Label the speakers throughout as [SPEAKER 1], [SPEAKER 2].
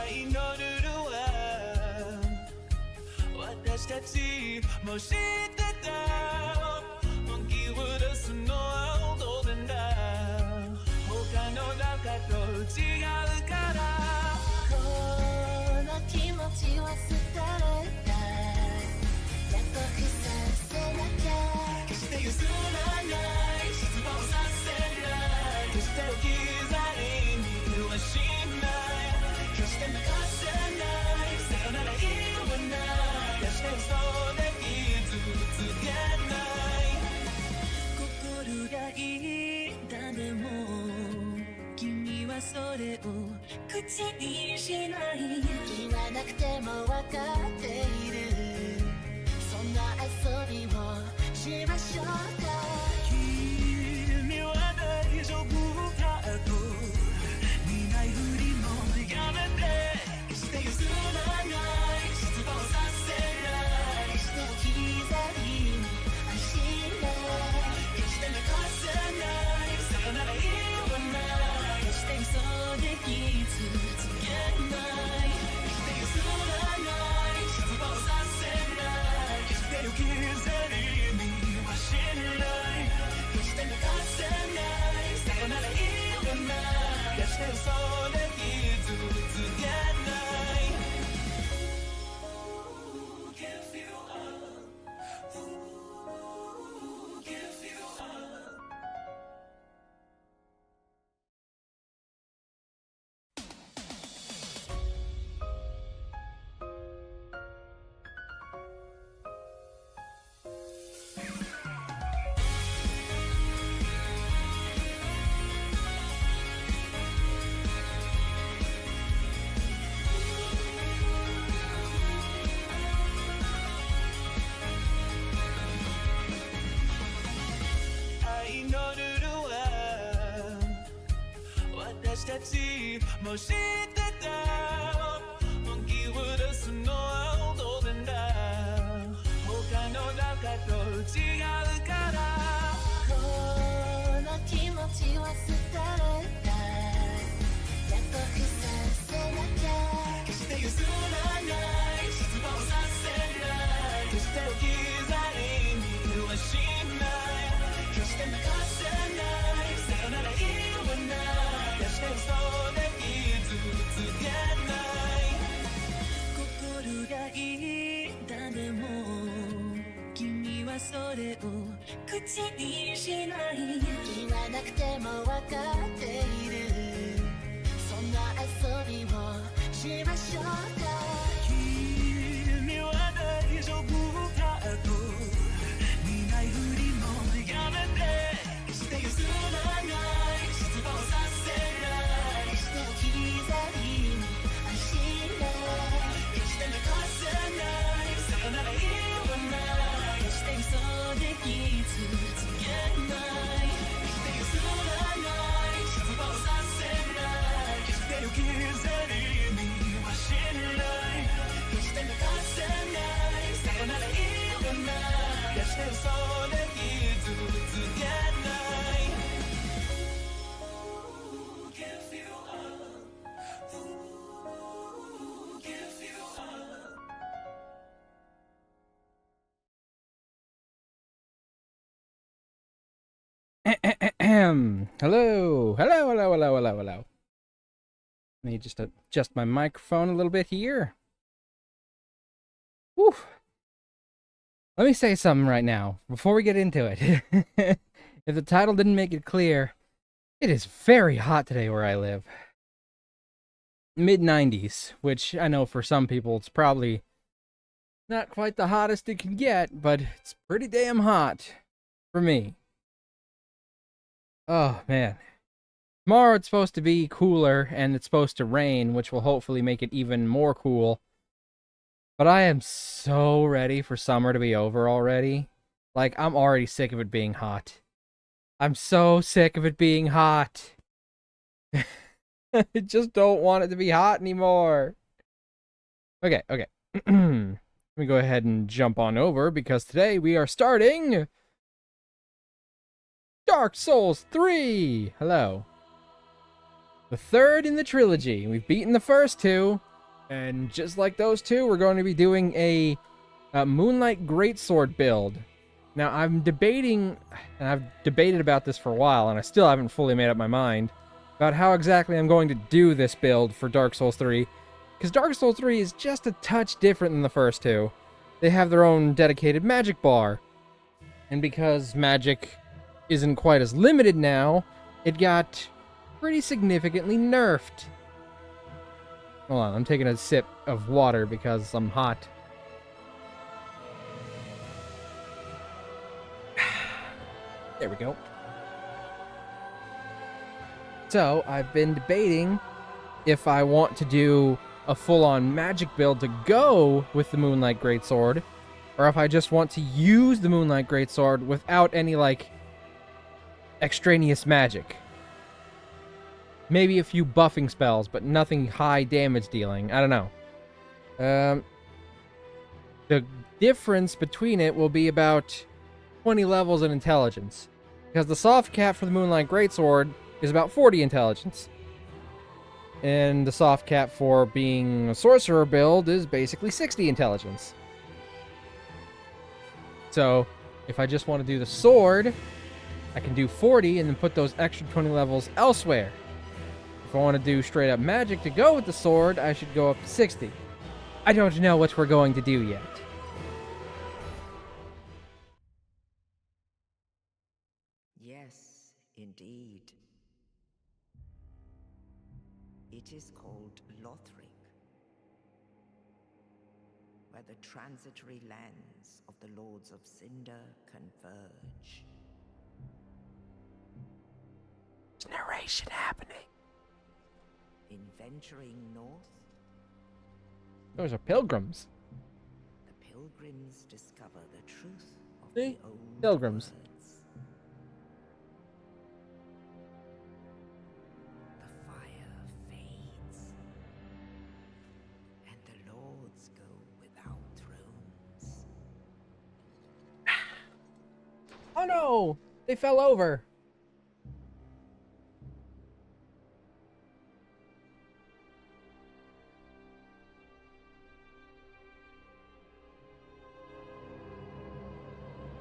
[SPEAKER 1] 愛のルールは私たちも知ってた。本気を出すのは当然だ。他の中と違うから
[SPEAKER 2] この気持ちは捨てられた。約束させなきゃ
[SPEAKER 1] 決して譲らない失望させない決して置き去りにはしない決して流せないさよなら言わない決して嘘で傷つけない心がいいだでも君はそれを口にしない
[SPEAKER 2] 言わなくても分かっている。そんな遊びをしましょうか。
[SPEAKER 1] 君は大丈夫かと見ないふりもやめて決して譲らない失望させない
[SPEAKER 2] 決して置き去りにはしない
[SPEAKER 1] 決して流せないさよなら言わない決して嘘で傷つけない決して譲らない失望させない決して置き去りにはしない決して流せないさよなら言わない決して嘘で傷つけない Give you up Give you up愛のルールは私たちも知ってた。本気を出すのは当然だ。他の中と違うから
[SPEAKER 2] この気持ちは捨てられた。約束させなきゃ
[SPEAKER 1] 決して譲らない失望させない決して置き去りにはしない決して流せないさよなら言わない決して嘘で傷つけない心がいいだでも君はそれを口にしない
[SPEAKER 2] 言わなくても分かっている。そんな遊びをしましょうか。
[SPEAKER 1] 君は大丈夫かと見ないふりもやめて決して譲らない失望させない
[SPEAKER 2] 決して置き去りにはしない
[SPEAKER 1] 決して流せないさよなら言わない決して嘘で傷つけない決して譲らない失望させない決して置き去りにはしない決して流せないさよなら言わない決して嘘で傷つけない Give you up Give you up
[SPEAKER 3] Hello, hello, hello, hello, hello, hello. Let me just adjust my microphone a little bit here. Whew. Let me say something right now, before we get into it. If the title didn't make it clear, it is very hot today where I live. Mid-90s, which I know for some people it's probably not quite the hottest it can get, but it's pretty damn hot for me. Oh, man. Tomorrow it's supposed to be cooler, and it's supposed to rain, which will hopefully make it even more cool. But I am so ready for summer to be over already. Like, I'm already sick of it being hot. I'm so sick of it being hot. I just don't want it to be hot anymore. Okay. Let me go ahead and jump on over, because today we are starting Dark Souls 3! Hello. The third in the trilogy. We've beaten the first two. And just like those two, we're going to be doing a Moonlight Greatsword build. Now, I'm debating, and I've debated about this for a while, and I still haven't fully made up my mind about how exactly I'm going to do this build for Dark Souls 3. Because Dark Souls 3 is just a touch different than the first two. They have their own dedicated magic bar. And because magic isn't quite as limited now, it got pretty significantly nerfed. Hold on, I'm taking a sip of water because I'm hot. There we go. So, I've been debating if I want to do a full-on magic build to go with the Moonlight Greatsword, or if I just want to use the Moonlight Greatsword without any, like, extraneous magic. Maybe a few buffing spells, but nothing high damage dealing. I don't know. The difference between it will be about 20 levels in intelligence. Because the soft cap for the Moonlight Greatsword is about 40 intelligence. And the soft cap for being a sorcerer build is basically 60 intelligence. So, if I just want to do the sword, I can do 40 and then put those extra 20 levels elsewhere. If I want to do straight up magic to go with the sword, I should go up to 60. I don't know what we're going to do yet.
[SPEAKER 4] Yes, indeed. It is called Lothric, where the transitory lands of the Lords of Cinder converge.
[SPEAKER 3] There's narration happening.
[SPEAKER 4] In venturing north,
[SPEAKER 3] Those are pilgrims.
[SPEAKER 4] the pilgrims discover the truth of
[SPEAKER 3] See?
[SPEAKER 4] the old
[SPEAKER 3] Pilgrims.
[SPEAKER 4] words. The fire fades, and the lords go without thrones.
[SPEAKER 3] Oh no! They fell over.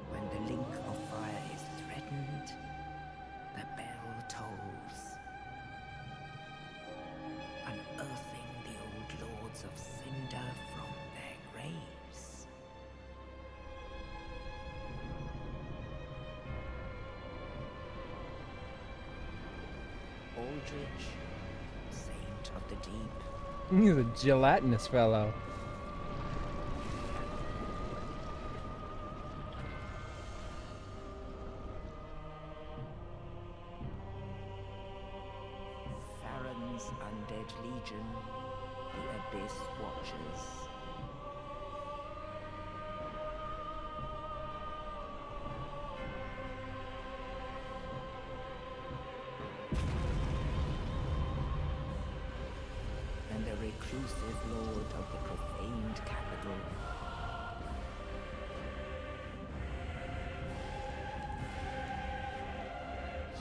[SPEAKER 4] When the link of fire is threatened, the bell tolls, unearthing the old lords of Cinder from their graves. Aldrich, saint of the deep,
[SPEAKER 3] He's a gelatinous fellow.
[SPEAKER 4] Farron's undead legion, the Abyss Watchers. And the reclusive lord of the profaned capital.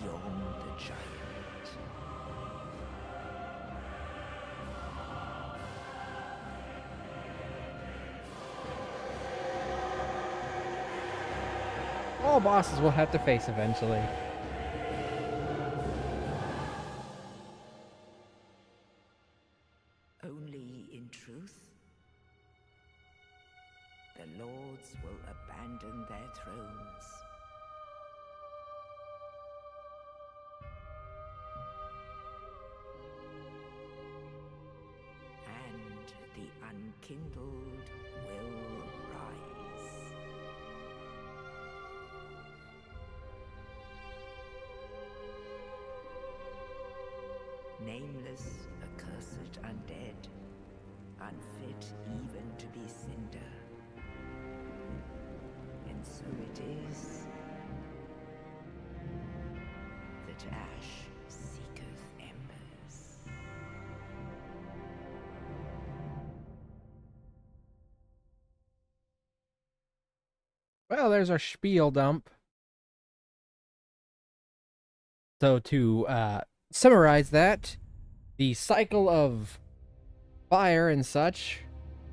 [SPEAKER 4] Yon the giant.
[SPEAKER 3] All bosses will have to face eventually.
[SPEAKER 4] Only in truth, the lords will abandon their thrones. And the unkindled will rise. Nameless, accursed undead, unfit even to be cinder. And so it is that ash seeketh embers.
[SPEAKER 3] Well, there's our spiel dump. So to summarize that, the cycle of fire and such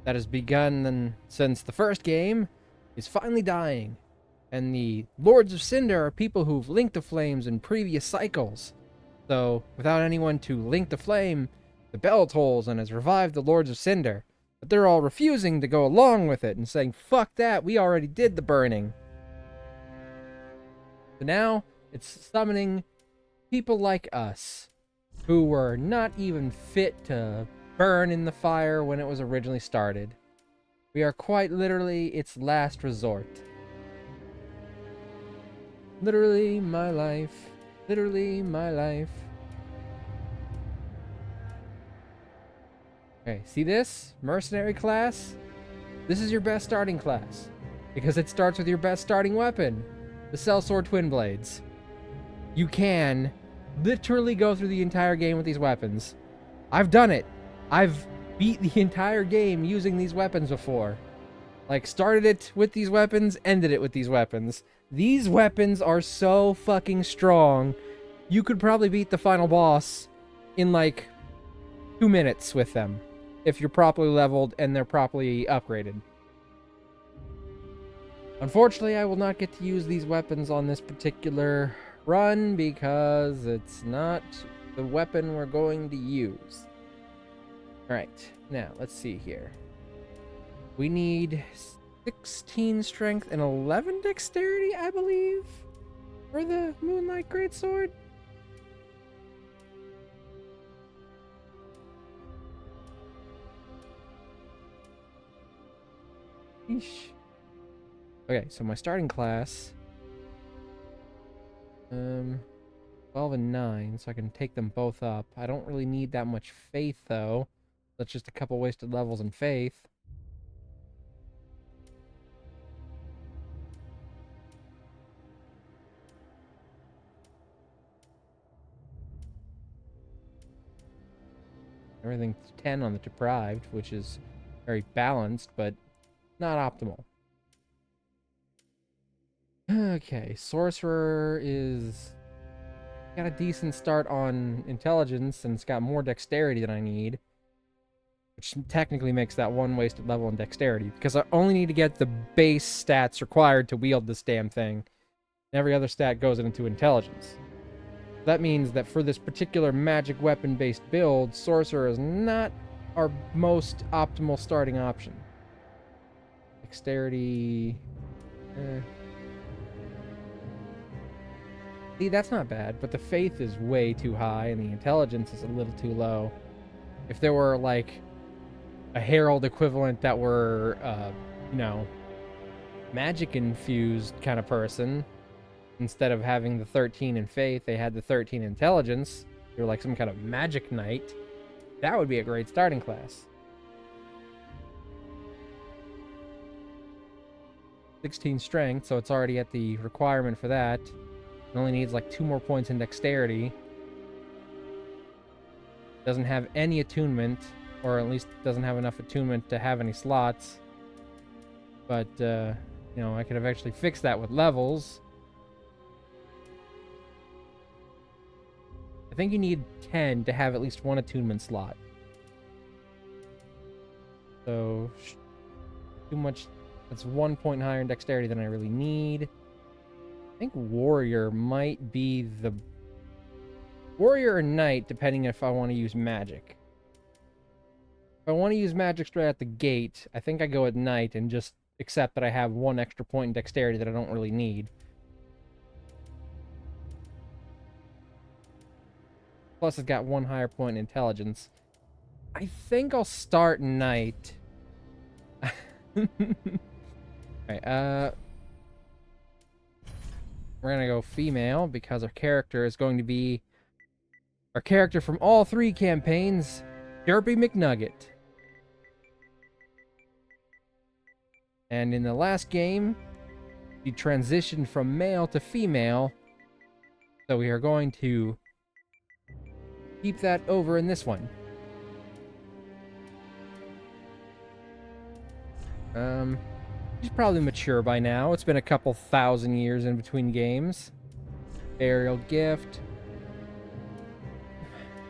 [SPEAKER 3] that has begun since the first game is finally dying. And the Lords of Cinder are people who've linked the flames in previous cycles. So, without anyone to link the flame, the bell tolls and has revived the Lords of Cinder. But they're all refusing to go along with it and saying, fuck that, we already did the burning. So now, it's summoning people like us, who were not even fit to burn in the fire when it was originally started. We are quite literally its last resort. Literally my life. Literally my life. Okay, see this? Mercenary class? This is your best starting class. Because it starts with your best starting weapon. The Sellsword Twin Blades. You can literally go through the entire game with these weapons. I've done it. I've beat the entire game using these weapons before. Like, started it with these weapons, ended it with these weapons. These weapons are so fucking strong. You could probably beat the final boss in like 2 minutes with them, if you're properly leveled and they're properly upgraded. Unfortunately, I will not get to use these weapons on this particular run because it's not the weapon we're going to use. Alright, now let's see here. We need 16 strength and 11 dexterity, I believe, for the Moonlight Greatsword. Eesh. Okay, so my starting class, 12 and 9, so I can take them both up. I don't really need that much faith, though. That's just a couple wasted levels in faith. Everything's 10 on the deprived, which is very balanced, but not optimal. Okay, sorcerer is got a decent start on intelligence, and it's got more dexterity than I need, which technically makes that one wasted level in dexterity, because I only need to get the base stats required to wield this damn thing. Every other stat goes into intelligence. That means that for this particular magic weapon-based build, sorcerer is not our most optimal starting option. Dexterity... See, that's not bad, but the faith is way too high and the intelligence is a little too low. If there were, like, a herald equivalent that were, you know, magic-infused kind of person, instead of having the 13 in faith, they had the 13 intelligence, you're like some kind of magic knight, that would be a great starting class. 16 strength, so it's already at the requirement for that. It only needs like 2 more points in dexterity. Doesn't have any attunement, or at least doesn't have enough attunement to have any slots. But, you know, I could have actually fixed that with levels. I think you need 10 to have at least 1 attunement slot. So, too much. That's 1 point higher in dexterity than I really need. I think warrior might be the... Warrior or knight, depending if I want to use magic. If I want to use magic straight out the gate, I think I go with knight and just accept that I have 1 extra point in dexterity that I don't really need. Plus, it's got 1 higher point in intelligence. I think I'll start knight. Alright, we're gonna go female because our character is going to be our character from all 3 campaigns, Derpy McNugget. And in the last game, he transitioned from male to female. So we are going to keep that over in this one. He's probably mature by now. It's been a couple thousand years in between games. Burial gift.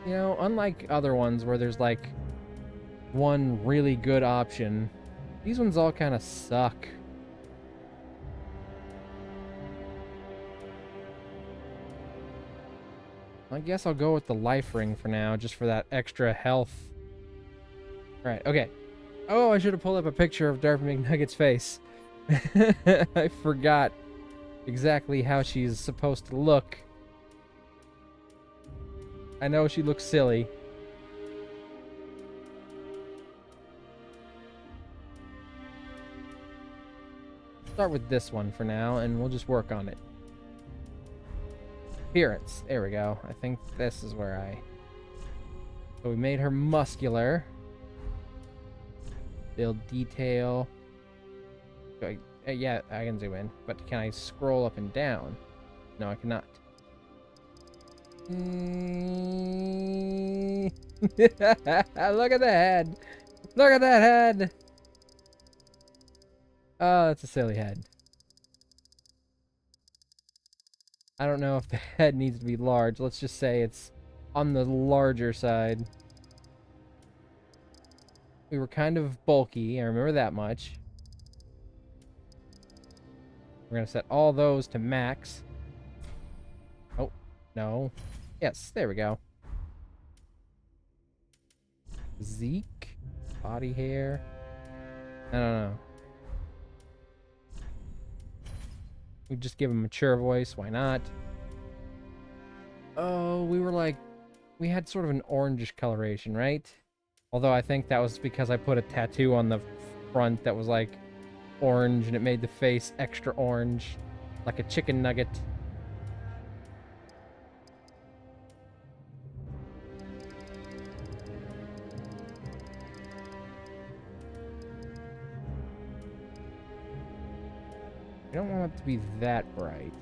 [SPEAKER 3] You know, unlike other ones where there's like one really good option. These ones all kind of suck. I guess I'll go with the life ring for now, just for that extra health. Right, okay. Oh, I should have pulled up a picture of Derpy McNugget's face. I forgot exactly how she's supposed to look. I know she looks silly. Start with this one for now, and we'll just work on it. Appearance. There we go. I think this is where I... So we made her muscular. Build detail. Yeah, I can zoom in. But can I scroll up and down? No, I cannot. Look at the head. Look at that head. Oh, that's a silly head. I don't know if the head needs to be large. Let's just say it's on the larger side. We were kind of bulky. I remember that much. We're going to set all those to max. Oh, no. Yes, there we go. Zeke. Body hair. I don't know. We just give him a mature voice. Why not? Oh, we were like... We had sort of an orangish coloration, right? Although I think that was because I put a tattoo on the front that was like orange and it made the face extra orange. Like a chicken nugget. I don't want it to be that bright.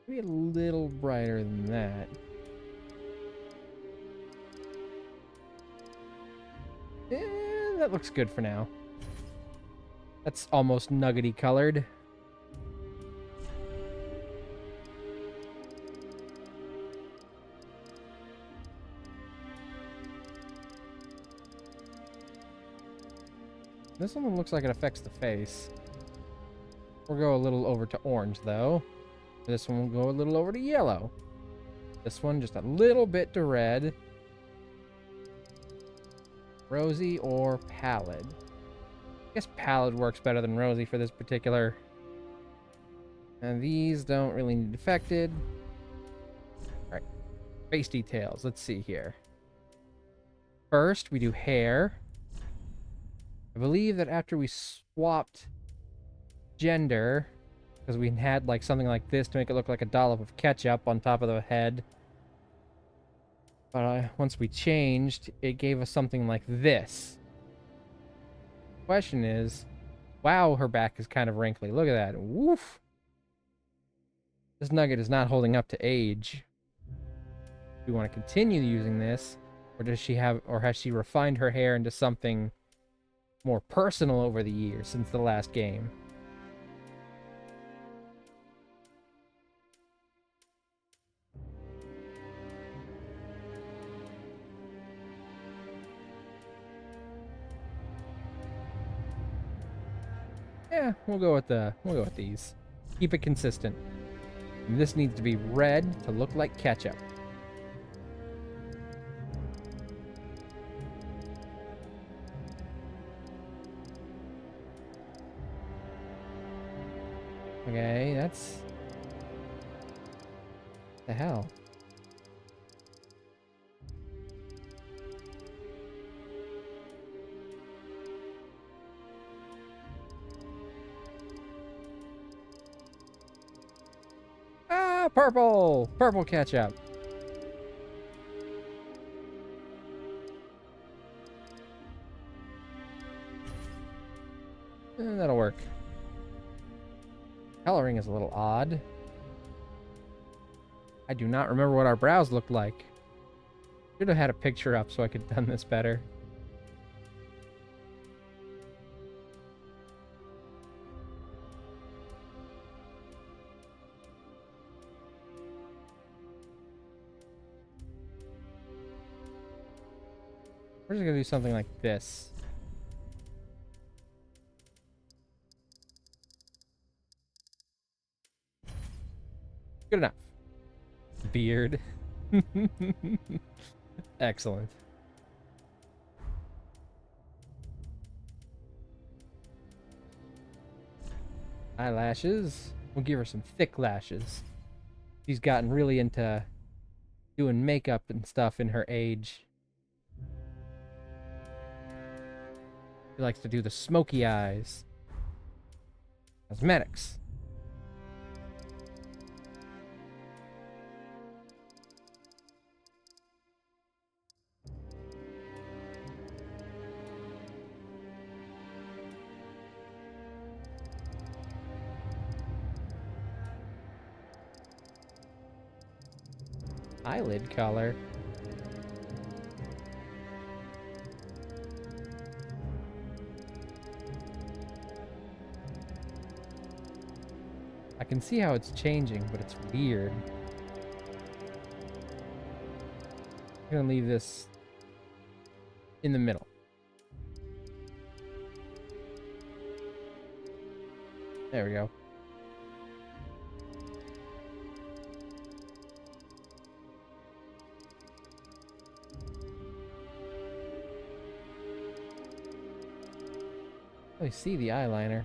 [SPEAKER 3] Maybe a little brighter than that. That looks good for now. That's almost nuggety colored. This one looks like it affects the face. We'll go a little over to orange, though. This one will go a little over to yellow. This one just a little bit to red. Rosy or pallid? I guess pallid works better than rosy for this particular. And these don't really need affected. Alright. Face details. Let's see here. First, we do hair. I believe that after we swapped gender, because we had like something like this to make it look like a dollop of ketchup on top of the head. But once we changed, it gave us something like this. Question is, wow, her back is kind of wrinkly. Look at that. Woof. This nugget is not holding up to age. Do we want to continue using this, or does she have, or has she refined her hair into something more personal over the years since the last game? Yeah, we'll go with these. Keep it consistent. And this needs to be red to look like ketchup. Okay, that's... What the hell? Ah, purple! Purple ketchup. That'll work. Coloring is a little odd. I do not remember what our brows looked like. Should have had a picture up so I could have done this better. We're just gonna do something like this. Good enough. Beard. Excellent. Eyelashes. We'll give her some thick lashes. She's gotten really into doing makeup and stuff in her age. She likes to do the smoky eyes. Cosmetics. Eyelid color. I can see how it's changing, but it's weird. I'm gonna leave this in the middle. There we go. I see the eyeliner.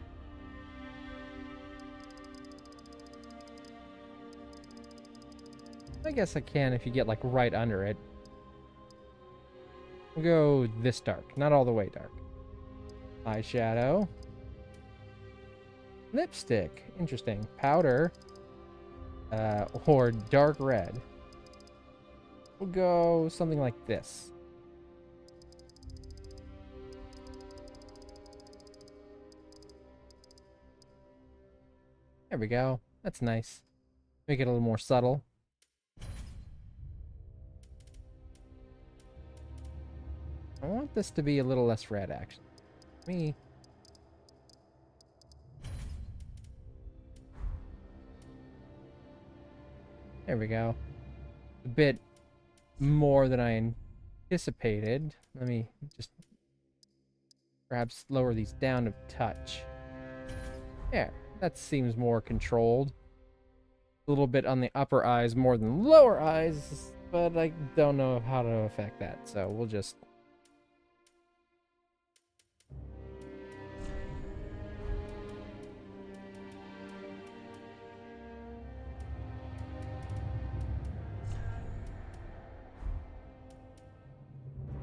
[SPEAKER 3] I guess I can if you get like right under it. We'll go this dark, not all the way dark. Eyeshadow. Lipstick. Interesting. Powder. Or dark red. We'll go something like this. There we go. That's nice. Make it a little more subtle. I want this to be a little less red, actually. Me. There we go. A bit more than I anticipated. Let me just perhaps lower these down a touch. There. That seems more controlled. A little bit on the upper eyes more than lower eyes, but I don't know how to affect that, so we'll just...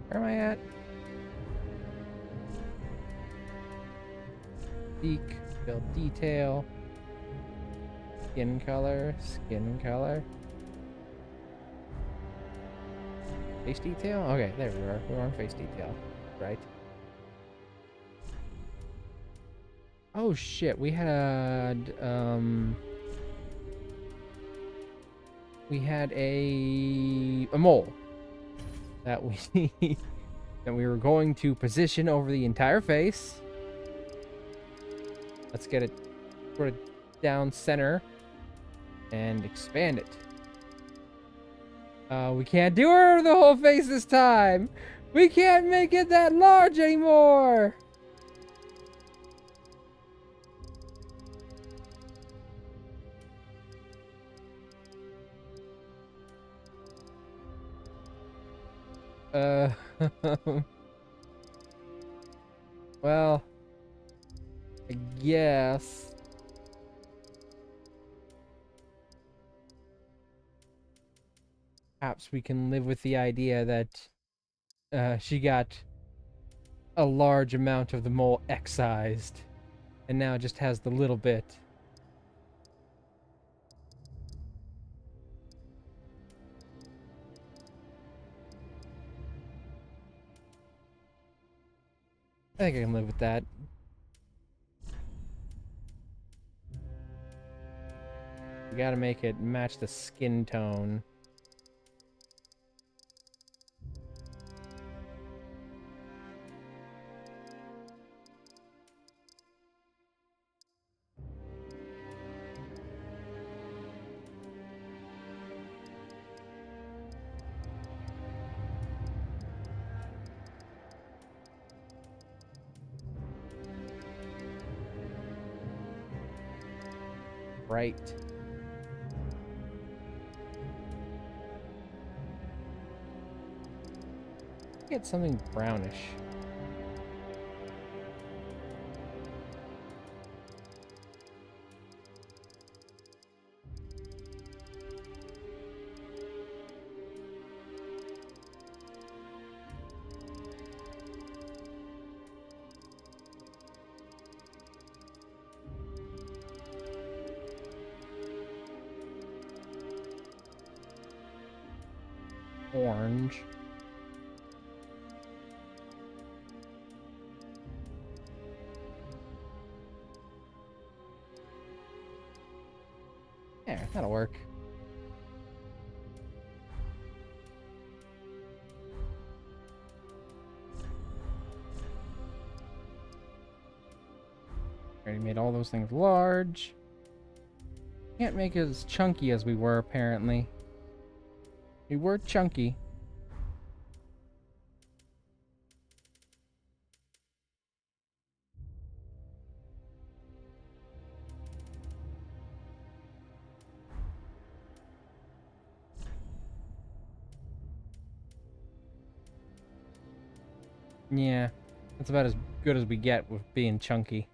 [SPEAKER 3] Where am I at? Beak, build detail. Skin color, skin color. Face detail? Okay, there we are. We're on face detail. Right. Oh shit, we had a mole that we that we were going to position over the entire face. Let's get it sort of down center and expand it. We can't do her the whole face this time. We can't make it that large anymore. Well, I guess. Perhaps we can live with the idea that she got a large amount of the mole excised and now just has the little bit. I think I can live with that. We gotta make it match the skin tone. Right. Get something brownish. Orange. There, that'll work. Already made all those things large. Can't make it as chunky as we were, apparently. We were chunky. Yeah, that's about as good as we get with being chunky.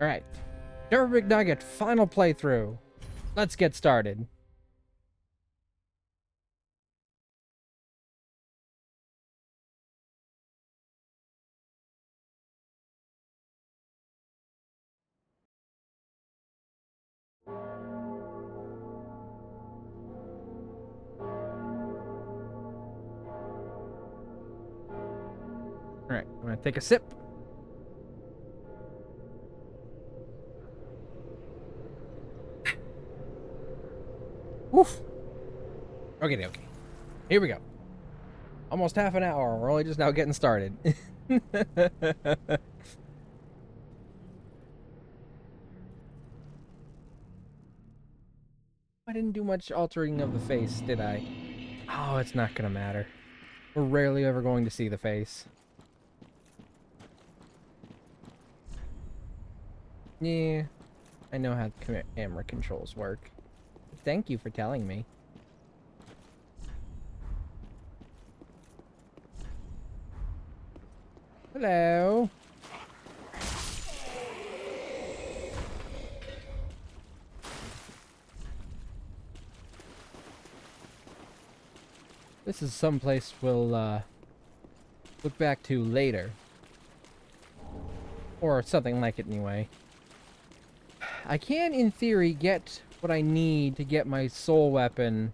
[SPEAKER 3] Alright. Derpy McNugget, final playthrough. Let's get started. Alright, I'm gonna take a sip. Woof. Okay. Here we go. Almost half an hour. We're only just now getting started. I didn't do much altering of the face, did I? Oh, it's not gonna matter. We're rarely ever going to see the face. Yeah, I know how the camera controls work. Thank you for telling me. Hello. This is someplace we'll look back to later. Or something like it anyway. I can, in theory, get what I need to get my soul weapon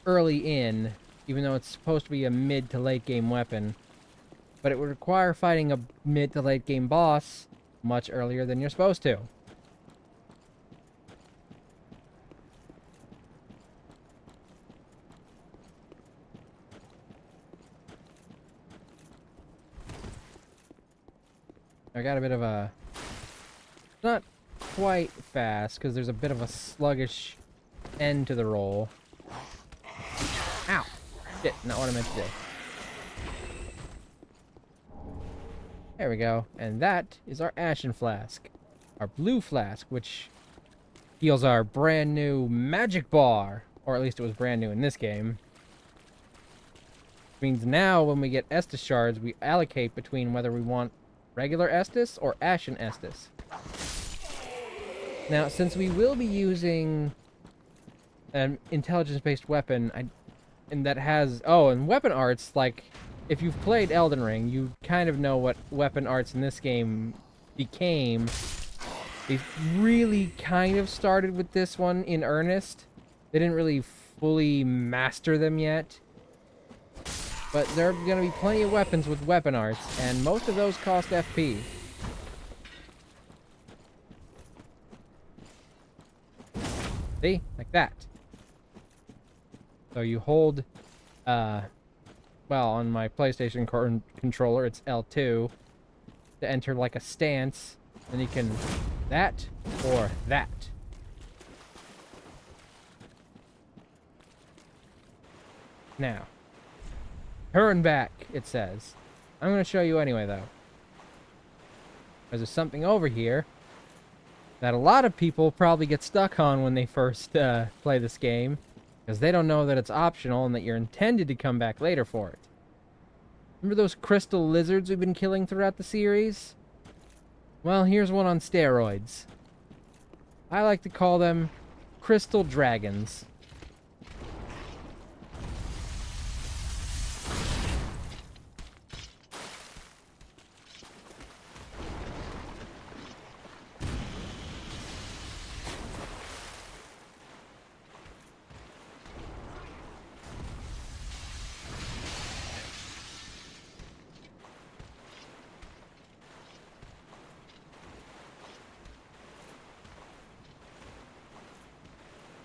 [SPEAKER 3] early in, even though it's supposed to be a mid to late game weapon. But it would require fighting a mid to late game boss much earlier than you're supposed to. I got a bit of a... Not quite fast, because there's a bit of a sluggish end to the roll. Ow! Shit, not what I meant to do. There we go. And that is our Ashen Flask. Our blue flask, which heals our brand new magic bar. Or at least it was brand new in this game. Which means now when we get Estus shards, we allocate between whether we want regular Estus or Ashen Estus. Now, since we will be using an intelligence-based weapon, and that has... Oh, and weapon arts, like... If you've played Elden Ring, you kind of know what weapon arts in this game became. They really kind of started with this one in earnest. They didn't really fully master them yet. But there are going to be plenty of weapons with weapon arts, and most of those cost FP. See? Like that. So you hold... well, on my PlayStation controller, it's L2 to enter like a stance. Then you can that or that. Now, turn back, it says. I'm going to show you anyway, though. Because there's something over here that a lot of people probably get stuck on when they first play this game, because they don't know that it's optional and that you're intended to come back later for it. Remember those crystal lizards we've been killing throughout the series? Well, here's one on steroids. I like to call them crystal dragons.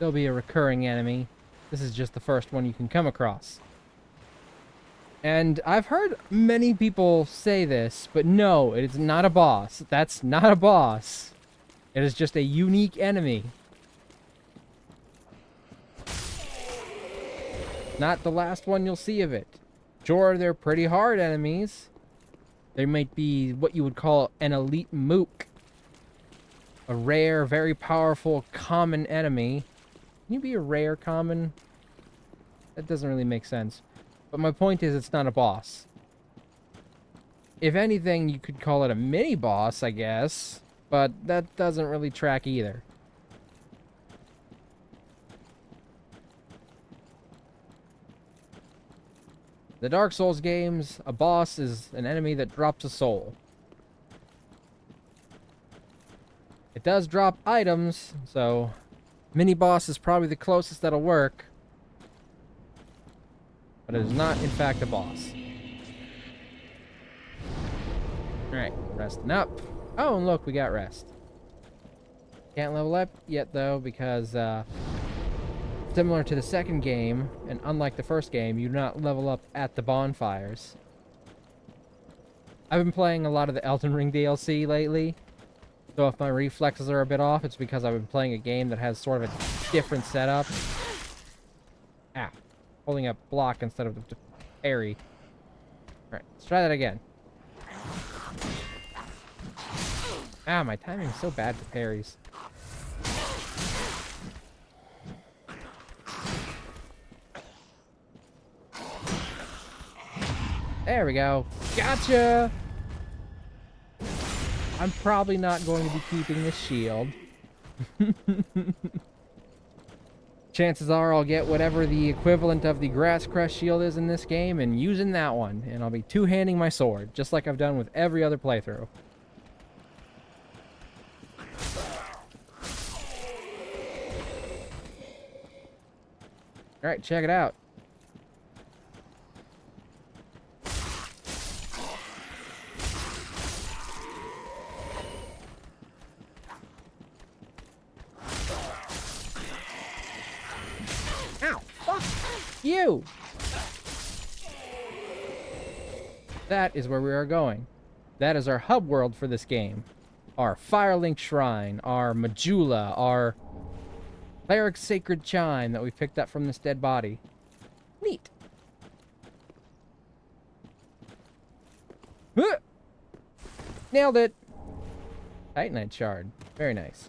[SPEAKER 3] They'll be a recurring enemy. This is just the first one you can come across. And I've heard many people say this, but no, it is not a boss. That's not a boss. It is just a unique enemy. Not the last one you'll see of it. Sure, they're pretty hard enemies. They might be what you would call an elite mook. A rare, very powerful, common enemy. Can you be a rare common? That doesn't really make sense. But my point is, it's not a boss. If anything, you could call it a mini-boss, I guess. But that doesn't really track either. The Dark Souls games, a boss is an enemy that drops a soul. It does drop items, so mini-boss is probably the closest that'll work. But it is not, in fact, a boss. Alright, resting up. Oh, and look, we got rest. Can't level up yet, though, because, similar to the second game, and unlike the first game, you do not level up at the bonfires. I've been playing a lot of the Elden Ring DLC lately, so if my reflexes are a bit off, it's because I've been playing a game that has sort of a different setup. Ah, holding a block instead of the parry. Alright, let's try that again. Ah, my timing is so bad for parries. There we go. Gotcha! I'm probably not going to be keeping this shield. Chances are I'll get whatever the equivalent of the Grass Crest shield is in this game and using that one. And I'll be two-handing my sword, just like I've done with every other playthrough. Alright, check it out. Ow! Fuck you! That is where we are going. That is our hub world for this game. Our Firelink Shrine, our Majula, our Cleric's Sacred Chime that we picked up from this dead body. Neat. Huh! Nailed it. Titanite Shard. Very nice.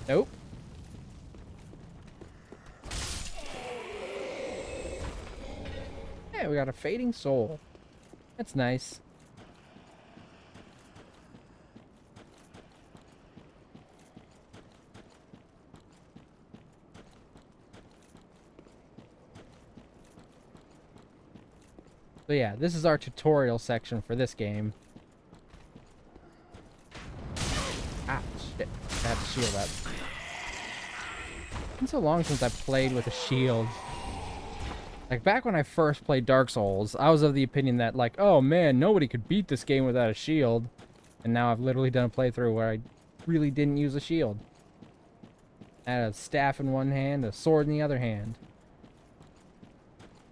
[SPEAKER 3] Nope. Yeah, we got a Fading Soul. That's nice. So yeah, this is our tutorial section for this game. Ah, shit. I have to shield up. It's been so long since I've played with a shield. Like, back when I first played Dark Souls, I was of the opinion that, like, oh man, nobody could beat this game without a shield. And now I've literally done a playthrough where I really didn't use a shield. I had a staff in one hand, a sword in the other hand.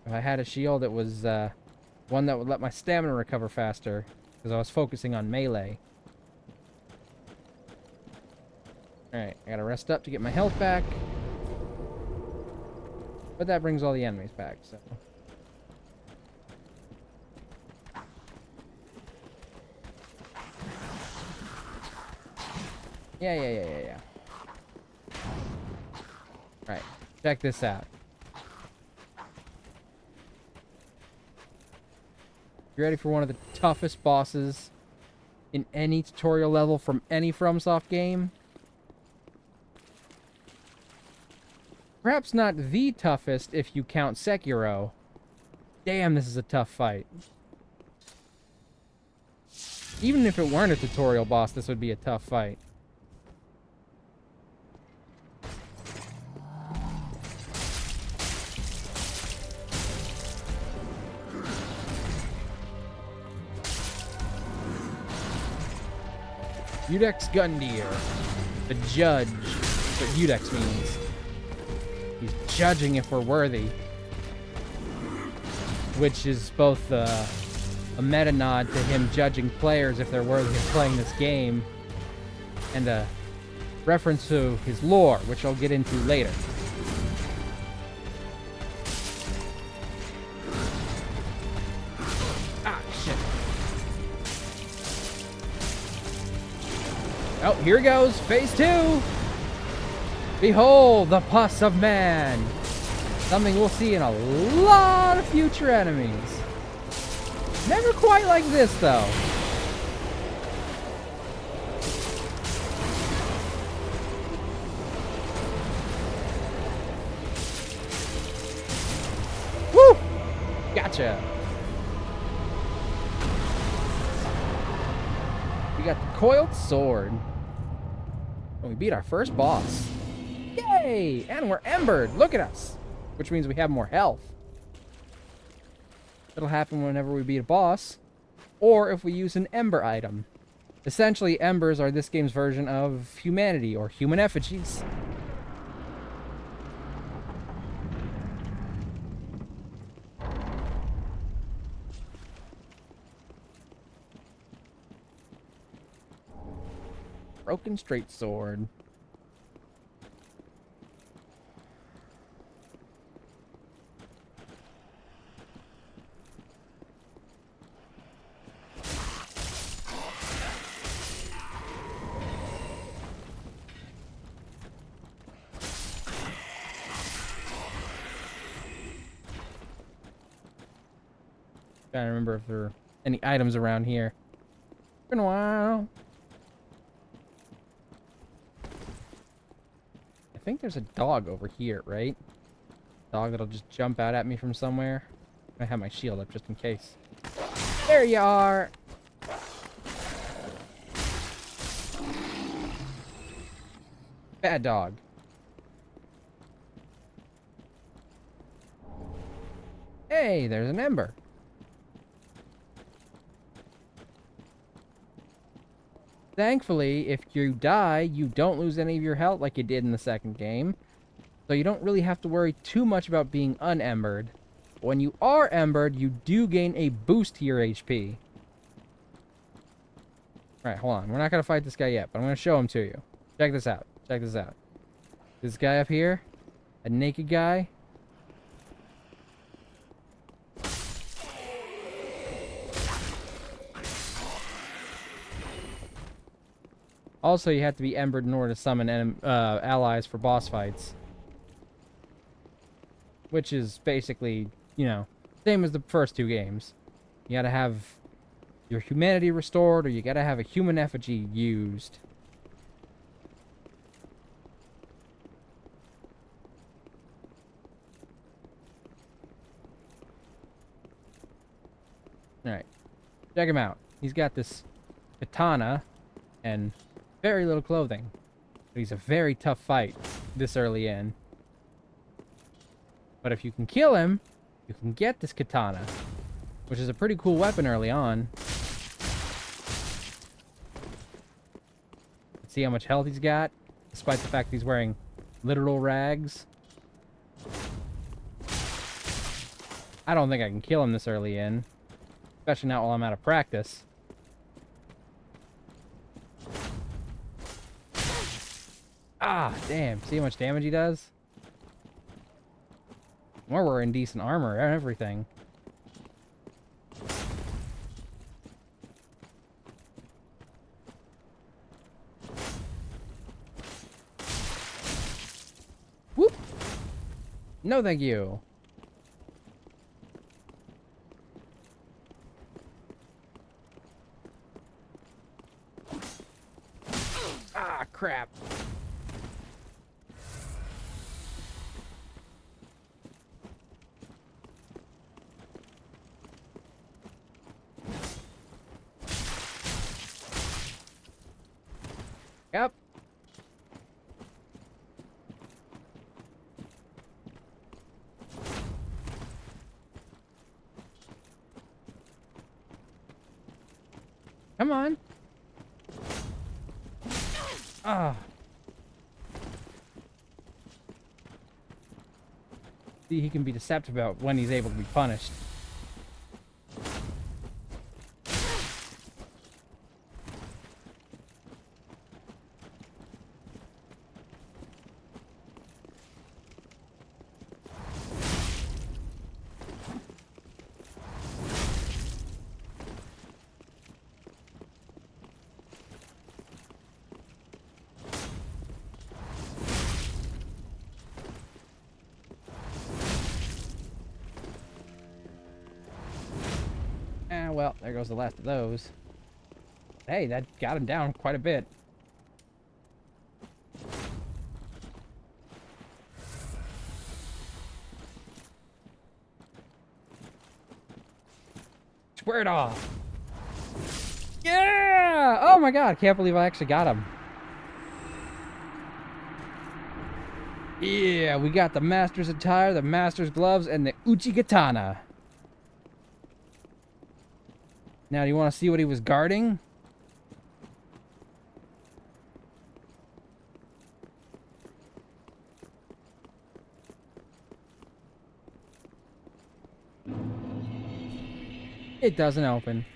[SPEAKER 3] If I had a shield, it was one that would let my stamina recover faster, because I was focusing on melee. Alright, I gotta rest up to get my health back. But that brings all the enemies back, so. Yeah. Right. Check this out. You ready for one of the toughest bosses in any tutorial level from any FromSoft game? Perhaps not the toughest if you count Sekiro. Damn, this is a tough fight. Even if it weren't a tutorial boss, this would be a tough fight. Udex Gundyr, the judge. That's what Udex means. He's judging if we're worthy. Which is both a meta nod to him judging players if they're worthy of playing this game, and a reference to his lore, which I'll get into later. Ah, shit. Oh, here goes, phase 2! Behold, the pus of man! Something we'll see in a lot of future enemies. Never quite like this, though. Woo! Gotcha. We got the coiled sword. And we beat our first boss. Yay! And we're embered. Look at us. Which means we have more health. It'll happen whenever we beat a boss, or if we use an ember item. Essentially, embers are this game's version of humanity, or human effigies. Broken straight sword. Trying to remember if there are any items around here. Been a while. I think there's a dog over here, right? Dog that'll just jump out at me from somewhere. I have my shield up just in case. There you are! Bad dog. Hey, there's an ember. Thankfully, if you die, you don't lose any of your health like you did in the second game. So you don't really have to worry too much about being unembered. When you are embered, you do gain a boost to your HP. Alright, hold on. We're not going to fight this guy yet, but I'm going to show him to you. Check this out. Check this out. This guy up here, a naked guy. Also, you have to be embered in order to summon allies for boss fights. Which is basically, you know, same as the first two games. You gotta have your humanity restored, or you gotta have a human effigy used. Alright. Check him out. He's got this katana and very little clothing. But he's a very tough fight this early in. But if you can kill him, you can get this katana, which is a pretty cool weapon early on. Let's see how much health he's got, despite the fact that he's wearing literal rags. I don't think I can kill him this early in, especially not while I'm out of practice. Ah, damn. See how much damage he does? We're wearing decent armor and everything. Whoop! No, thank you. Ah, crap. Yep. Come on. Ah. See, he can be deceptive about when he's able to be punished. Ah, well, there goes the last of those. Hey, that got him down quite a bit. Square it off. Yeah! Oh my god, can't believe I actually got him. Yeah, we got the Master's attire, the Master's gloves, and the Uchigatana. Now, do you want to see what he was guarding? It doesn't open.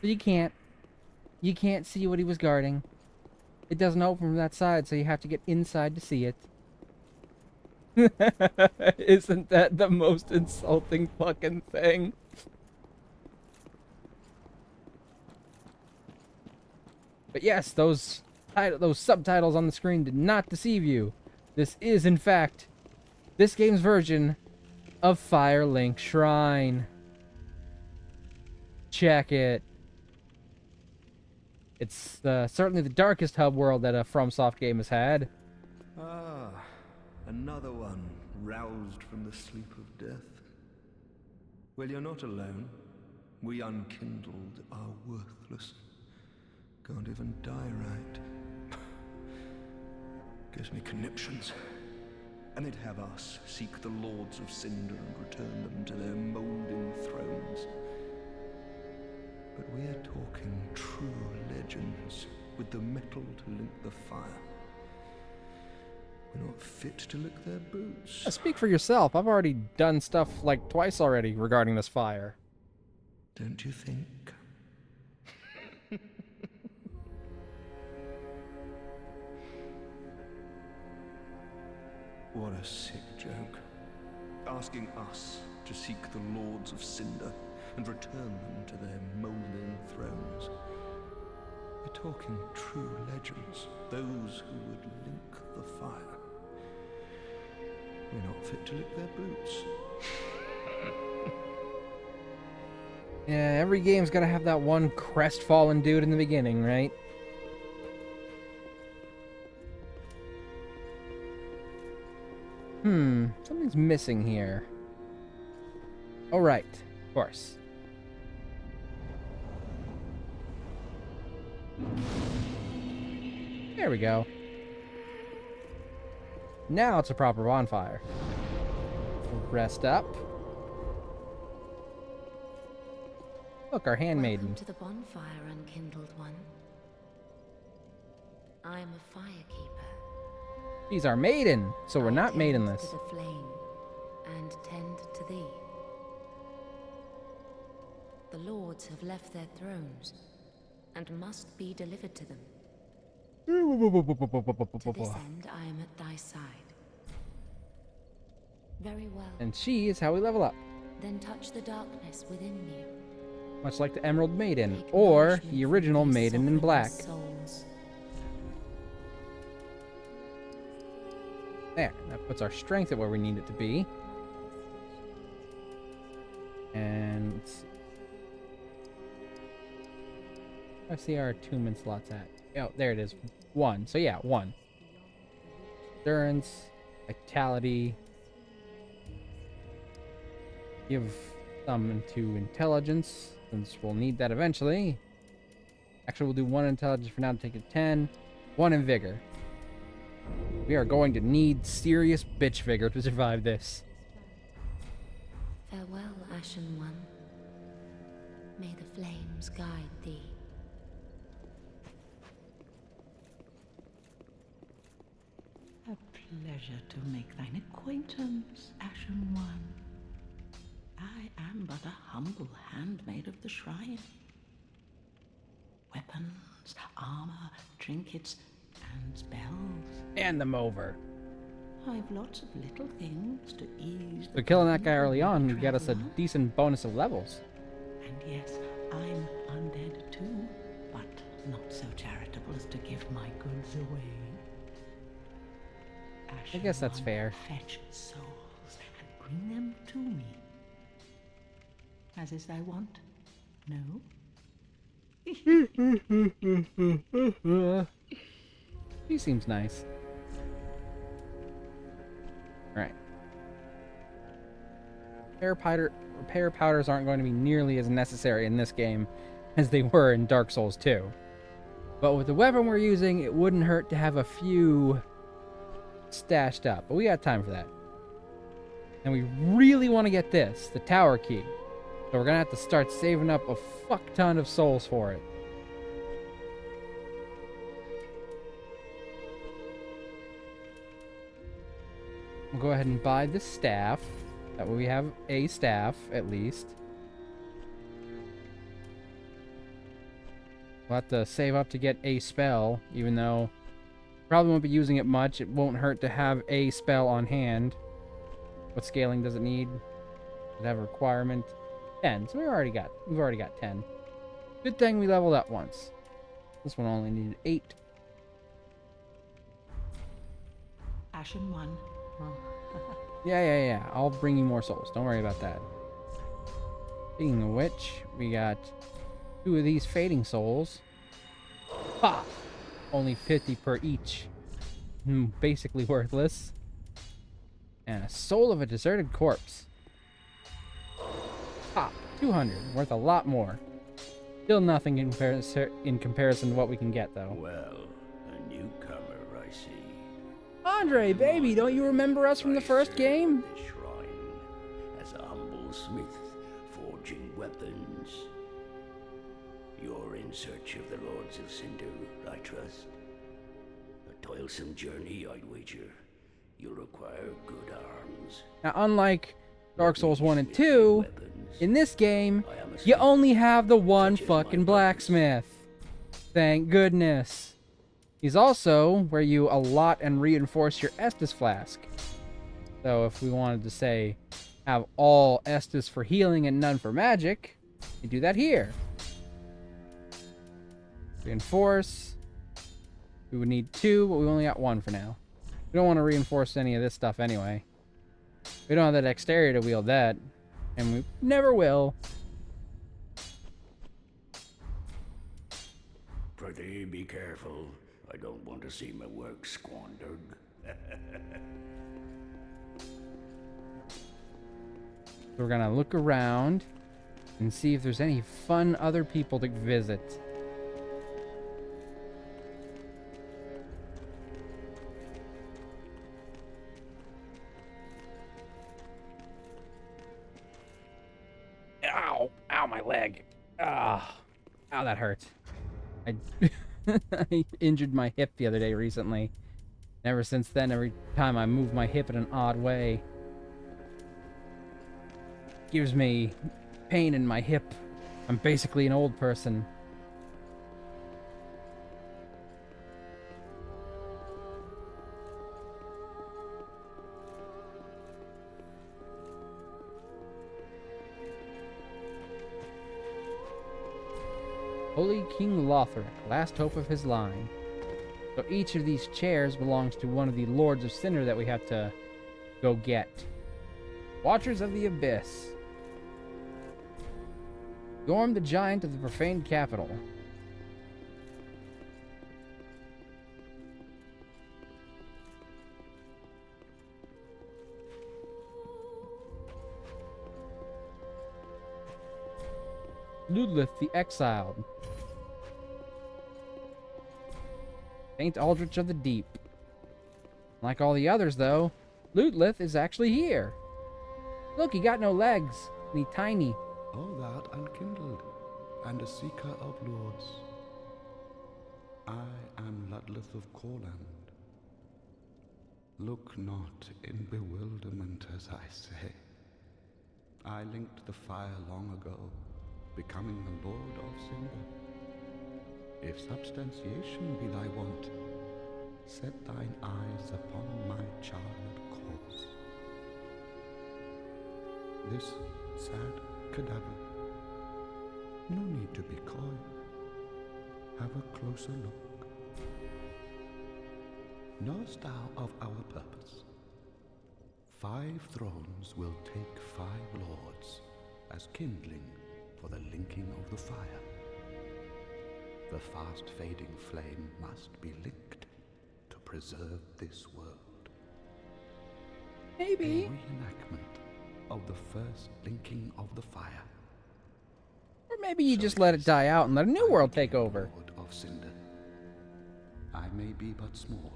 [SPEAKER 3] So you can't see what he was guarding. It doesn't open from that side, so you have to get inside to see it. Isn't that the most insulting fucking thing? But yes, those subtitles on the screen did not deceive you. This is, in fact, this game's version of Firelink Shrine. Check it. It's certainly the darkest hub world that a FromSoft game has had.
[SPEAKER 5] Ah, another one roused from the sleep of death. Well, you're not alone. We unkindled are worthless. Can't even die right. Gives me conniptions. And they'd have us seek the Lords of Cinder and return them to their molding thrones. But we're talking true legends, with the metal to link the fire. We're not fit to lick their boots.
[SPEAKER 3] Speak for yourself. I've already done stuff like twice already regarding this fire.
[SPEAKER 5] Don't you think? What a sick joke. Asking us to seek the Lords of Cinder and return them to their molding thrones. We're talking true legends, those who would link the fire. We're not fit to lick their boots.
[SPEAKER 3] Yeah, every game's gotta have that one crestfallen dude in the beginning, right? Something's missing here. Oh, right. Of course. There we go. Now it's a proper bonfire. Rest up. Look, our handmaiden.
[SPEAKER 6] Welcome to the bonfire, unkindled one. I am a firekeeper.
[SPEAKER 3] She's our maiden, so we're not
[SPEAKER 6] I tend
[SPEAKER 3] maidenless.
[SPEAKER 6] to the flame and tend to thee. The lords have left their thrones and must be delivered to them. To this end, I am at thy side. Very well.
[SPEAKER 3] And she is how we level up.
[SPEAKER 6] Then touch the darkness within me.
[SPEAKER 3] Much like the Emerald Maiden,
[SPEAKER 6] Take
[SPEAKER 3] or
[SPEAKER 6] nourishment
[SPEAKER 3] the
[SPEAKER 6] from
[SPEAKER 3] original
[SPEAKER 6] these
[SPEAKER 3] Maiden in
[SPEAKER 6] softening
[SPEAKER 3] Black.
[SPEAKER 6] souls.
[SPEAKER 3] There, that puts our strength at where we need it to be. And let's see. I see our attunement slots at. Oh, there it is. 1. So yeah, 1. Endurance, vitality. Give some into intelligence, since we'll need that eventually. Actually, we'll do 1 intelligence for now to take it 10. 1 in vigor. We are going to need serious bitch vigor to survive this.
[SPEAKER 6] Farewell, Ashen One. May the flames guide thee.
[SPEAKER 7] A pleasure to make thine acquaintance, Ashen One. I am but a humble handmaid of the shrine. Weapons, armor, trinkets, and spells.
[SPEAKER 3] Hand them over.
[SPEAKER 7] I've lots of little things to ease the
[SPEAKER 3] So killing that
[SPEAKER 7] burden
[SPEAKER 3] guy
[SPEAKER 7] of
[SPEAKER 3] early
[SPEAKER 7] the
[SPEAKER 3] on would get us a
[SPEAKER 7] traveler.
[SPEAKER 3] decent bonus of levels.
[SPEAKER 7] And yes, I'm undead too, but not so charitable as to give my goods away.
[SPEAKER 3] I guess that's
[SPEAKER 7] Ashen
[SPEAKER 3] fair.
[SPEAKER 7] One, fetch souls and bring them to me. As is thy wont? No?
[SPEAKER 3] He seems nice. Right. Repair powders aren't going to be nearly as necessary in this game as they were in Dark Souls 2. But with the weapon we're using, it wouldn't hurt to have a few stashed up. But we got time for that. And we really want to get this, the tower key. So we're going to have to start saving up a fuck ton of souls for it. We'll go ahead and buy the staff. That way we have a staff, at least. We'll have to save up to get a spell, even though probably won't be using it much. It won't hurt to have a spell on hand. What scaling does it need? Does it have a requirement? 10. So we've already got 10. Good thing we leveled up once. This one only needed 8.
[SPEAKER 7] Ashen One.
[SPEAKER 3] Yeah. I'll bring you more souls. Don't worry about that. Speaking of which, we got 2 of these fading souls. Ha! Only 50 per each. Basically worthless. And a soul of a deserted corpse. Ha! 200. Worth a lot more. Still nothing in comparison to what we can get, though.
[SPEAKER 8] Well, a newcomer, I see.
[SPEAKER 3] Andre, baby, don't you remember us from the first game?
[SPEAKER 8] I serve this shrine as a humble smith, forging weapons. You're in search of the Lords of Cinder, I trust. A toilsome journey, I'd wager. You'll require good arms.
[SPEAKER 3] Now, unlike Dark Souls 1 and 2, in this game, you only have the one fucking blacksmith. Thank goodness. He's also where you allot and reinforce your Estus flask. So if we wanted to say, have all Estus for healing and none for magic, you do that here. Reinforce. We would need 2, but we only got 1 for now. We don't want to reinforce any of this stuff anyway. We don't have the dexterity to wield that. And we never will.
[SPEAKER 8] Prithee, be careful. I don't want to see my work squandered.
[SPEAKER 3] So we're gonna look around and see if there's any fun other people to visit. Ow! Ow, my leg. Ah. Ow, that hurts. I injured my hip the other day recently. And ever since then, every time I move my hip in an odd way, gives me pain in my hip. I'm basically an old person. Holy King Lothric, last hope of his line. So each of these chairs belongs to one of the Lords of Cinder that we have to go get. Watchers of the Abyss. Gorm the Giant of the Profaned Capital. Ludleth the Exiled. Saint Aldrich of the Deep. Like all the others, though, Ludleth is actually here. Look, he got no legs, and he tiny.
[SPEAKER 9] All that unkindled, and a seeker of lords. I am Ludleth of Corland. Look not in bewilderment as I say. I linked the fire long ago, becoming the Lord of Cinder. If substantiation be thy want, set thine eyes upon my charred corpse. This sad cadaver, no need to be coy. Have a closer look. Knowest thou of our purpose? 5 thrones will take 5 lords as kindling for the linking of the fire. The fast-fading flame must be licked to preserve this world.
[SPEAKER 3] Maybe.
[SPEAKER 9] A reenactment of the first linking of the fire.
[SPEAKER 3] Or maybe you just let it die out and let a new world take over.
[SPEAKER 9] Lord of Cinder. I may be but small,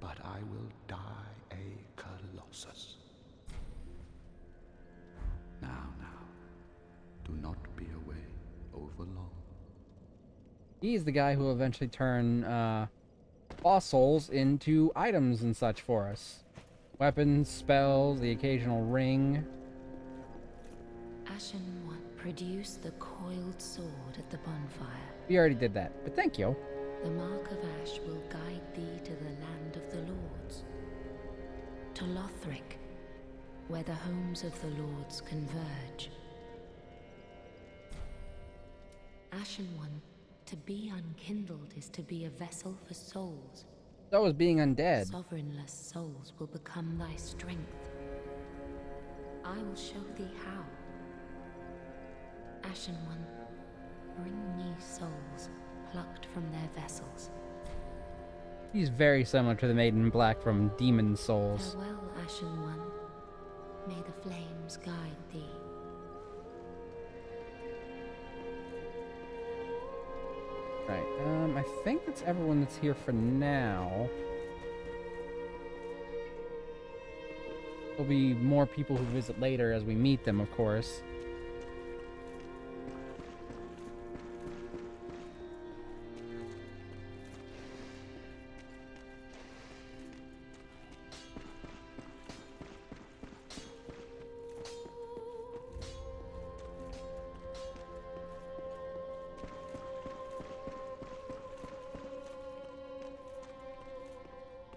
[SPEAKER 9] but I will die a colossus. Now, do not be away over long.
[SPEAKER 3] He's the guy who will eventually turn boss souls into items and such for us. Weapons, spells, the occasional ring.
[SPEAKER 6] Ashen One, produce the coiled sword at the bonfire.
[SPEAKER 3] We already did that, but thank you.
[SPEAKER 6] The mark of ash will guide thee to the land of the lords. To Lothric, where the homes of the lords converge. Ashen One, to be unkindled is to be a vessel for souls.
[SPEAKER 3] So is being undead.
[SPEAKER 6] Sovereignless souls will become thy strength. I will show thee how. Ashen One, bring me souls plucked from their vessels.
[SPEAKER 3] He's very similar to the Maiden in Black from Demon Souls.
[SPEAKER 6] Farewell, Ashen One. May the flames guide thee.
[SPEAKER 3] Right, I think that's everyone that's here for now. There'll be more people who visit later as we meet them, of course.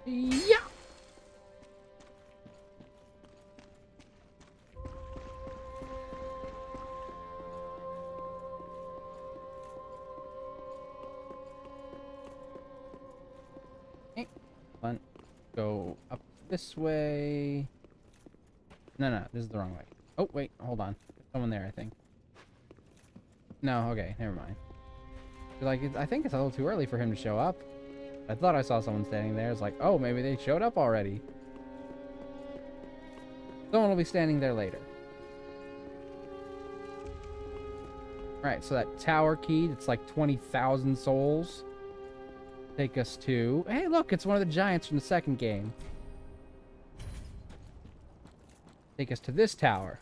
[SPEAKER 3] Yeah. Okay. Go up this way. No, this is the wrong way. Oh, wait, hold on. There's someone there, I think. No, okay, never mind. Like, I think it's a little too early for him to show up. I thought I saw someone standing there. It's like, oh, maybe they showed up already. Someone will be standing there later. Alright, so that tower key, it's like 20,000 souls. Take us to... Hey, look, it's one of the giants from the second game. Take us to this tower.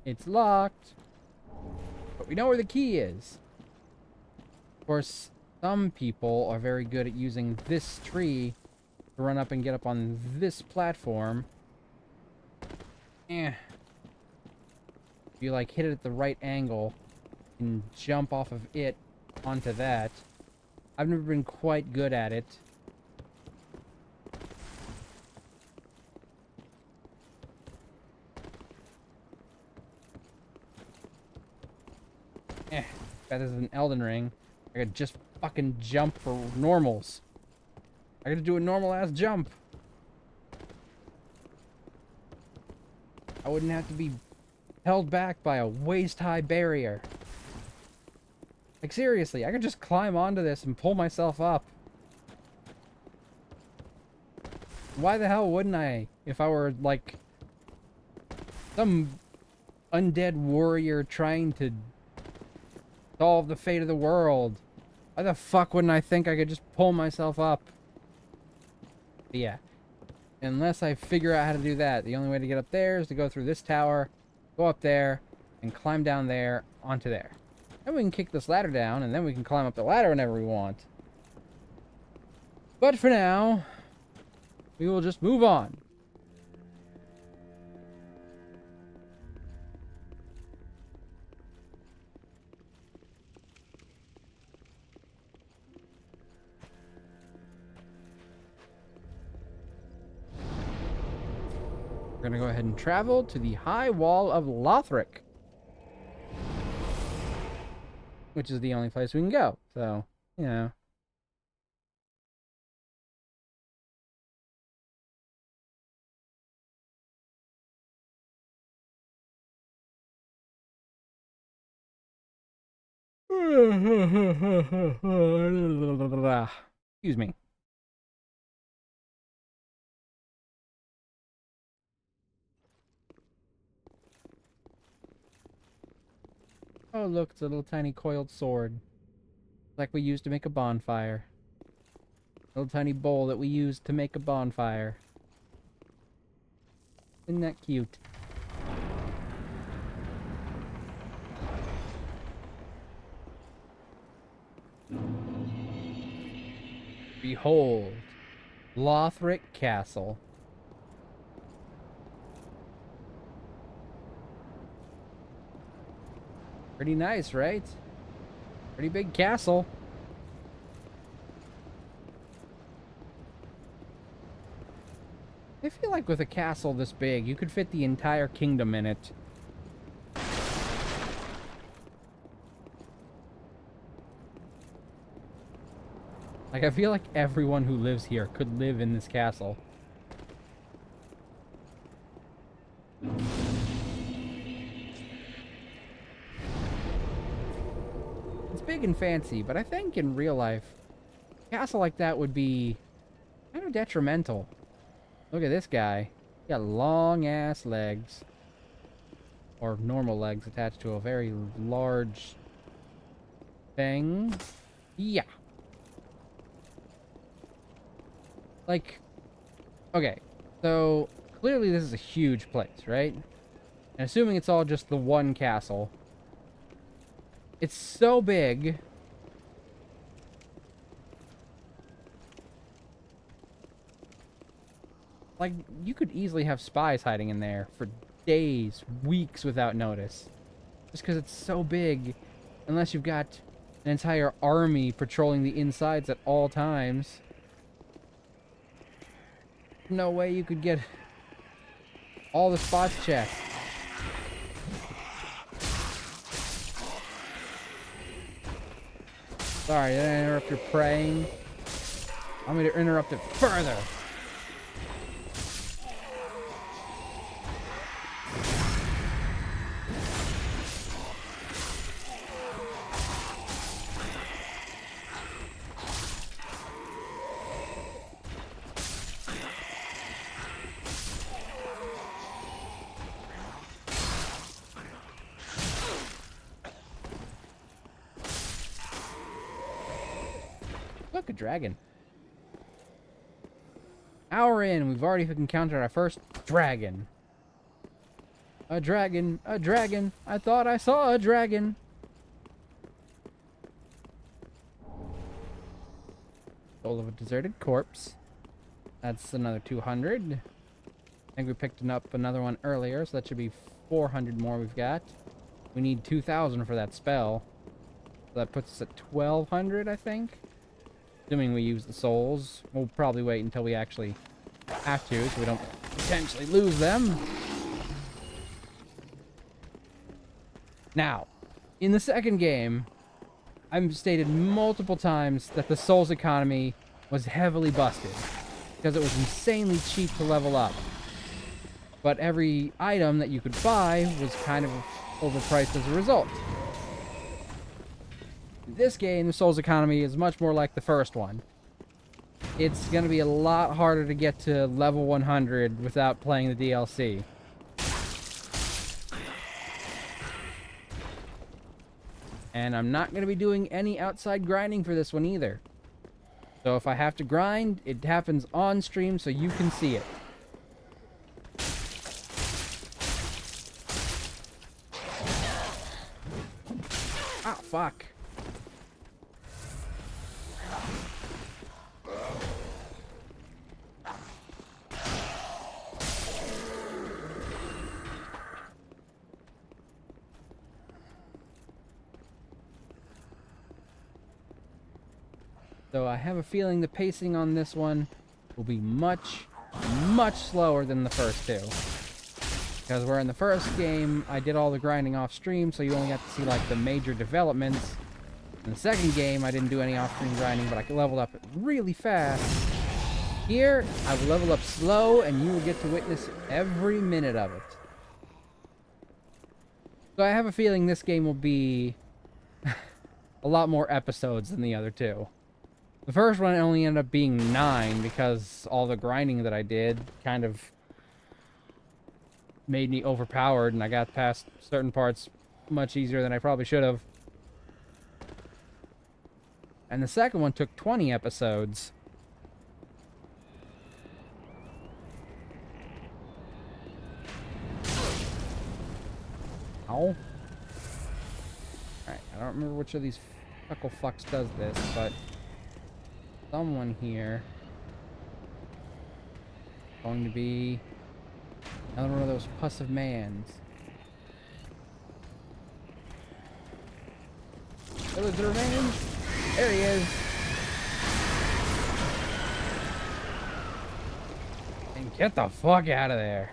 [SPEAKER 3] It's locked. But we know where the key is. Of course, some people are very good at using this tree to run up and get up on this platform. If you like hit it at the right angle and jump off of it onto that. I've never been quite good at it. Better than Elden Ring. I could just fucking jump for normals. I gotta do a normal-ass jump. I wouldn't have to be held back by a waist-high barrier. Like, seriously, I could just climb onto this and pull myself up. Why the hell wouldn't I? If I were, like, some undead warrior trying to solve the fate of the world. Why the fuck wouldn't I think I could just pull myself up? But yeah. Unless I figure out how to do that. The only way to get up there is to go through this tower, go up there, and climb down there onto there. Then we can kick this ladder down, and then we can climb up the ladder whenever we want. But for now, we will just move on. We're gonna go ahead and travel to the High Wall of Lothric, which is the only place we can go. So, you know. Excuse me. Oh, look, it's a little tiny coiled sword. Like we used to make a bonfire. A little tiny bowl that we used to make a bonfire. Isn't that cute? Behold, Lothric Castle. Pretty nice, right? Pretty big castle. I feel like with a castle this big, you could fit the entire kingdom in it. Like, I feel like everyone who lives here could live in this castle. It's big and fancy, but I think in real life, a castle like that would be kind of detrimental. Look at this guy. He got long-ass legs. Or normal legs attached to a very large thing. Yeah. Like, okay, so clearly this is a huge place, right? And assuming it's all just the one castle, it's so big. Like, you could easily have spies hiding in there for days, weeks without notice. Just because it's so big, unless you've got an entire army patrolling the insides at all times. No way you could get all the spots checked. Sorry, did I interrupt your praying? I'm going to interrupt it further. Look, a dragon. Hour in, we've already encountered our first dragon. A dragon, a dragon. I thought I saw a dragon. Soul of a deserted corpse. That's another 200. I think we picked up another one earlier, so that should be 400 more we've got. We need 2,000 for that spell. So that puts us at 1,200, I think. Assuming we use the souls. We'll probably wait until we actually have to, so we don't potentially lose them. Now, In the second game, I've stated multiple times that the Souls economy was heavily busted because it was insanely cheap to level up. But every item that you could buy was kind of overpriced as a result. This game, the Souls economy, is much more like the first one. It's going to be a lot harder to get to level 100 without playing the DLC. And I'm not going to be doing any outside grinding for this one either. So if I have to grind, it happens on stream so you can see it. Ah, fuck. So I have a feeling the pacing on this one will be much, much slower than the first two. Because where in the first game, I did all the grinding off stream, so you only got to see like the major developments. In the second game, I didn't do any off-stream grinding, but I leveled up really fast. Here, I will level up slow, and you will get to witness every minute of it. So I have a feeling this game will be a lot more episodes than the other two. The first one only ended up being 9 because all the grinding that I did kind of made me overpowered, and I got past certain parts much easier than I probably should have. And the second one took 20 episodes. Ow. Alright, I don't remember which of these fuckle fucks does this, but someone here is going to be another one of those pussive mans. Villager remains. There he is. And get the fuck out of there.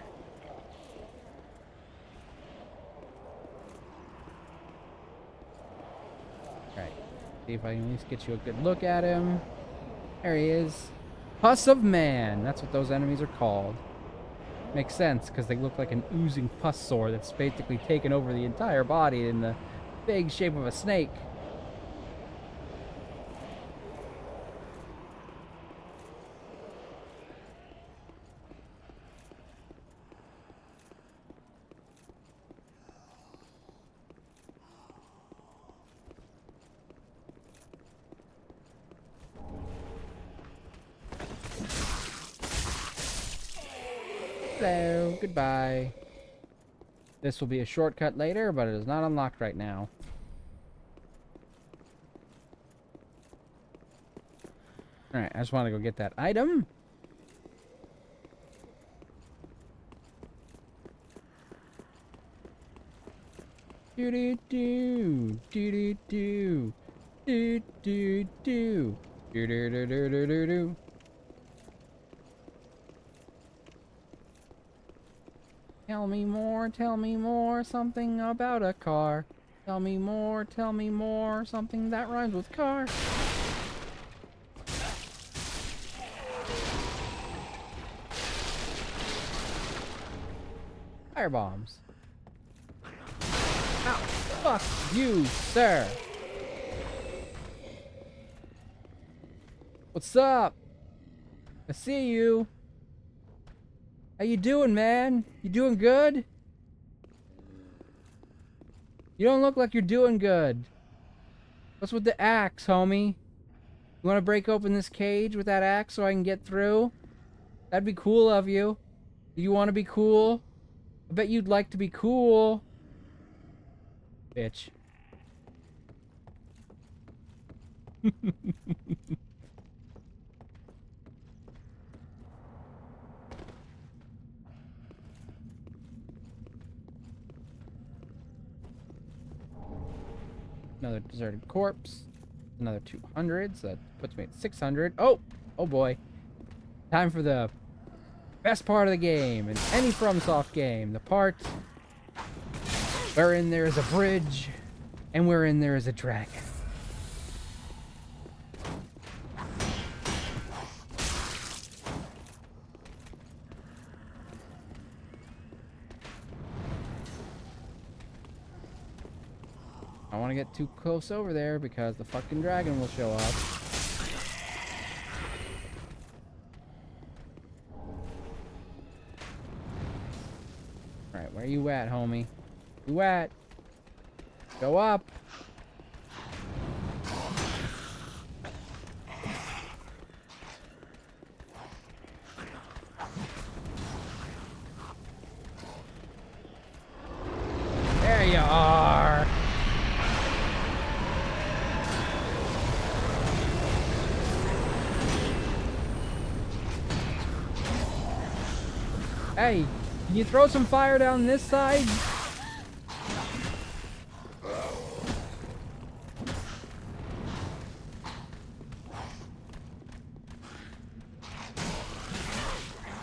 [SPEAKER 3] Alright. See if I can at least get you a good look at him. There he is. Pus of Man. That's what those enemies are called. Makes sense, because they look like an oozing pus sore that's basically taken over the entire body in the big shape of a snake. Hello, goodbye. This will be a shortcut later, but it is not unlocked right now. Alright, I just want to go get that item. Do-do-do, do-do-do, do-do-do, do-do-do-do-do-do. Tell me more, something about a car. Tell me more, something that rhymes with car. Fire bombs. Ow, fuck you, sir. What's up? I see you. How you doing, man? You doing good? You don't look like you're doing good. What's with the axe, homie? You want to break open this cage with that axe so I can get through? That'd be cool of you. Do you want to be cool? I bet you'd like to be cool. Bitch. Another deserted corpse. Another 200, so that puts me at 600. Oh! Oh boy. Time for the best part of the game in any FromSoft game. The part wherein there is a bridge And wherein there is a dragon. I don't want to get too close over there because the fucking dragon will show up. Alright, where you at, homie? You at? Go up! There you are! Hey, can you throw some fire down this side?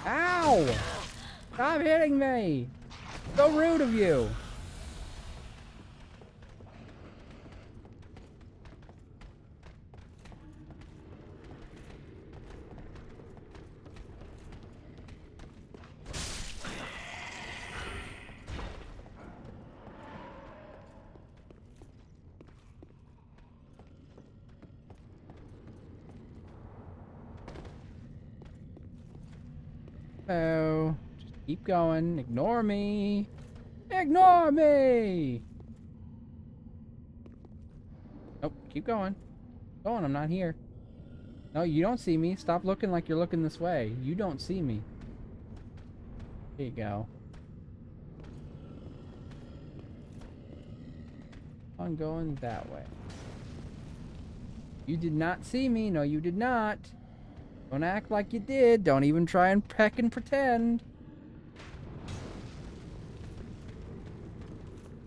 [SPEAKER 3] Ow! Stop hitting me! So rude of you! So, just keep going. Ignore me. Ignore me! Nope, keep going. Go on, I'm not here. No, you don't see me. Stop looking like you're looking this way. You don't see me. There you go. I'm going that way. You did not see me. No, you did not. Don't act like you did. Don't even try and peck and pretend.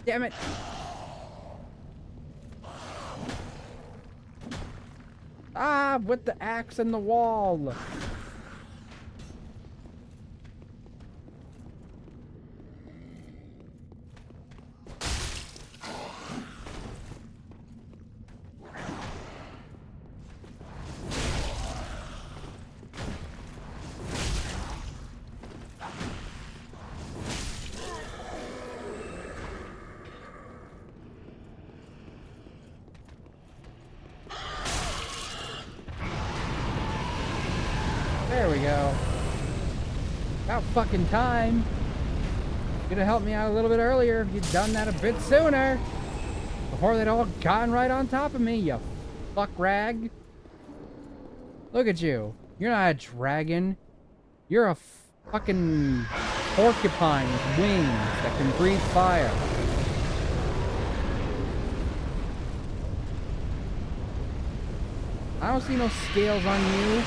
[SPEAKER 3] Damn it. Ah, with the axe in the wall. There we go. About fucking time. Could have helped me out a little bit earlier if you'd done that a bit sooner. Before they'd all gotten right on top of me, you fuck rag. Look at you. You're not a dragon. You're a fucking porcupine with wings that can breathe fire. I don't see no scales on you.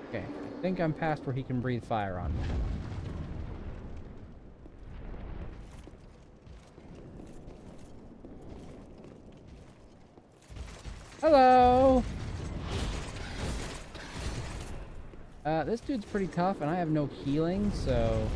[SPEAKER 3] Okay, I think I'm past where he can breathe fire on me. Hello! This dude's pretty tough, and I have no healing, so...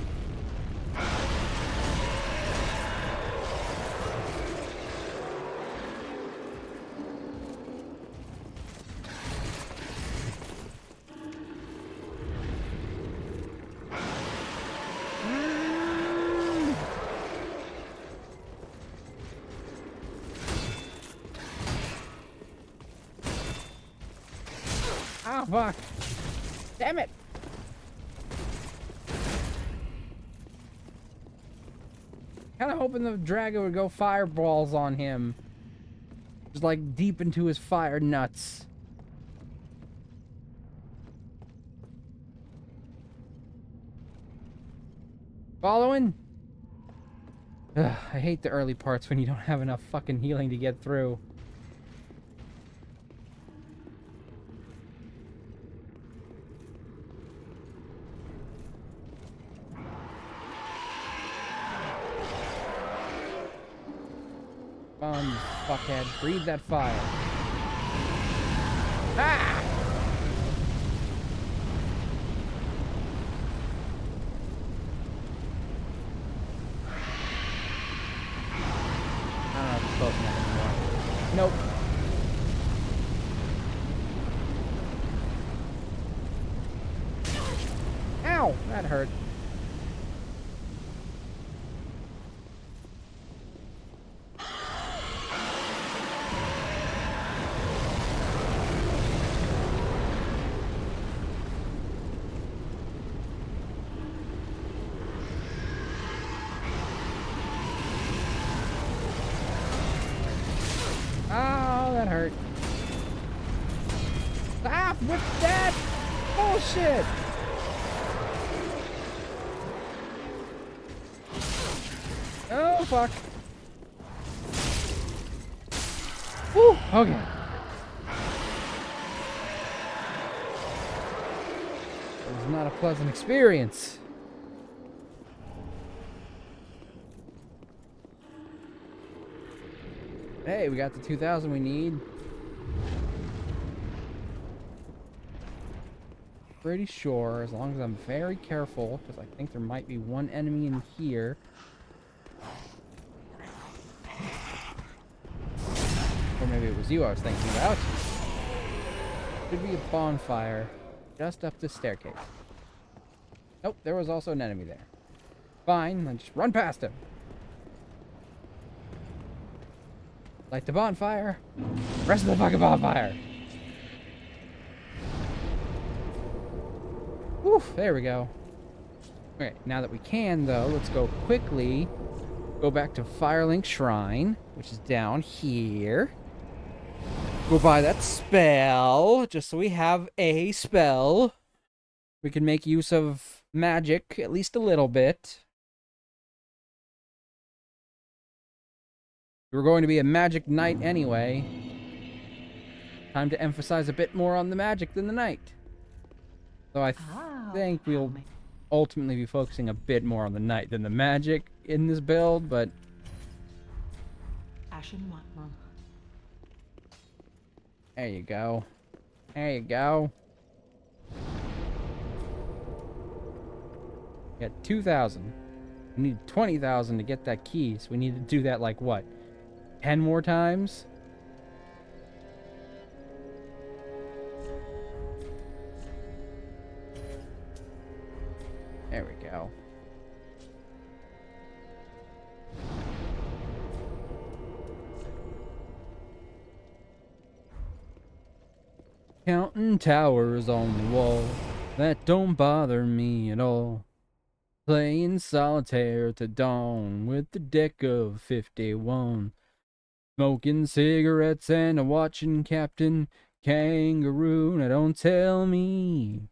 [SPEAKER 3] Oh, fuck. Damn it. Kind of hoping the dragon would go fireballs on him. Just like deep into his fire nuts. Following? Ugh, I hate the early parts when you don't have enough fucking healing to get through. Come on, you fuckhead. Breathe that fire. Ah! I don't know if it's close enough anymore. Nope. Ow! That hurt. Oh, that hurt. Stop with that bullshit! Oh, fuck. Whew, okay. It was not a pleasant experience. Hey, we got the 2,000 we need. Pretty sure, as long as I'm very careful, because I think there might be one enemy in here. Or maybe it was you I was thinking about. Could be a bonfire just up this staircase. Nope, there was also an enemy there. Fine, then just run past him. Light the bonfire. Rest of the fucking bonfire. Woof, there we go. Okay, now that we can, though, let's go quickly. Go back to Firelink Shrine, which is down here. Go buy that spell, just so we have a spell. We can make use of magic, at least a little bit. We're going to be a magic knight anyway. Time to emphasize a bit more on the magic than the knight. So I think we'll ultimately be focusing a bit more on the knight than the magic in this build, but... There you go. There you go. We got 2,000. We need 20,000 to get that key, so we need to do that like what? 10 more times? There we go. Counting towers on the wall, that don't bother me at all. Playing solitaire to dawn with the deck of 51. Smoking cigarettes and a watching Captain Kangaroo. Now don't tell me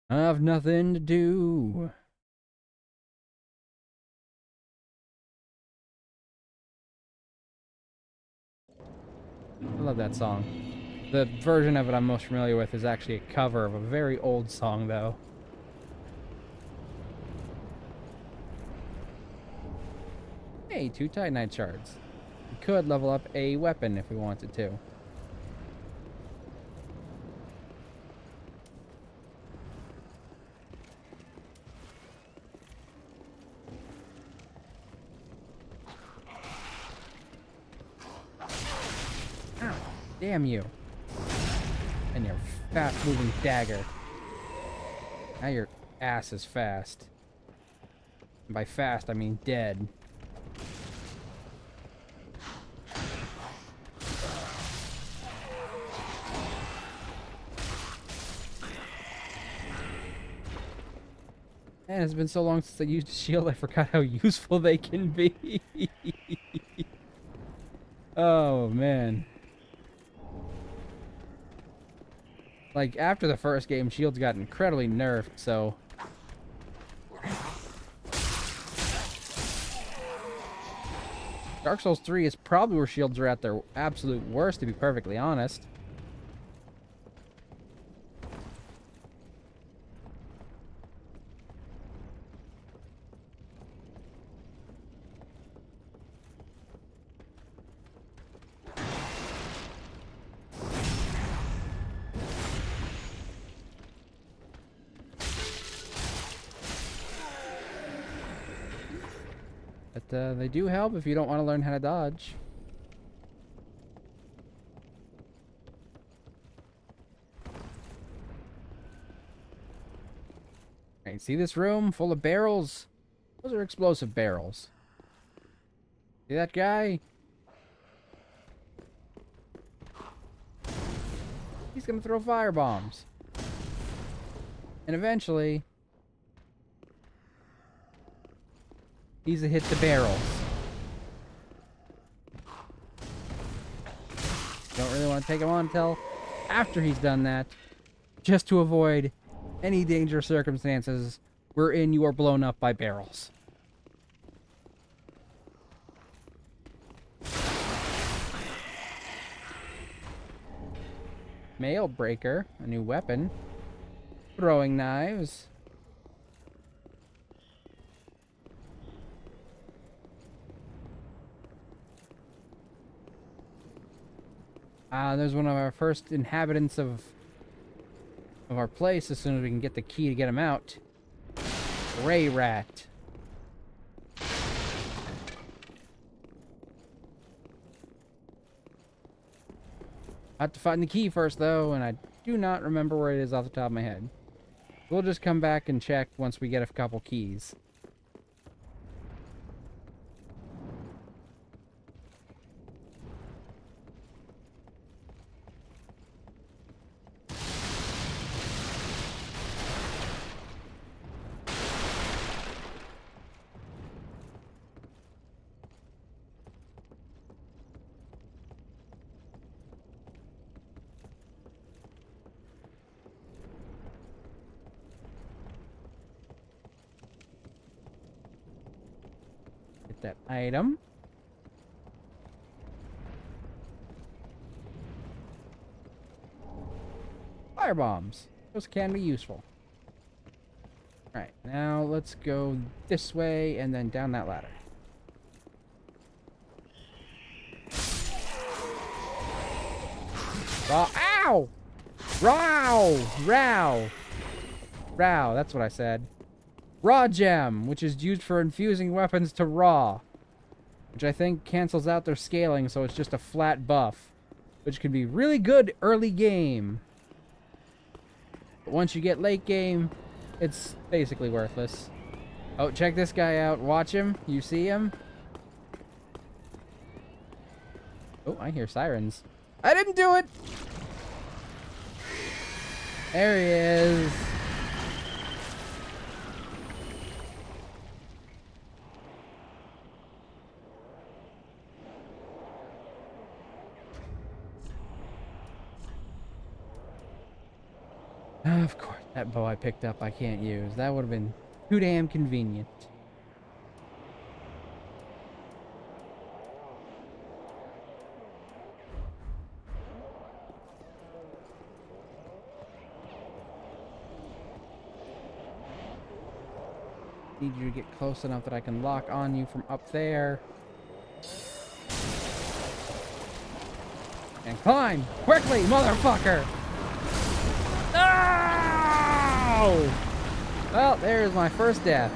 [SPEAKER 3] I've nothing to do. I love that song. The version of it I'm most familiar with is actually a cover of a very old song, though. Hey, 2 Titanite shards. We could level up a weapon if we wanted to. Ow, damn you. And your fast-moving dagger. Now your ass is fast. And by fast, I mean dead. Man, it's been so long since I used a shield, I forgot how useful they can be. Oh, man. Like, after the first game, shields got incredibly nerfed, so... Dark Souls 3 is probably where shields are at their absolute worst, to be perfectly honest. But they do help if you don't want to learn how to dodge. Alright, see this room full of barrels? Those are explosive barrels. See that guy? He's gonna throw fire bombs. And eventually, he's gonna hit the barrels. Don't really want to take him on until after he's done that, just to avoid any dangerous circumstances wherein you are blown up by barrels. Mail breaker, a new weapon. Throwing knives. There's one of our first inhabitants of our place as soon as we can get the key to get him out. Gray rat. I have to find the key first, though, and I do not remember where it is off the top of my head. We'll just come back and check once we get a couple keys. That item. Fire bombs. Those can be useful. Alright, now let's go this way and then down that ladder. Ow! Row! Row! Row, that's what I said. Raw gem, which is used for infusing weapons to raw, which I think cancels out their scaling, so it's just a flat buff, which can be really good early game. But once you get late game, it's basically worthless. Oh, check this guy out. Watch him. You see him? Oh, I hear sirens. I didn't do it! There he is. Of course, that bow I picked up I can't use. That would have been too damn convenient. Need you to get close enough that I can lock on you from up there. And climb! Quickly, motherfucker! No! Well, there's my first death.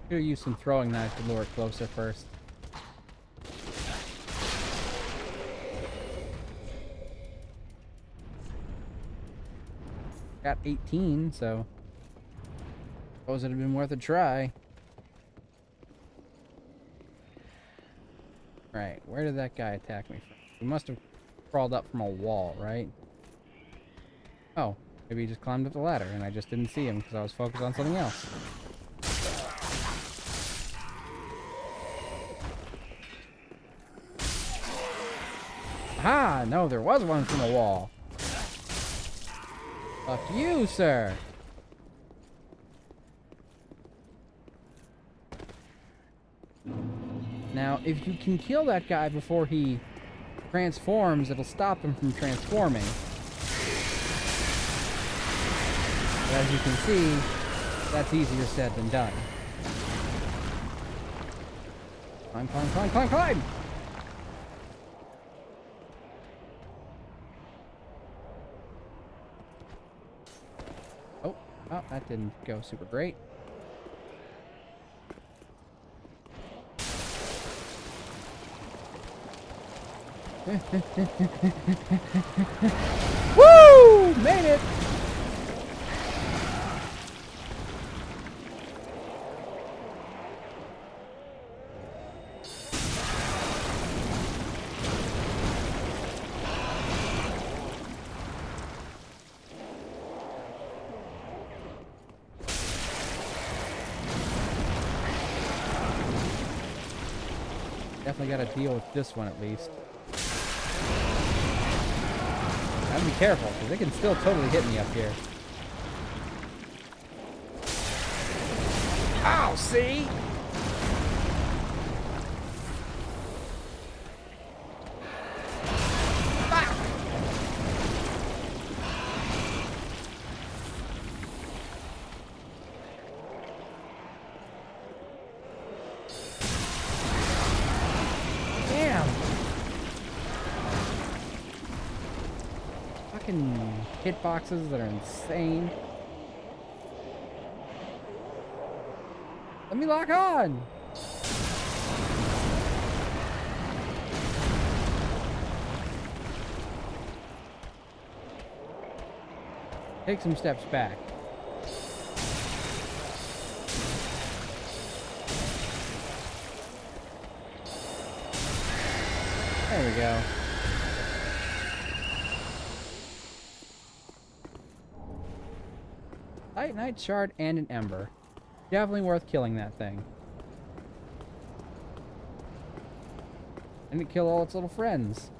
[SPEAKER 3] I'm gonna use some throwing knives to lure it closer first. Got 18, so suppose it'd have been worth a try. Right, where did that guy attack me from? He must have crawled up from a wall, right? Oh, maybe he just climbed up the ladder and I just didn't see him because I was focused on something else. Ha! No, there was one from the wall. Fuck you, sir. Now, if you can kill that guy before he transforms, it'll stop him from transforming. But as you can see, that's easier said than done. Climb, climb, climb, climb, climb! Oh, that didn't go super great. Woo! Made it! Definitely gotta deal with this one at least. Gotta be careful, because they can still totally hit me up here. Ow, see? Ah! Damn! Fucking hitboxes that are insane. Let me lock on! Take some steps back. There we go. Titanite shard and an ember. Definitely worth killing that thing. And it kill all its little friends.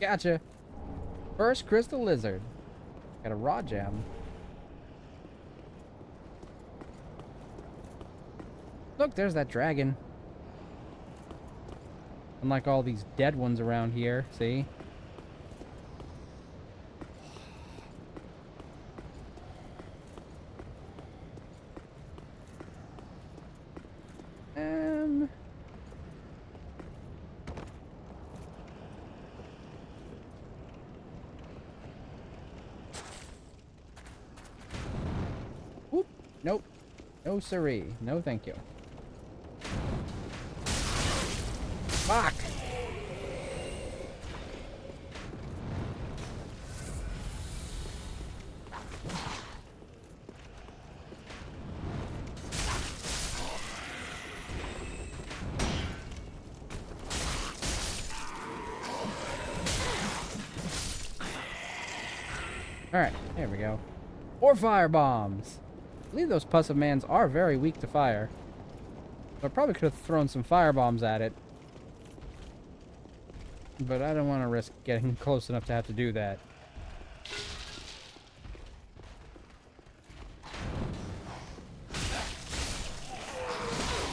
[SPEAKER 3] Gotcha. First crystal lizard. Got a raw gem. Look, there's that dragon. Unlike all these dead ones around here, see? Whoop. Nope. No siree. No thank you. Fuck! Alright, there we go. Or fire bombs! I believe those Puss-of-Mans are very weak to fire. So I probably could have thrown some fire bombs at it. But I don't want to risk getting close enough to have to do that.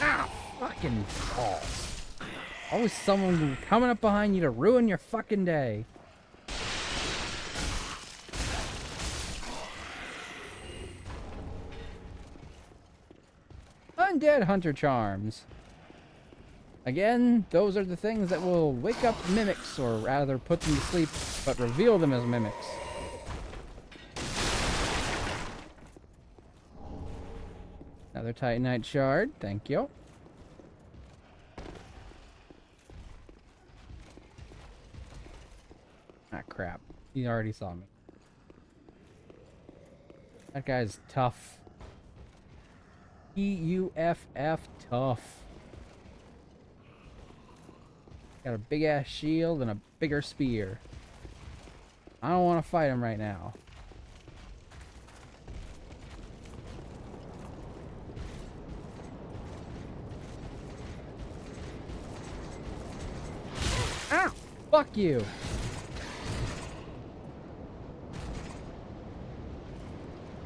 [SPEAKER 3] Ow! Fucking balls. Always someone coming up behind you to ruin your fucking day. Undead Hunter Charms. Again, those are the things that will wake up mimics, or rather put them to sleep, but reveal them as mimics. Another Titanite shard, thank you. Ah, crap. He already saw me. That guy's tough. T-U-F-F, tough. Got a big ass shield and a bigger spear. I don't want to fight him right now. Ow! Fuck you!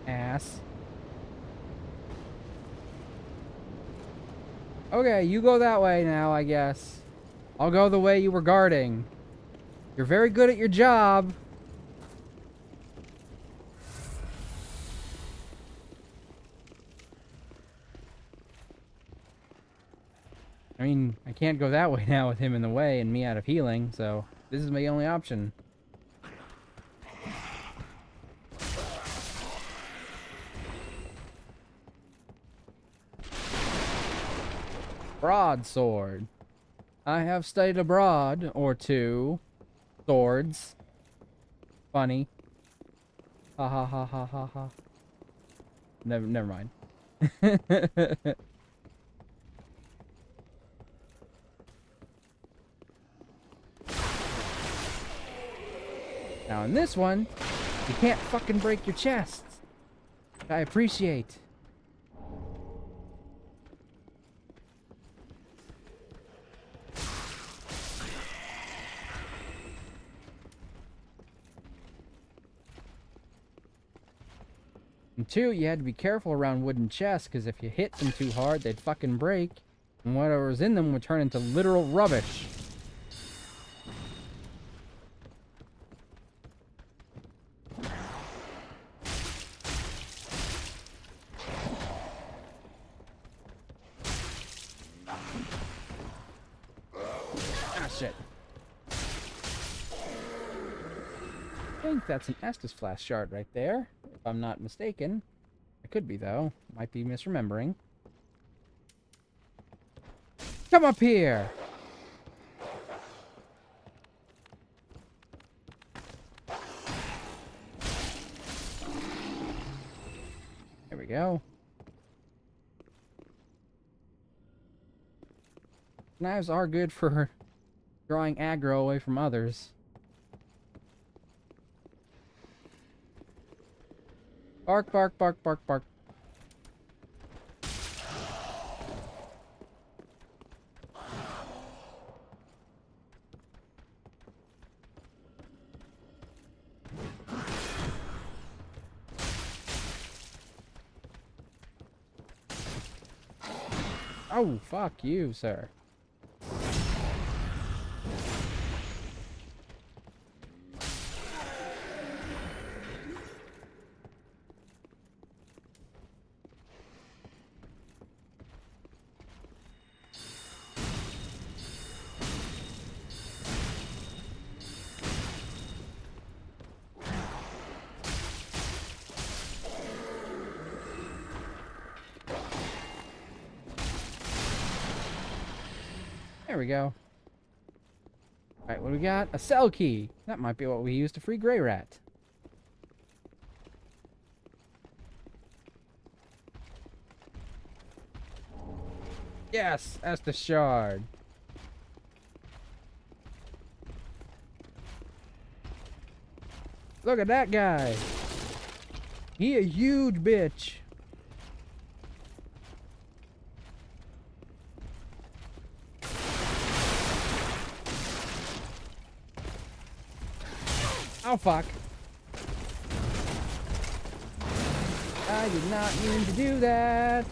[SPEAKER 3] Ass. Okay, you go that way now, I guess. I'll go the way you were guarding. You're very good at your job. I mean, I can't go that way now with him in the way and me out of healing, so this is my only option. Broadsword. I have studied abroad or two. Swords. Funny. Ha ha ha ha ha ha. Never mind. Now in this one, you can't fucking break your chest. I appreciate. And two, you had to be careful around wooden chests, because if you hit them too hard, they'd fucking break. And whatever was in them would turn into literal rubbish. Ah, shit. I think that's an Estus Flask shard right there, if I'm not mistaken. I could be, though. Might be misremembering. Come up here! There we go. Knives are good for drawing aggro away from others. Bark, bark, bark, bark, bark. Oh, fuck you, sir. There we go. Alright, what do we got? A cell key. That might be what we use to free Grey Rat. Yes, that's the shard. Look at that guy. He a huge bitch. Oh, fuck. I did not mean to do that.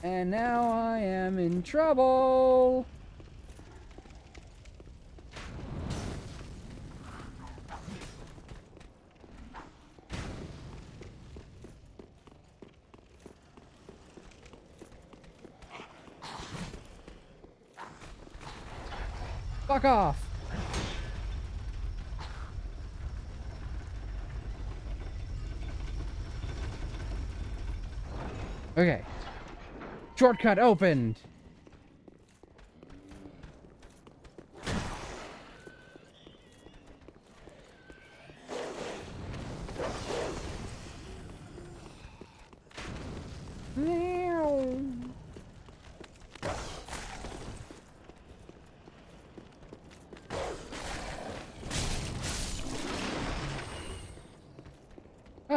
[SPEAKER 3] And now I am in trouble. Fuck off. Okay. Shortcut opened.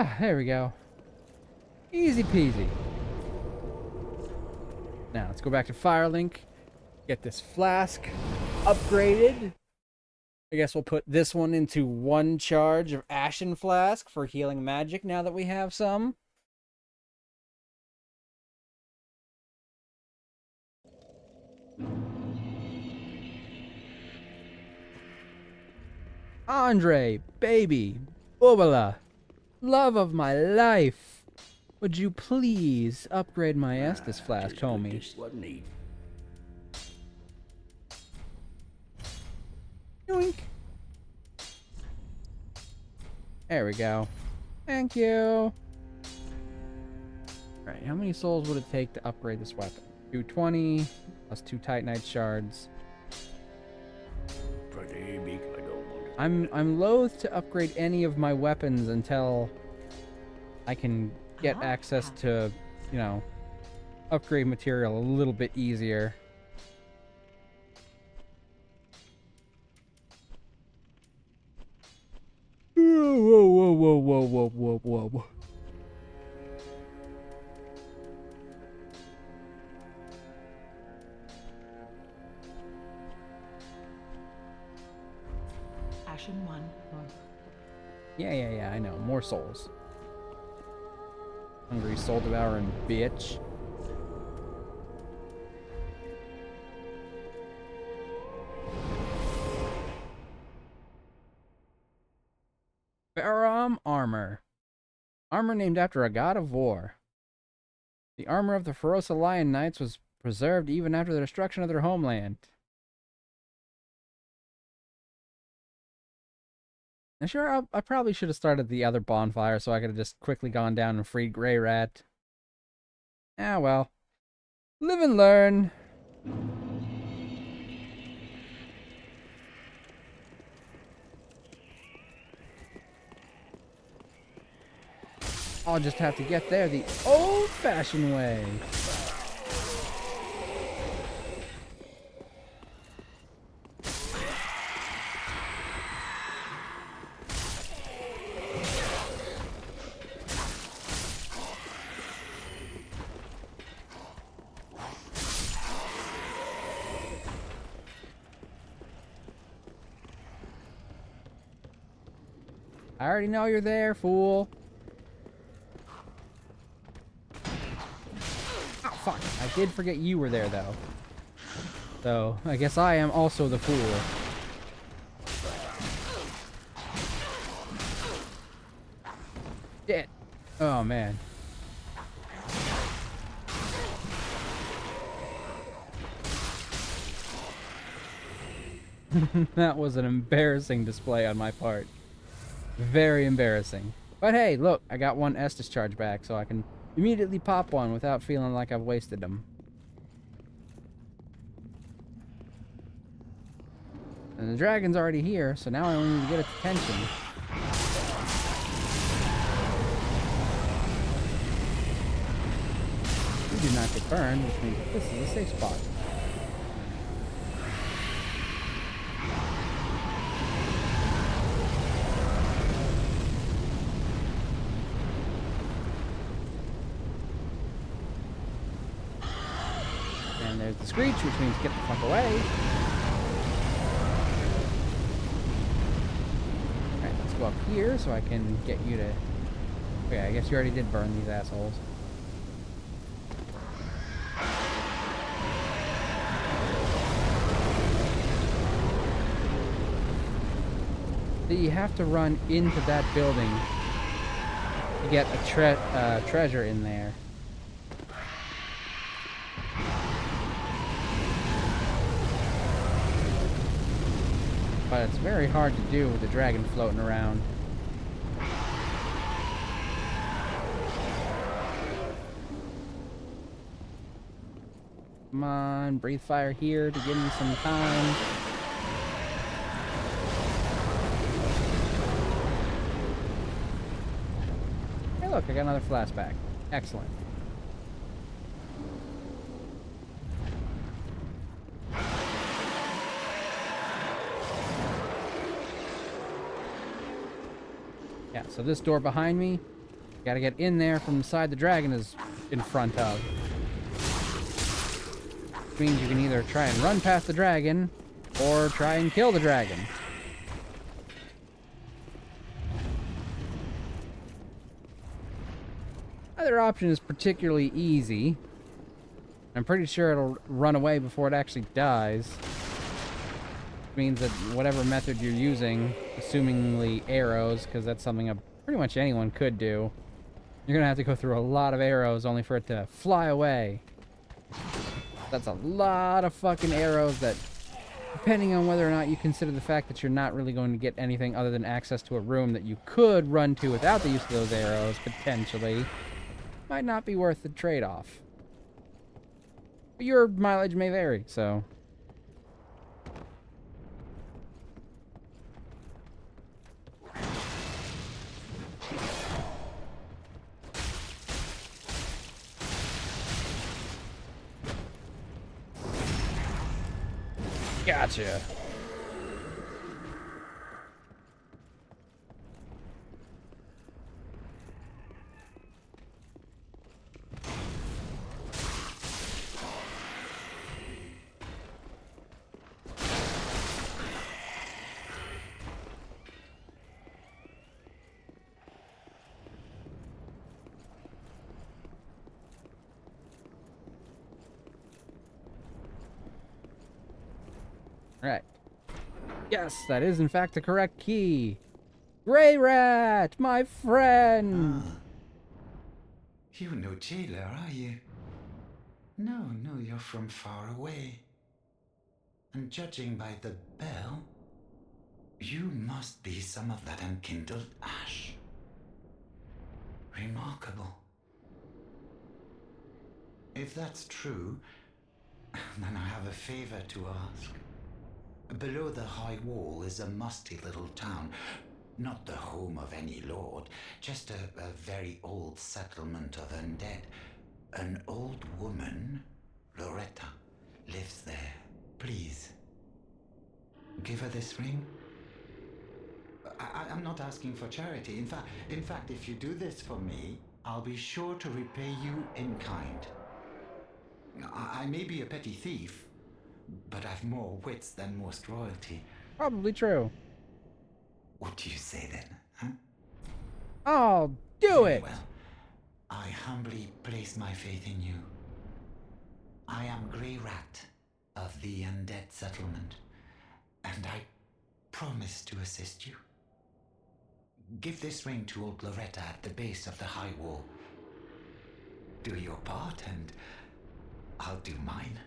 [SPEAKER 3] Ah, there we go. Easy peasy. Now, let's go back to Firelink. Get this flask upgraded. I guess we'll put this one into 1 charge of Ashen Flask for healing magic now that we have some. Andre, baby, Bobala, love of my life, would you please upgrade my Estus Flask, homie?
[SPEAKER 8] Just what need.
[SPEAKER 3] Yoink. There we go. Thank you. Alright, how many souls would it take to upgrade this weapon? 220 plus 2 Titanite shards.
[SPEAKER 8] Pretty big, I don't want it.
[SPEAKER 3] I'm loath to upgrade any of my weapons until I can get access to, you know, upgrade material a little bit easier. Whoa, whoa, whoa, whoa, whoa, whoa, whoa, whoa.
[SPEAKER 7] Ashen one.
[SPEAKER 3] Yeah, I know. More souls. Hungry soul devouring bitch. Baram armor. Armor named after a god of war. The armor of the Ferosa Lion Knights was preserved even after the destruction of their homeland. And sure, I probably should have started the other bonfire so I could have just quickly gone down and freed Grey Rat. Ah, well. Live and learn. I'll just have to get there the old-fashioned way. I already know you're there, fool. Oh, fuck. I did forget you were there, though. So, I guess I am also the fool. Shit. Oh, man. That was an embarrassing display on my part. Very embarrassing. But hey, look, I got 1 Estus charge back, so I can immediately pop one without feeling like I've wasted them. And the dragon's already here, so now I only need to get its attention. You did not get burned, which means this is a safe spot. And there's the screech, which means get the fuck away. Alright, let's go up here so I can get you to... Okay, I guess you already did burn these assholes. So you have to run into that building to get a treasure in there. But it's very hard to do with the dragon floating around. Come on, breathe fire here to give me some time. Hey look, I got another flashback. Excellent. Yeah, so this door behind me Gotta get in there from the side the dragon is in front of. Which means you can either try and run past the dragon, or try and kill the dragon. Either option is particularly easy. I'm pretty sure it'll run away before it actually dies. Which means that whatever method you're using, assumingly arrows, because that's something pretty much anyone could do, you're gonna have to go through a lot of arrows only for it to fly away. That's a lot of fucking arrows that, depending on whether or not you consider the fact that you're not really going to get anything other than access to a room that you could run to without the use of those arrows, potentially, might not be worth the trade-off. But your mileage may vary, so... Gotcha. Right. Yes, that is in fact the correct key. Grey Rat, my friend!
[SPEAKER 10] You're no jailer, are you? No, you're from far away. And judging by the bell, you must be some of that unkindled ash. Remarkable. If that's true, then I have a favor to ask. Below the high wall is a musty little town. Not the home of any lord, just a very old settlement of undead. An old woman, Loretta, lives there. Please, give her this ring. I'm not asking for charity. In fact, if you do this for me, I'll be sure to repay you in kind. I may be a petty thief, but I've more wits than most royalty.
[SPEAKER 3] Probably true.
[SPEAKER 10] What do you say then, huh?
[SPEAKER 3] I'll do it!
[SPEAKER 10] Well, I humbly place my faith in you. I am Grey Rat of the Undead Settlement, and I promise to assist you. Give this ring to old Loretta at the base of the high wall. Do your part, and I'll do mine.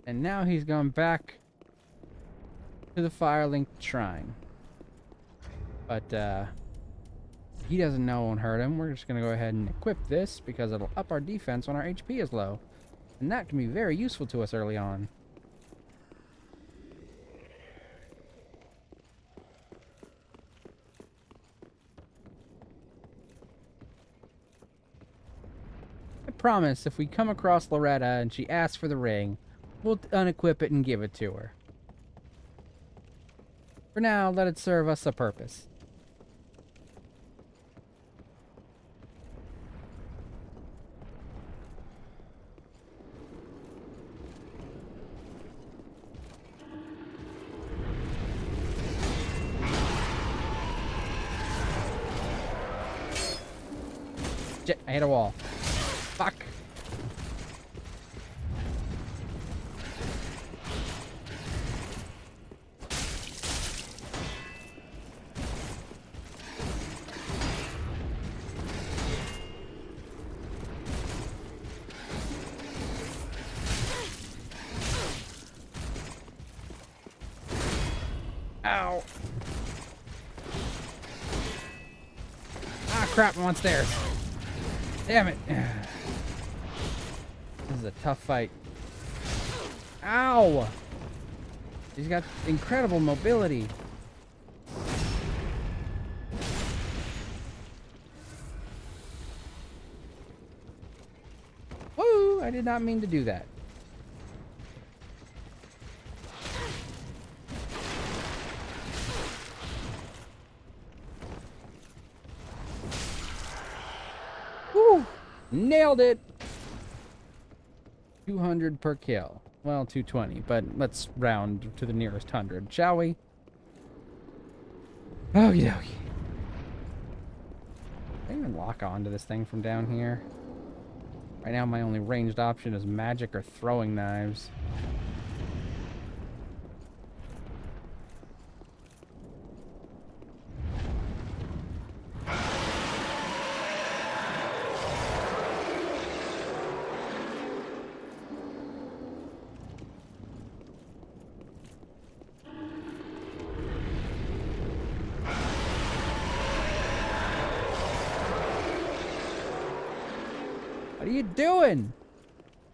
[SPEAKER 3] And now he's gone back to the Fire-linked shrine. But, he doesn't know it won't hurt him. We're just going to go ahead and equip this because it'll up our defense when our HP is low. And that can be very useful to us early on. I promise, if we come across Loretta and she asks for the ring, we'll unequip it and give it to her. For now, let it serve us a purpose. Shit, I hit a wall. Fuck. Ow. Ah, crap, I'm on stairs. Damn it. This is a tough fight. Ow! He's got incredible mobility. Woo! I did not mean to do that. Nailed it! 200 per kill. Well, 220, but let's round to the nearest 100, shall we? Okie dokie. Can I even lock onto this thing from down here? Right now, my only ranged option is magic or throwing knives. What are you doing,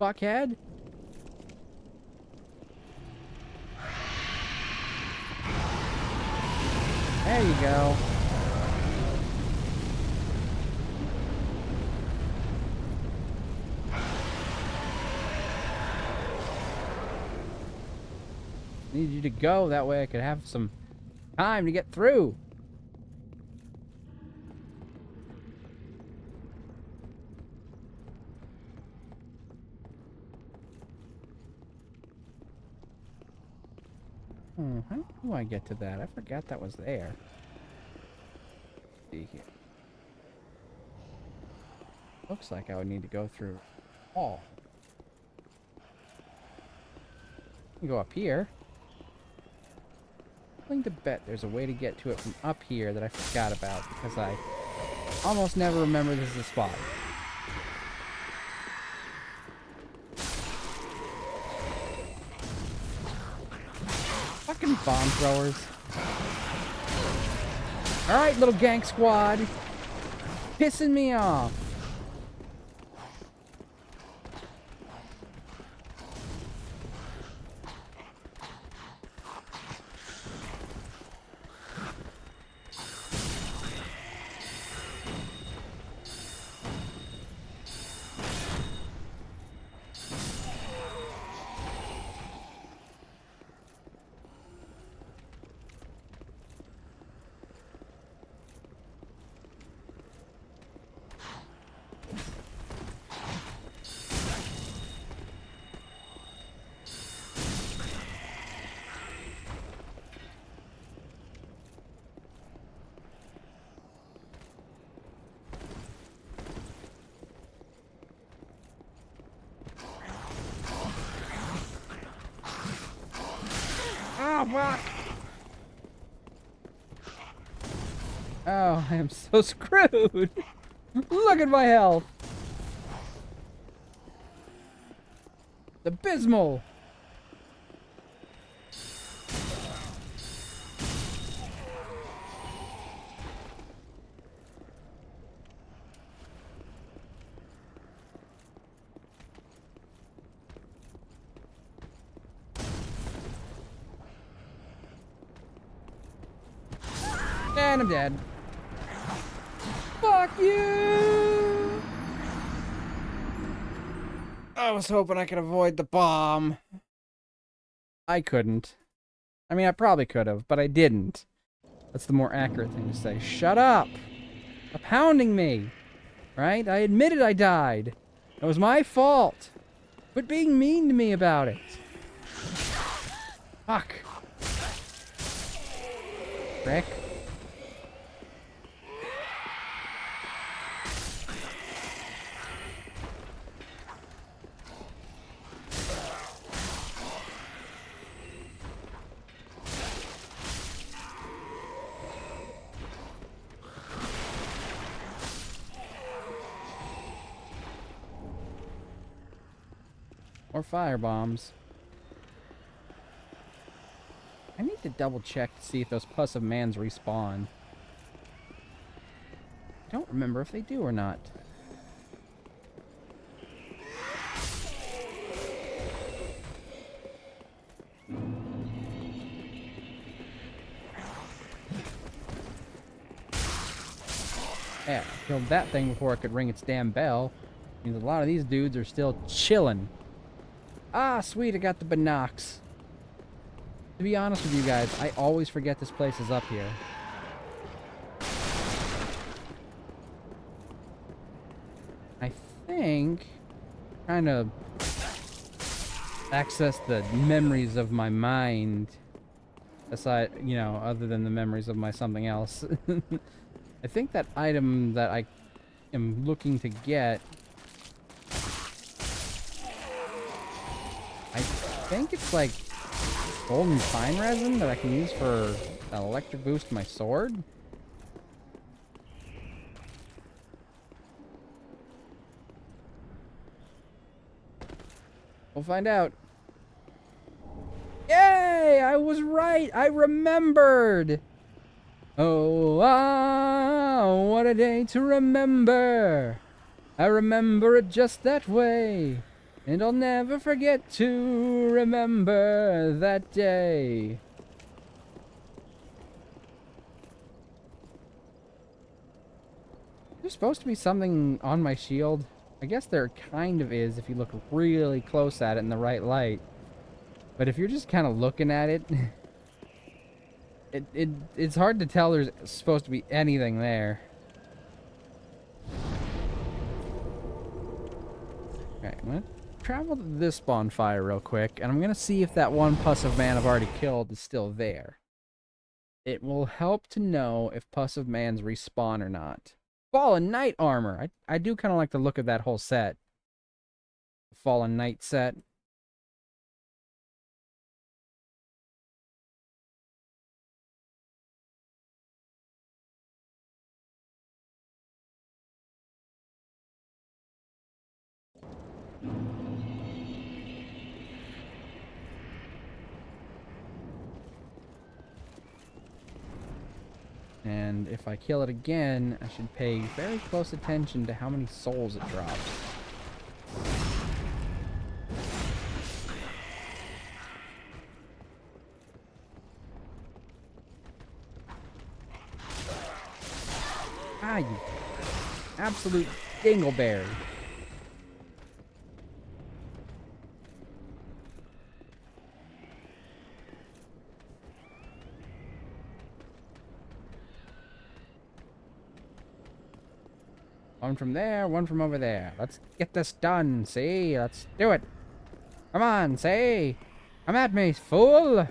[SPEAKER 3] fuckhead? There you go. Need you to go, that way I could have some time to get through. How do I get to that? I forgot that was there. Let's see here. Looks like I would need to go through all. I can go up here. I'm willing to bet there's a way to get to it from up here that I forgot about because I almost never remember this is a spot. Fucking bomb throwers. Alright, little gank squad. Pissing me off. Oh, fuck! Oh, I am so screwed! Look at my health! It's abysmal! And I'm dead. Fuck you! I was hoping I could avoid the bomb. I couldn't. I mean, I probably could have, but I didn't. That's the more accurate thing to say. Shut up! Stop hounding me! Right? I admitted I died. It was my fault. Quit being mean to me about it. Fuck. Rick. Or fire bombs. I need to double check to see if those Pus of Mans respawn. I don't remember if they do or not. Yeah, I killed that thing before it could ring its damn bell. Means a lot of these dudes are still chilling. Ah, sweet, I got the binocs. To be honest with you guys, I always forget this place is up here. I think, trying to access the memories of my mind, aside, you know, other than the memories of my something else. I think that item that I am looking to get, I think it's like golden pine resin that I can use for an electric boost to my sword. We'll find out. Yay! I was right! I remembered! Oh, what a day to remember! I remember it just that way. And I'll never forget to remember that day. There's supposed to be something on my shield. I guess there kind of is if you look really close at it in the right light. But if you're just kind of looking at it, it's hard to tell there's supposed to be anything there. Okay, I'm going to travel to this bonfire real quick, and I'm going to see if that one Pus of Man I've already killed is still there. It will help to know if Pus of Mans respawn or not. Fallen Knight armor. I do kind of like the look of that whole set. Fallen Knight set. And if I kill it again, I should pay very close attention to how many souls it drops. Ah, you absolute dingleberry. One from there, one from over there. Let's get this done, see? Let's do it. Come on, see? Come at me, fool!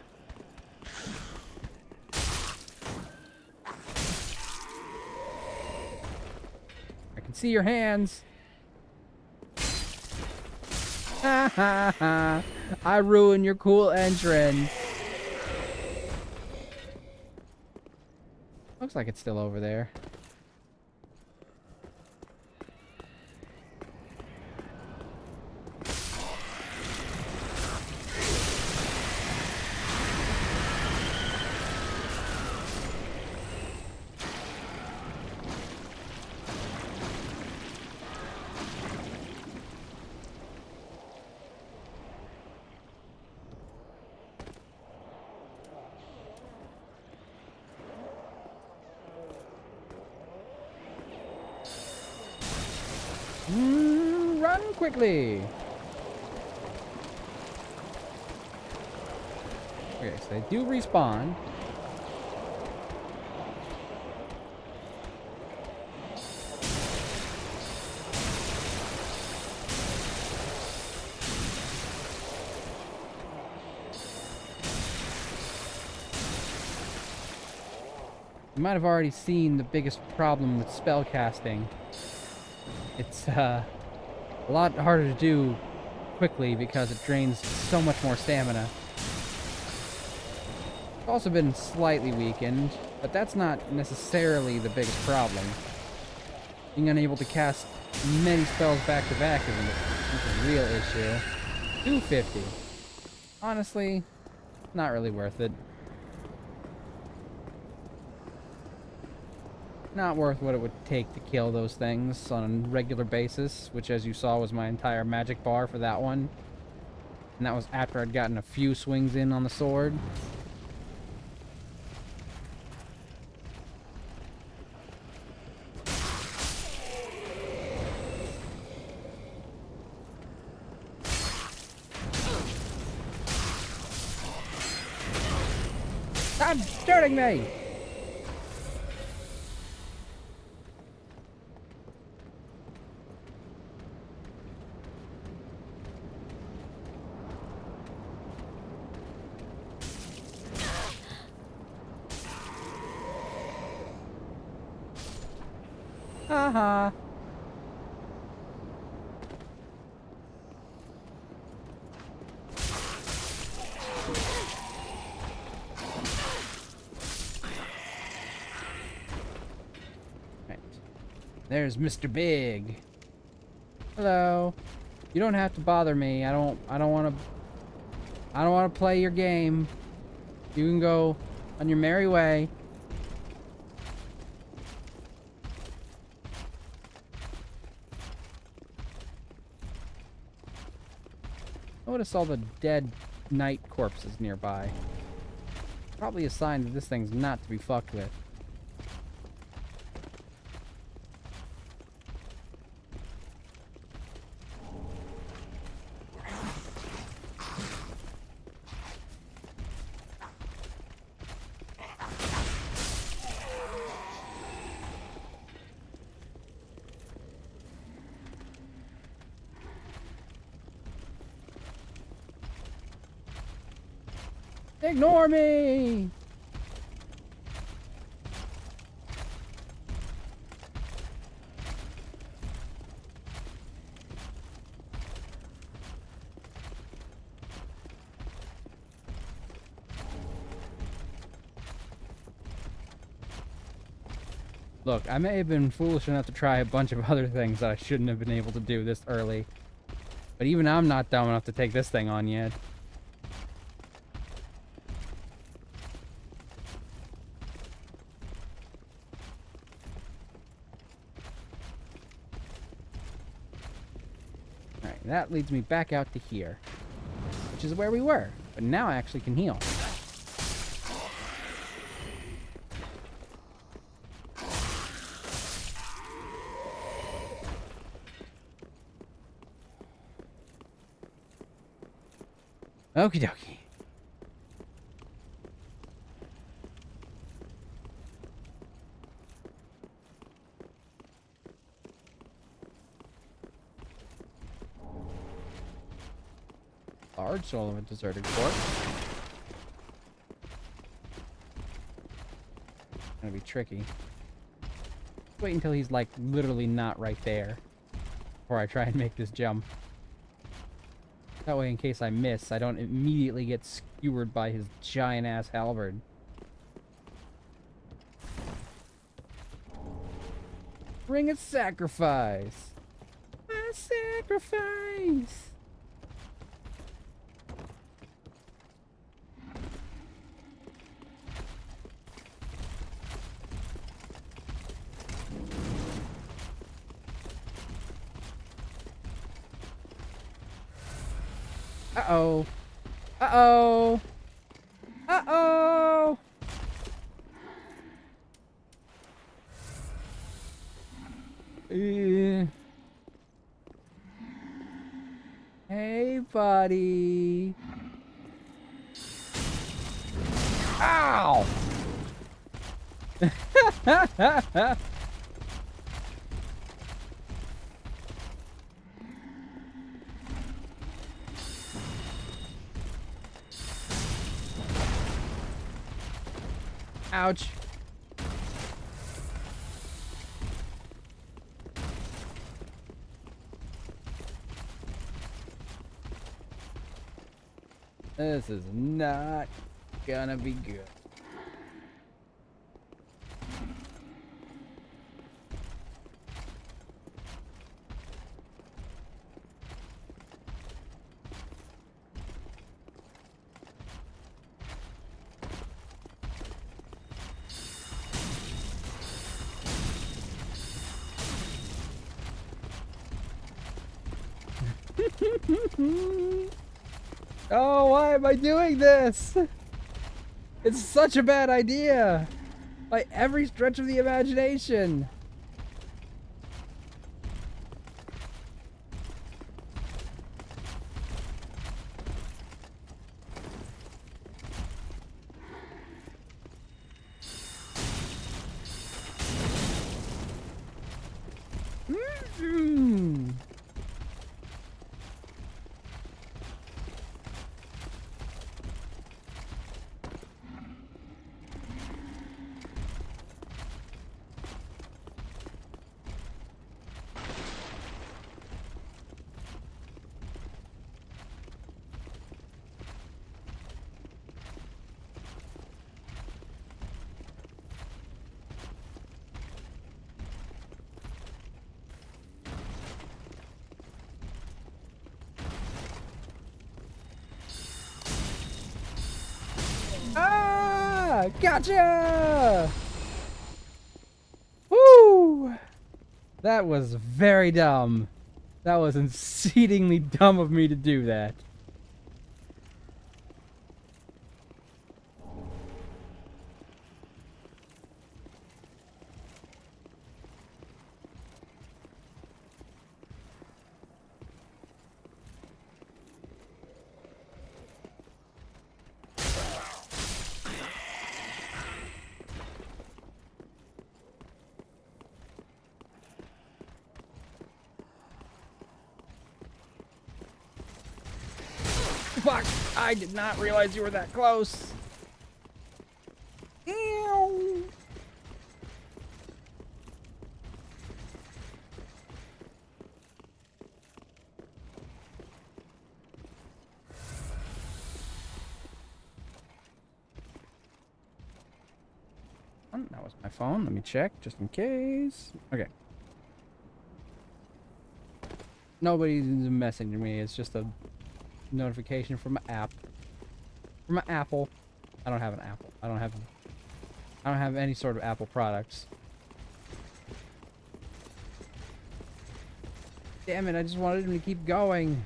[SPEAKER 3] I can see your hands. Ha ha ha! I ruined your cool entrance. Looks like it's still over there. Run quickly! Okay, so they do respawn. You might have already seen the biggest problem with spellcasting. It's a lot harder to do quickly because it drains so much more stamina. It's also been slightly weakened, but that's not necessarily the biggest problem. Being unable to cast many spells back to back is a real issue. 250. Honestly, not really worth it. Not worth what it would take to kill those things on a regular basis, which, as you saw, was my entire magic bar for that one. And that was after I'd gotten a few swings in on the sword. Stop shooting me! Haha. Right. There's Mr. Big. Hello. You don't have to bother me. I don't want to play your game. You can go on your merry way. Notice all the dead knight corpses nearby. Probably a sign that this thing's not to be fucked with. Ignore me! Look, I may have been foolish enough to try a bunch of other things that I shouldn't have been able to do this early. But even I'm not dumb enough to take this thing on yet. Alright, that leads me back out to here. Which is where we were. But now I actually can heal. Okie dokie. Large soul of a deserted corpse. Gonna be tricky. Wait until he's like literally not right there before I try and make this jump. That way, in case I miss, I don't immediately get skewered by his giant-ass halberd. Ring of sacrifice! My sacrifice! Uh-oh. Uh-oh. Uh-oh. Hey, buddy. Ow! Ouch. This is not gonna be good. Oh, why am I doing this? It's such a bad idea. By every stretch of the imagination. Yeah! Gotcha! Woo! That was very dumb. That was exceedingly dumb of me to do that. Fuck! I did not realize you were that close. Ew. That was my phone. Let me check just in case. Okay. Nobody's messaging me. It's just a notification from my app. From my Apple. I don't have an Apple. I don't have any sort of Apple products. Damn it, I just wanted him to keep going.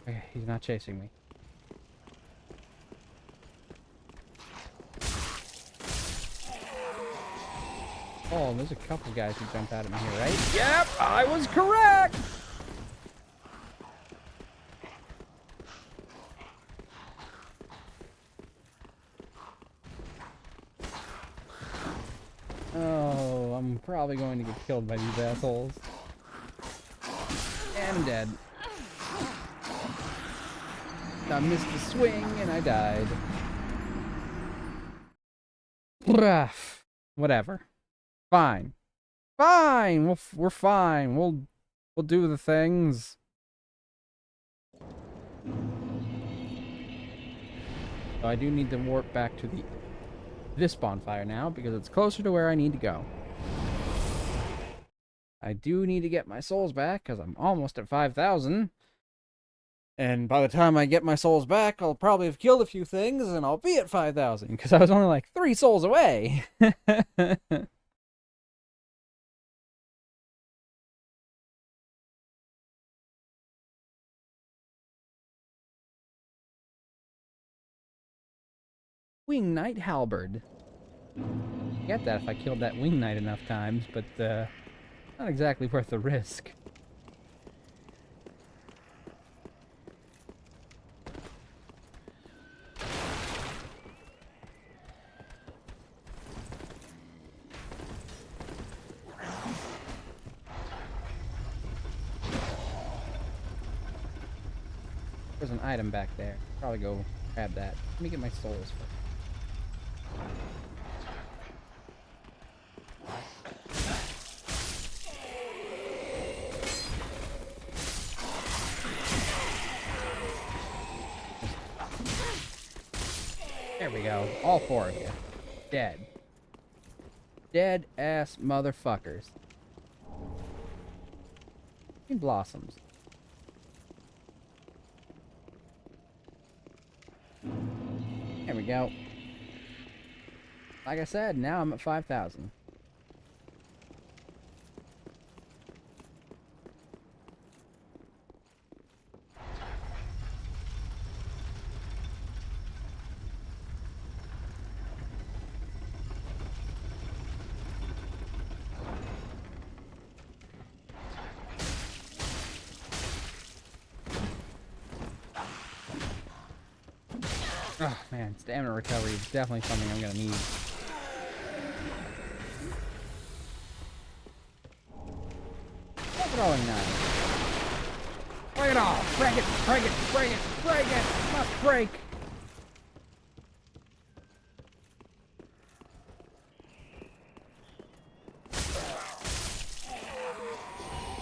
[SPEAKER 3] Okay, he's not chasing me. Oh, there's a couple guys who jumped out at me here, right? Yep, I was correct! Oh, I'm probably going to get killed by these assholes. And I'm dead. I missed the swing and I died. Whatever. Fine. Fine. We're fine. We'll do the things. So I do need to warp back to this bonfire now because it's closer to where I need to go. I do need to get my souls back because I'm almost at 5,000. And by the time I get my souls back, I'll probably have killed a few things and I'll be at 5,000 because I was only like 3 souls away. Wing Knight Halberd. Get that if I killed that Wing Knight enough times, but not exactly worth the risk. There's an item back there. Probably go grab that. Let me get my souls first. There we go. All 4 of you. Dead. Dead ass motherfuckers. Blossoms. There we go. Like I said, now I'm at 5,000. Oh man, stamina recovery is definitely something I'm gonna need. Throwing knife. Break it off! Break it! Break it! Break it! Break it! Must break!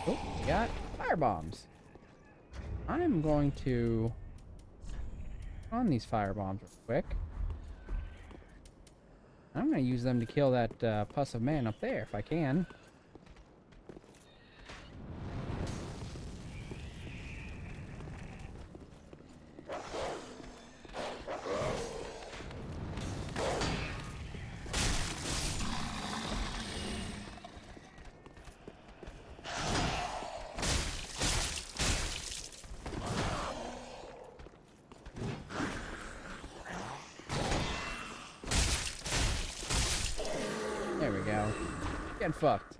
[SPEAKER 3] Oh, we got fire bombs. I'm going to on these fire bombs real quick. I'm going to use them to kill that pus of man up there if I can. go. Get fucked.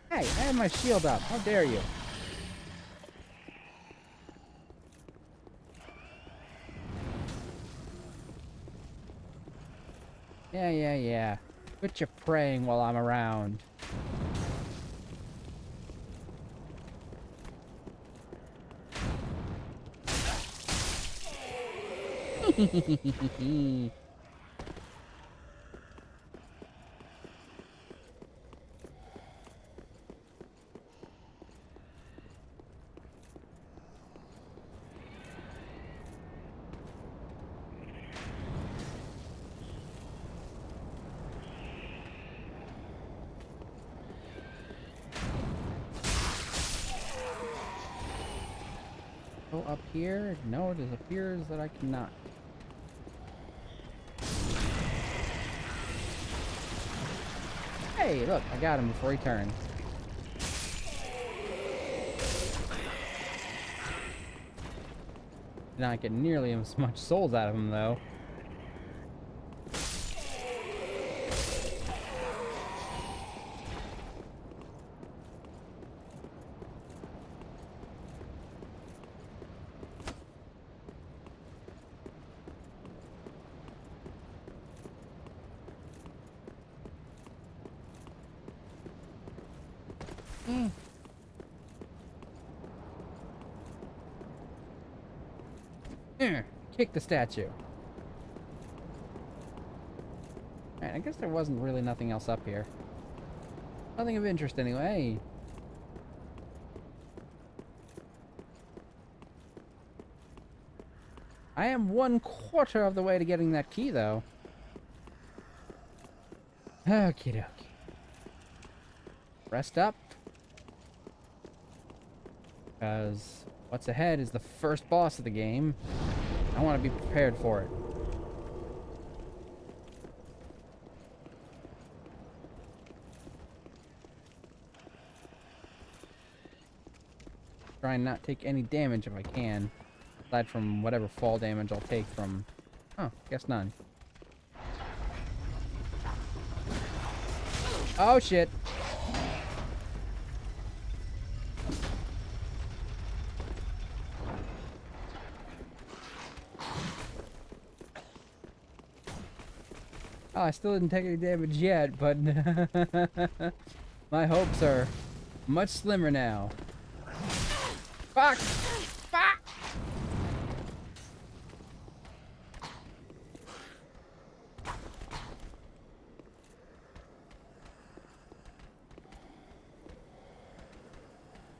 [SPEAKER 3] Hey, I have my shield up. How dare you? Yeah. Quit your praying while I'm around. Go up here? No, it appears that I cannot. Hey, look, I got him before he turned. Did not get nearly as much souls out of him, though. Kick the statue. Alright, I guess there wasn't really nothing else up here. Nothing of interest anyway. I am 1/4 of the way to getting that key, though. Okie dokie. Rest up. Because what's ahead is the first boss of the game. I want to be prepared for it. Try and not take any damage if I can. Aside from whatever fall damage I'll take from... Oh, guess none. Oh, shit. Oh, I still didn't take any damage yet, but my hopes are much slimmer now. Fuck! Fuck!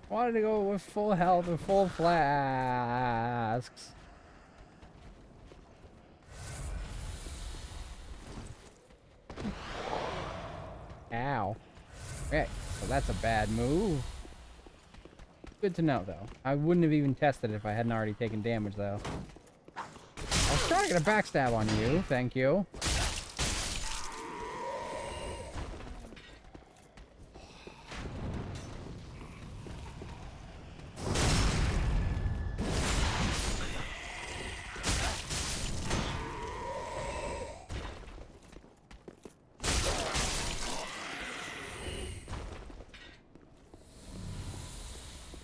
[SPEAKER 3] Wanted to go with full health and full flasks. Ow. Okay, so that's a bad move. Good to know, though. I wouldn't have even tested it if I hadn't already taken damage, though. I was trying to get a backstab on you, thank you.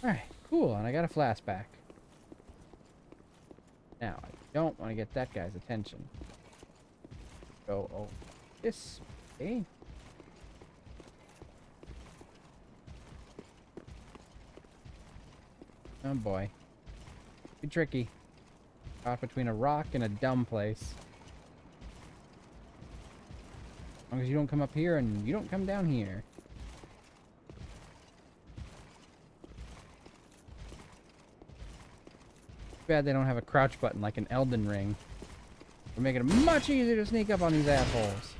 [SPEAKER 3] Alright, cool, and I got a flashback. Now, I don't want to get that guy's attention. Go over this way. Oh boy. Be tricky. Caught between a rock and a dumb place. As long as you don't come up here and you don't come down here. Bad they don't have a crouch button like an Elden Ring. We're making it much easier to sneak up on these assholes.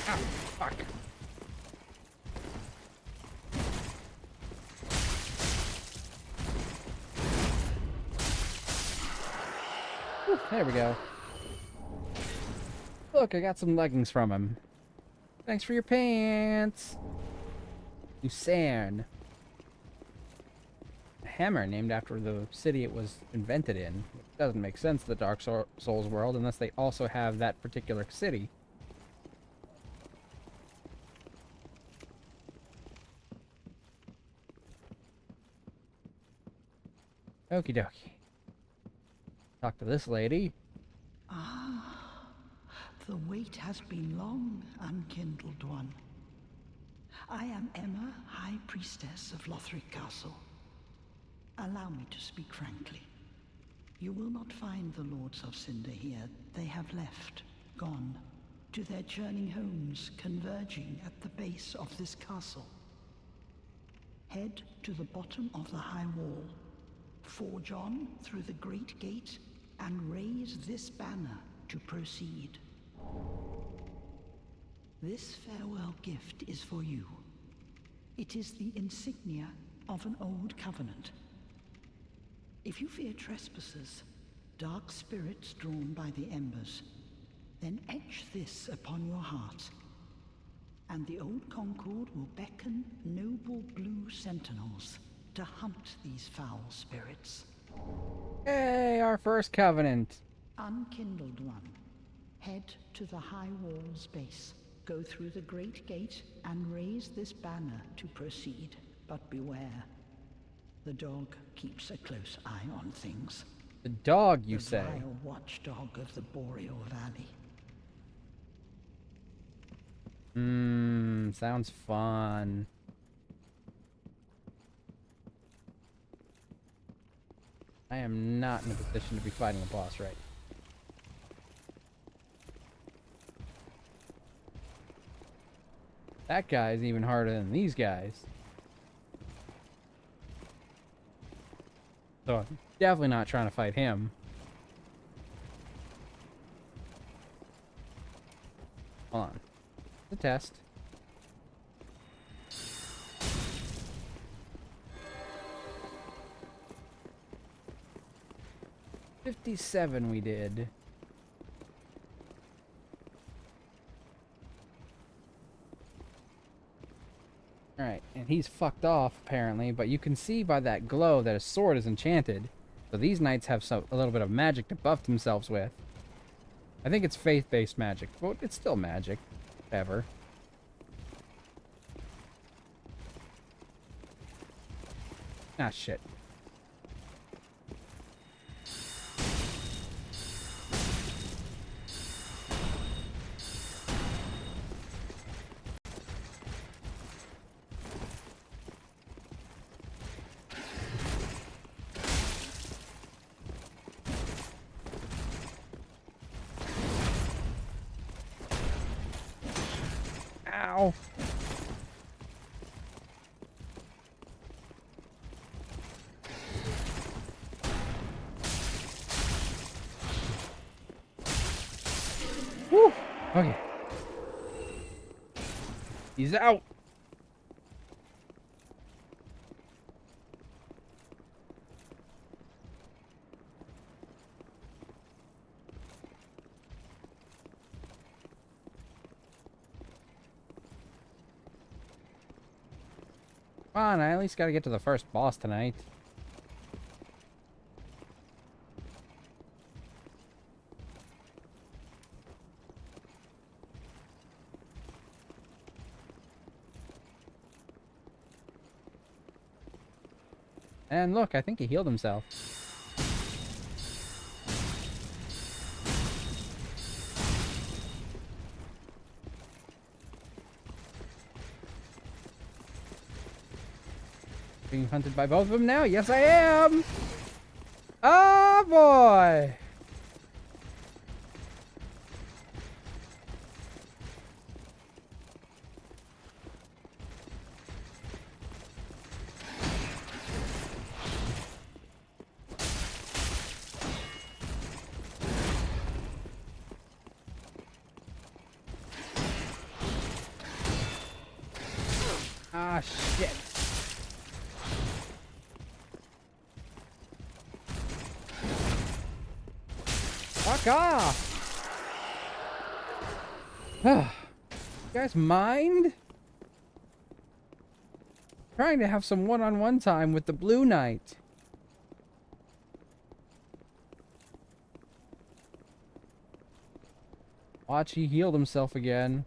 [SPEAKER 3] Ow, fuck. Whew. There we go. Look, I got some leggings from him. Thanks for your pants. Lucerne. A hammer named after the city it was invented in. It doesn't make sense in the Dark Souls world unless they also have that particular city. Okie dokie. Talk to this lady.
[SPEAKER 7] Ah, the wait has been long, unkindled one. I am Emma, High Priestess of Lothric Castle. Allow me to speak frankly. You will not find the Lords of Cinder here. They have left, gone, to their churning homes, converging at the base of this castle. Head to the bottom of the high wall, forge on through the great gate, and raise this banner to proceed. This farewell gift is for you. It is the insignia of an old covenant. If you fear trespassers, dark spirits drawn by the embers, then etch this upon your heart, and the old Concord will beckon noble blue sentinels to hunt these foul spirits.
[SPEAKER 3] Hey, our first covenant.
[SPEAKER 7] Unkindled one, head to the high wall's base. Go through the great gate and raise this banner to proceed. But beware. The dog keeps a close eye on things.
[SPEAKER 3] The dog, you say?
[SPEAKER 7] The vile watchdog of the Boreal Valley.
[SPEAKER 3] Sounds fun. I am not in a position to be fighting a boss right. That guy's even harder than these guys. So I'm definitely not trying to fight him. Hold on. The test. $57 we did. Alright, and he's fucked off apparently, but you can see by that glow that his sword is enchanted. So these knights have a little bit of magic to buff themselves with. I think it's faith-based magic, but it's still magic. Whatever. Ah, shit. Ow. Woo! Okay. He's out. Come on, I at least gotta get to the first boss tonight. And look, I think he healed himself. Being hunted by both of them now? Yes, I am! Oh, boy! Ah, shit. Fuck off! You guys mind? Trying to have some one-on-one time with the Blue Knight. Watch, he healed himself again.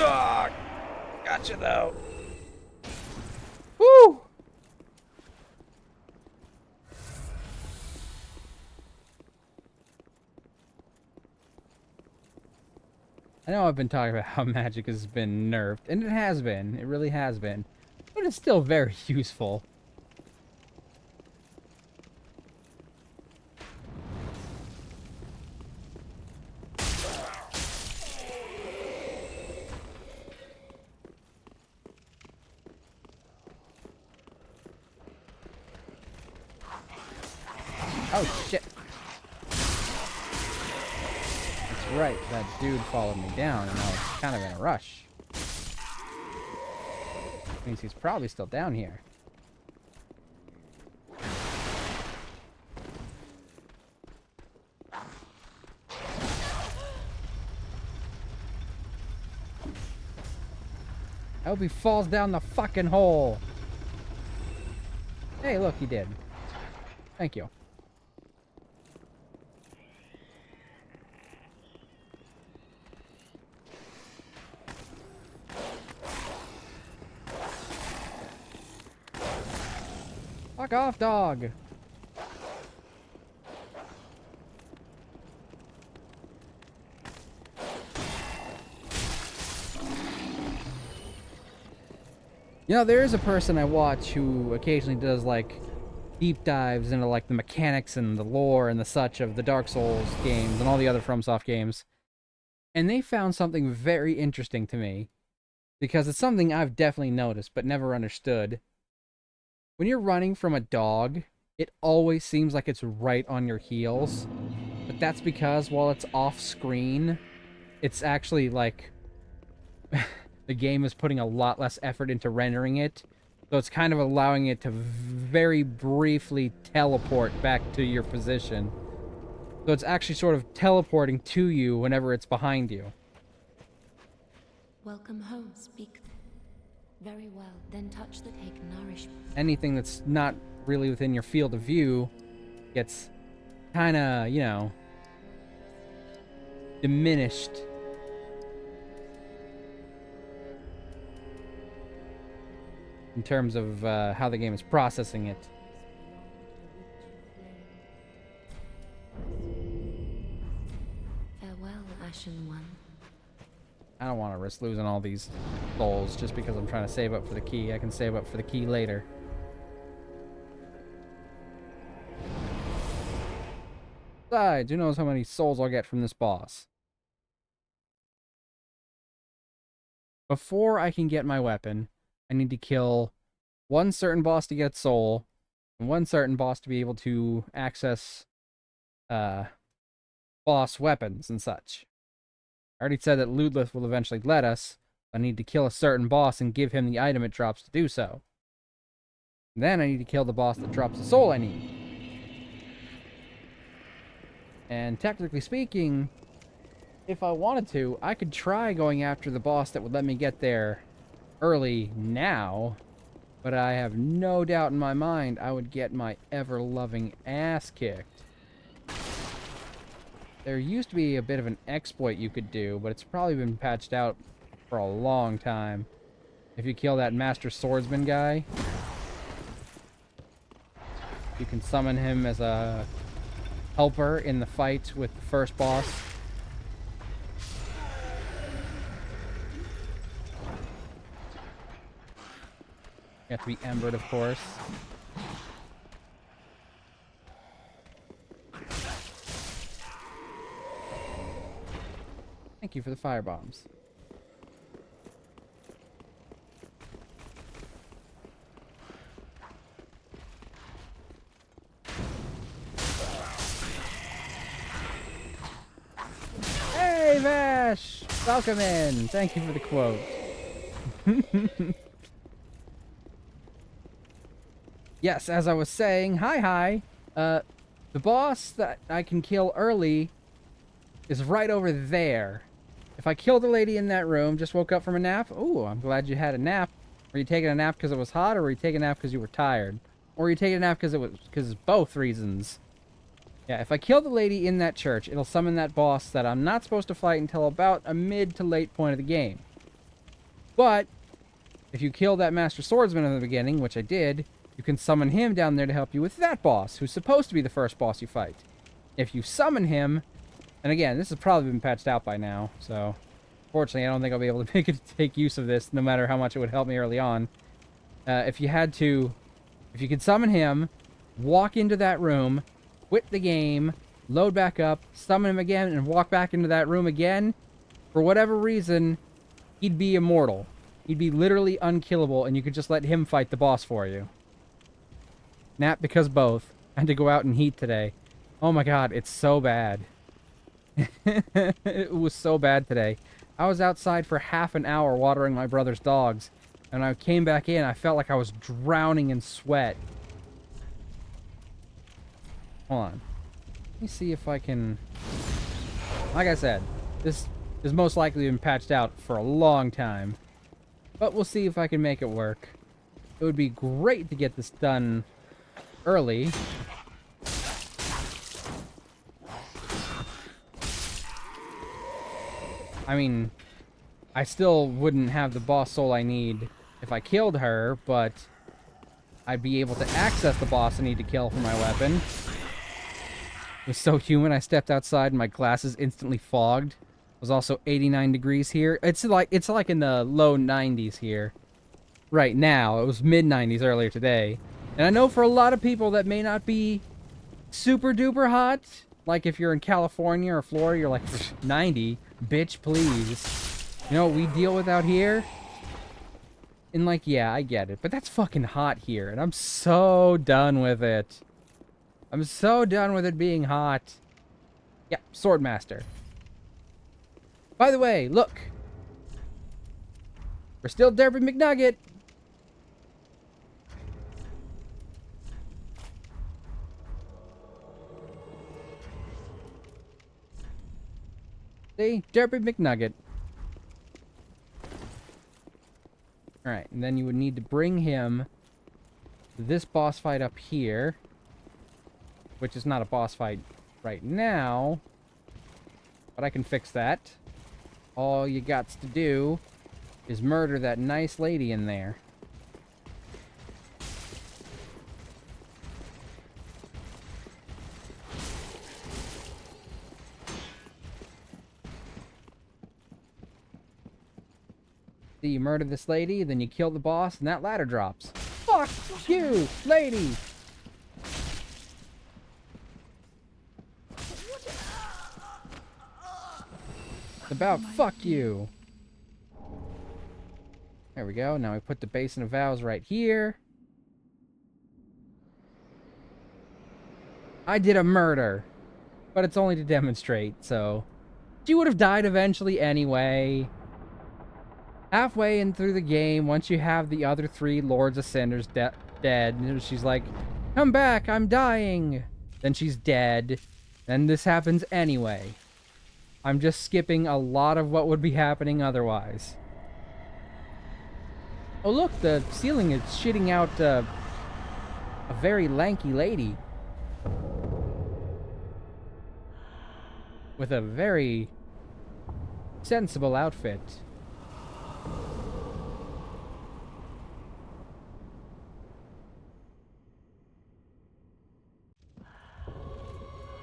[SPEAKER 3] Ah, gotcha though. Woo! I know I've been talking about how magic has been nerfed, and it has been. It really has been. But it's still very useful. Oh, shit. That's right, that dude followed me down, and I was kind of in a rush. Means he's probably still down here. I hope he falls down the fucking hole. Hey, look, he did. Thank you. Fuck off, dog. You know, there is a person I watch who occasionally does, like, deep dives into, like, the mechanics and the lore and the such of the Dark Souls games and all the other FromSoft games. And they found something very interesting to me. Because it's something I've definitely noticed, but never understood. When you're running from a dog, it always seems like it's right on your heels. But that's because while it's off screen, it's actually, like... the game is putting a lot less effort into rendering it, so it's kind of allowing it to very briefly teleport back to your position. So it's actually sort of teleporting to you whenever it's behind you.
[SPEAKER 6] Welcome home, speak. Very well, then touch the cake, nourish.
[SPEAKER 3] Anything that's not really within your field of view gets kinda, you know, diminished. In terms of how the game is processing it.
[SPEAKER 6] Farewell, Ashen One.
[SPEAKER 3] I don't want to risk losing all these souls just because I'm trying to save up for the key. I can save up for the key later. Besides, who knows how many souls I'll get from this boss. Before I can get my weapon, I need to kill one certain boss to get soul, and one certain boss to be able to access boss weapons and such. I already said that Ludleth will eventually let us. I need to kill a certain boss and give him the item it drops to do so. Then I need to kill the boss that drops the soul I need. And technically speaking, if I wanted to, I could try going after the boss that would let me get there early now, but I have no doubt in my mind I would get my ever-loving ass kicked. There used to be a bit of an exploit you could do, but it's probably been patched out for a long time. If you kill that Master Swordsman guy, you can summon him as a helper in the fight with the first boss. have to be embered, of course. Thank you for the fire bombs. Hey, Vash! Welcome in. Thank you for the quote. Yes, as I was saying, hi. The boss that I can kill early is right over there. If I kill the lady in that room, just woke up from a nap. Ooh, I'm glad you had a nap. Were you taking a nap because it was hot, or were you taking a nap because you were tired? Or were you taking a nap because both reasons? Yeah, if I kill the lady in that church, it'll summon that boss that I'm not supposed to fight until about a mid to late point of the game. But if you kill that Master Swordsman in the beginning, which I did, you can summon him down there to help you with that boss, who's supposed to be the first boss you fight. If you summon him, and again, this has probably been patched out by now, so fortunately I don't think I'll be able to take use of this, no matter how much it would help me early on. If you could summon him, walk into that room, quit the game, load back up, summon him again, and walk back into that room again, for whatever reason, he'd be immortal. He'd be literally unkillable, and you could just let him fight the boss for you. Nap because both. I had to go out and heat today. Oh my god, it's so bad. It was so bad today. I was outside for half an hour watering my brother's dogs, and I came back in, I felt like I was drowning in sweat. Hold on. Let me see if I can... Like I said, this is most likely been patched out for a long time. But we'll see if I can make it work. It would be great to get this done early. I mean, I still wouldn't have the boss soul I need if I killed her, but I'd be able to access the boss I need to kill for my weapon. It was so humid, I stepped outside and my glasses instantly fogged. It was also 89 degrees here. It's like in the low 90s here right now. It was mid 90s earlier today. And I know for a lot of people that may not be super duper hot. Like if you're in California or Florida, you're like, 90, bitch, please. You know what we deal with out here? And like, yeah, I get it, but that's fucking hot here, and I'm so done with it. I'm so done with it being hot. Yeah, Swordmaster. By the way, look. We're still Derpy McNugget. See? Derpy McNugget. Alright, and then you would need to bring him to this boss fight up here. Which is not a boss fight right now. But I can fix that. All you got to do is murder that nice lady in there. So you murder this lady, then you kill the boss, and that ladder drops. Fuck you, lady! About fuck you. There we go. Now we put the Basin of Vows right here. I did a murder, but it's only to demonstrate, so she would have died eventually anyway. Halfway in through the game, once you have the other three Lords of Cinders dead, she's like, come back, I'm dying. Then she's dead. Then this happens anyway. I'm just skipping a lot of what would be happening otherwise. Oh look, the ceiling is shitting out a very lanky lady. With a very sensible outfit.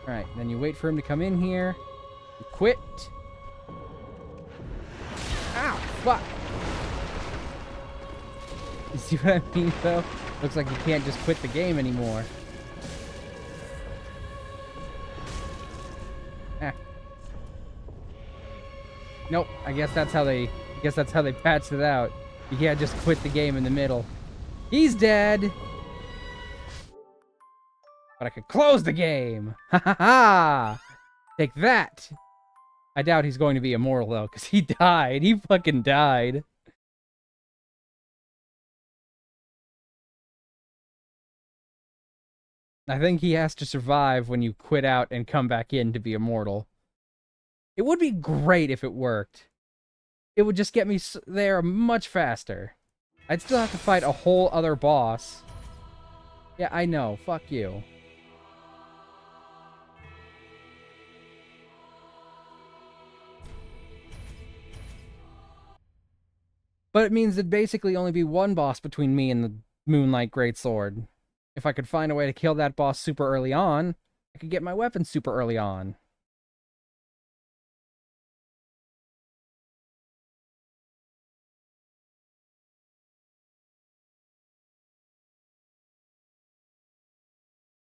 [SPEAKER 3] Alright, then you wait for him to come in here. You quit. Ow, fuck. You see what I mean, though? Looks like you can't just quit the game anymore. Ah. Nope. I guess that's how they patched it out. You can't just quit the game in the middle. He's dead. But I could close the game. Ha ha ha! Take that. I doubt he's going to be immortal though, because he died. He fucking died. I think he has to survive when you quit out and come back in to be immortal. It would be great if it worked. It would just get me there much faster. I'd still have to fight a whole other boss. Yeah, I know. Fuck you. But it means there'd basically only be one boss between me and the Moonlight Greatsword. If I could find a way to kill that boss super early on, I could get my weapon super early on.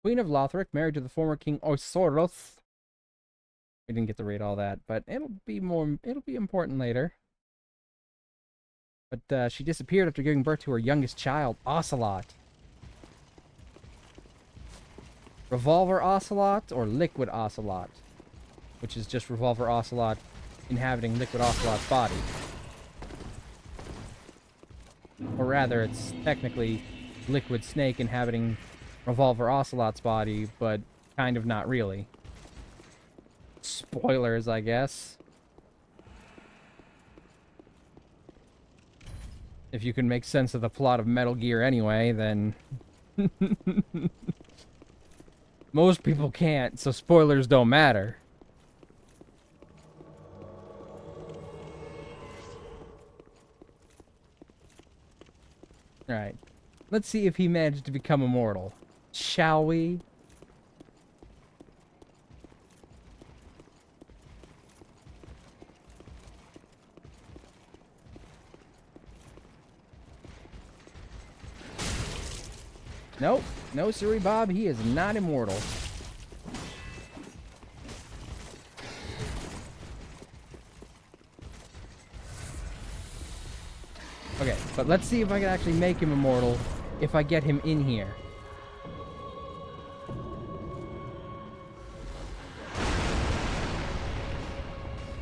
[SPEAKER 3] Queen of Lothric, married to the former King Osoros. We didn't get to read all that, but it'll be important later. But she disappeared after giving birth to her youngest child, Ocelot. Revolver Ocelot or Liquid Ocelot, which is just Revolver Ocelot inhabiting Liquid Ocelot's body. Or rather, it's technically Liquid Snake inhabiting Revolver Ocelot's body, but kind of not really. Spoilers, I guess. If you can make sense of the plot of Metal Gear anyway, then... Most people can't, so spoilers don't matter. Alright. Let's see if he managed to become immortal. Shall we? Nope. No, siree, Bob. He is not immortal. Okay, but let's see if I can actually make him immortal if I get him in here.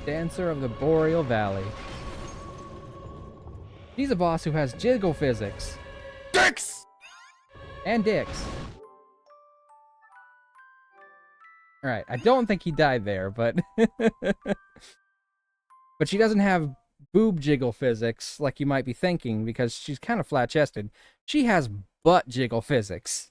[SPEAKER 3] Dancer of the Boreal Valley. He's a boss who has jiggle physics. Dicks! And dicks. Alright, I don't think he died there, but... But she doesn't have boob jiggle physics like you might be thinking, because she's kind of flat-chested. She has butt jiggle physics.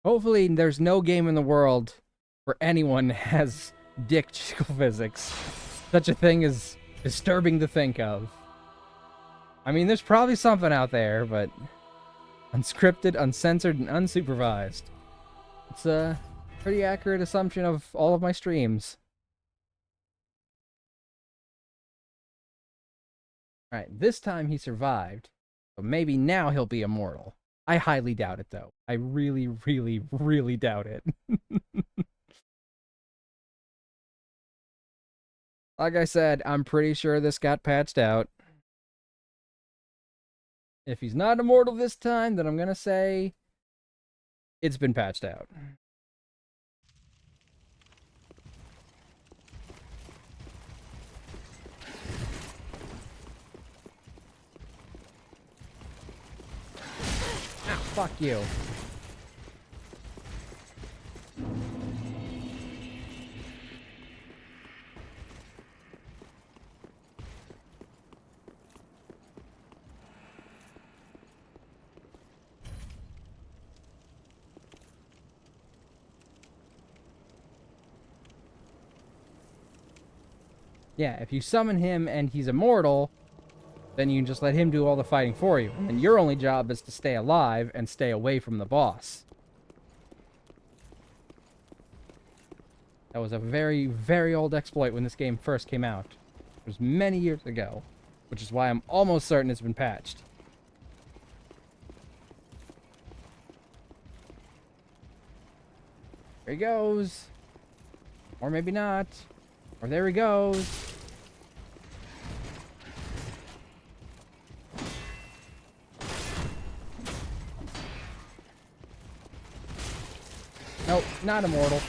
[SPEAKER 3] Hopefully there's no game in the world where anyone has dick jiggle physics. Such a thing is disturbing to think of. I mean, there's probably something out there, but unscripted, uncensored, and unsupervised. It's a pretty accurate assumption of all of my streams. Alright, this time he survived, so maybe now he'll be immortal. I highly doubt it, though. I really, really, really doubt it. Like I said, I'm pretty sure this got patched out. If he's not immortal this time, then I'm gonna say it's been patched out. Ah, fuck you. Yeah, if you summon him and he's immortal, then you can just let him do all the fighting for you. And your only job is to stay alive and stay away from the boss. That was a very, very old exploit when this game first came out. It was many years ago, which is why I'm almost certain it's been patched. There he goes. Or maybe not. Or there he goes. Nope, not immortal.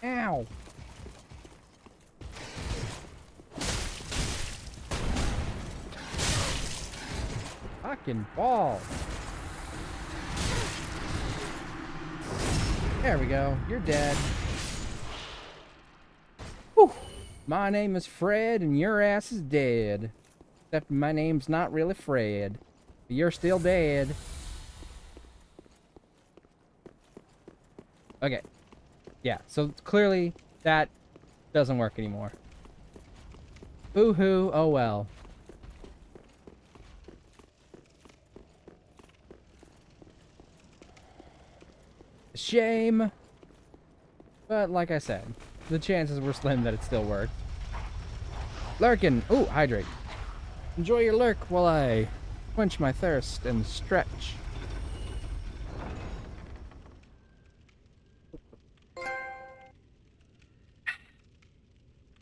[SPEAKER 3] Ow! Fucking balls. There we go. You're dead. Whew. My name is Fred, and your ass is dead. Except my name's not really Fred. But you're still dead. Okay. Yeah, so clearly that doesn't work anymore. Boo-hoo, oh well. Shame. But like I said, the chances were slim that it still worked. Lurkin! Ooh, hydrate. Enjoy your lurk while I quench my thirst and stretch.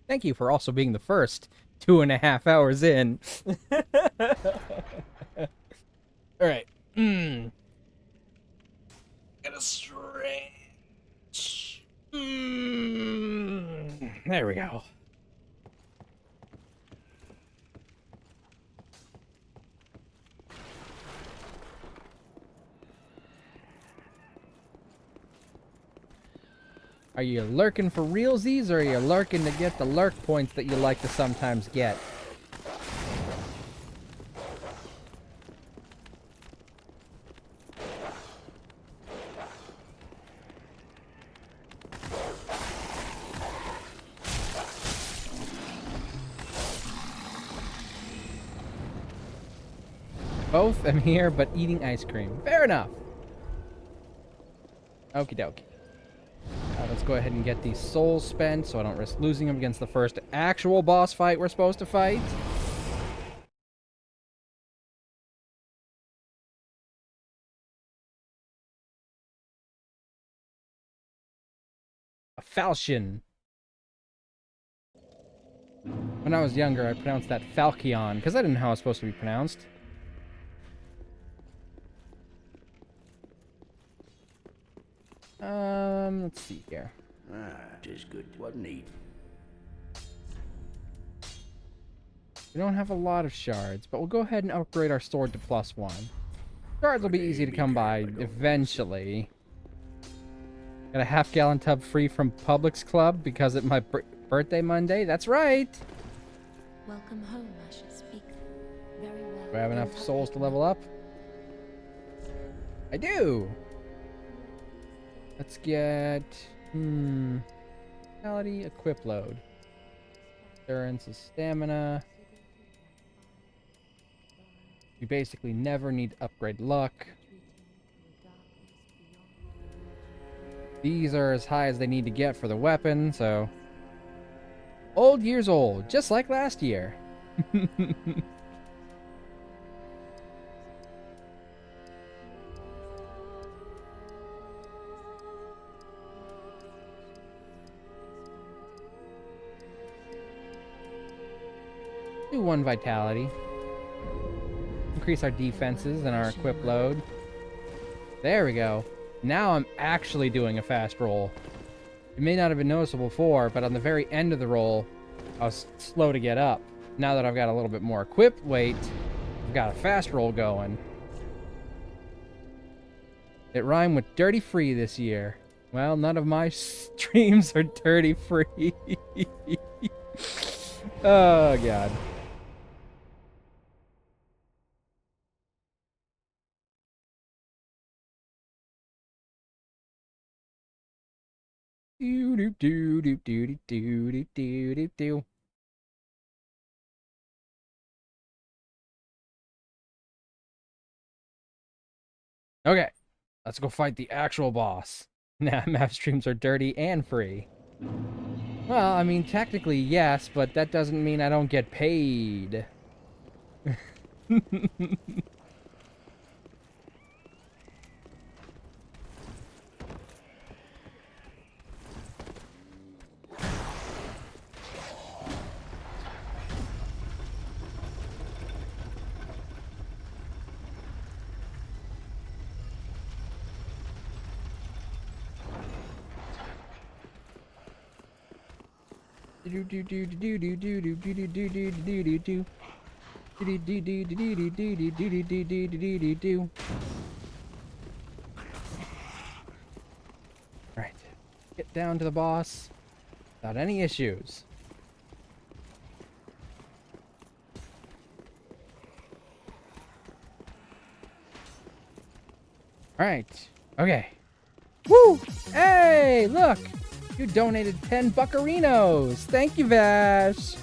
[SPEAKER 3] Thank you for also being the first 2.5 hours in. Alright. Gotta stretch. There we go. Are you lurking for realsies, or are you lurking to get the lurk points that you like to sometimes get? Both am here, but eating ice cream. Fair enough. Okie dokie. Let's go ahead and get these souls spent so I don't risk losing them against the first actual boss fight we're supposed to fight. A falchion. When I was younger, I pronounced that falchion, because I didn't know how it was supposed to be pronounced. Let's see here.
[SPEAKER 8] Tis good. What need?
[SPEAKER 3] We don't have a lot of shards, but we'll go ahead and upgrade our sword to +1. Shards will be easy to come by eventually. Got a half-gallon tub free from Publix Club because it's my birthday Monday. That's right!
[SPEAKER 6] Welcome home, Ashes. Speak very well.
[SPEAKER 3] Do I have enough souls to level up? I do! Let's get... Vitality, equip load. Endurance is stamina. We basically never need to upgrade luck. These are as high as they need to get for the weapon, so... Old years old, just like last year. Do 1 vitality. I'm increase our defenses and our equip load. There we go. Now I'm actually doing a fast roll. It may not have been noticeable before, but on the very end of the roll, I was slow to get up. Now that I've got a little bit more equipped weight, I've got a fast roll going. It rhymed with dirty free this year. Well, none of my streams are dirty free. Oh, God. Do do do do do do do do do do. Okay, let's go fight the actual boss. Nah, map streams are dirty and free. Well, I mean, technically, yes, but that doesn't mean I don't get paid. Do do do do do do do do do do do do do do. Do do do do do do do do do do do do do do. Right. Get down to the boss without any issues. Alright. Okay. Woo! Hey, look! You donated 10 buccarinos! Thank you, Vash!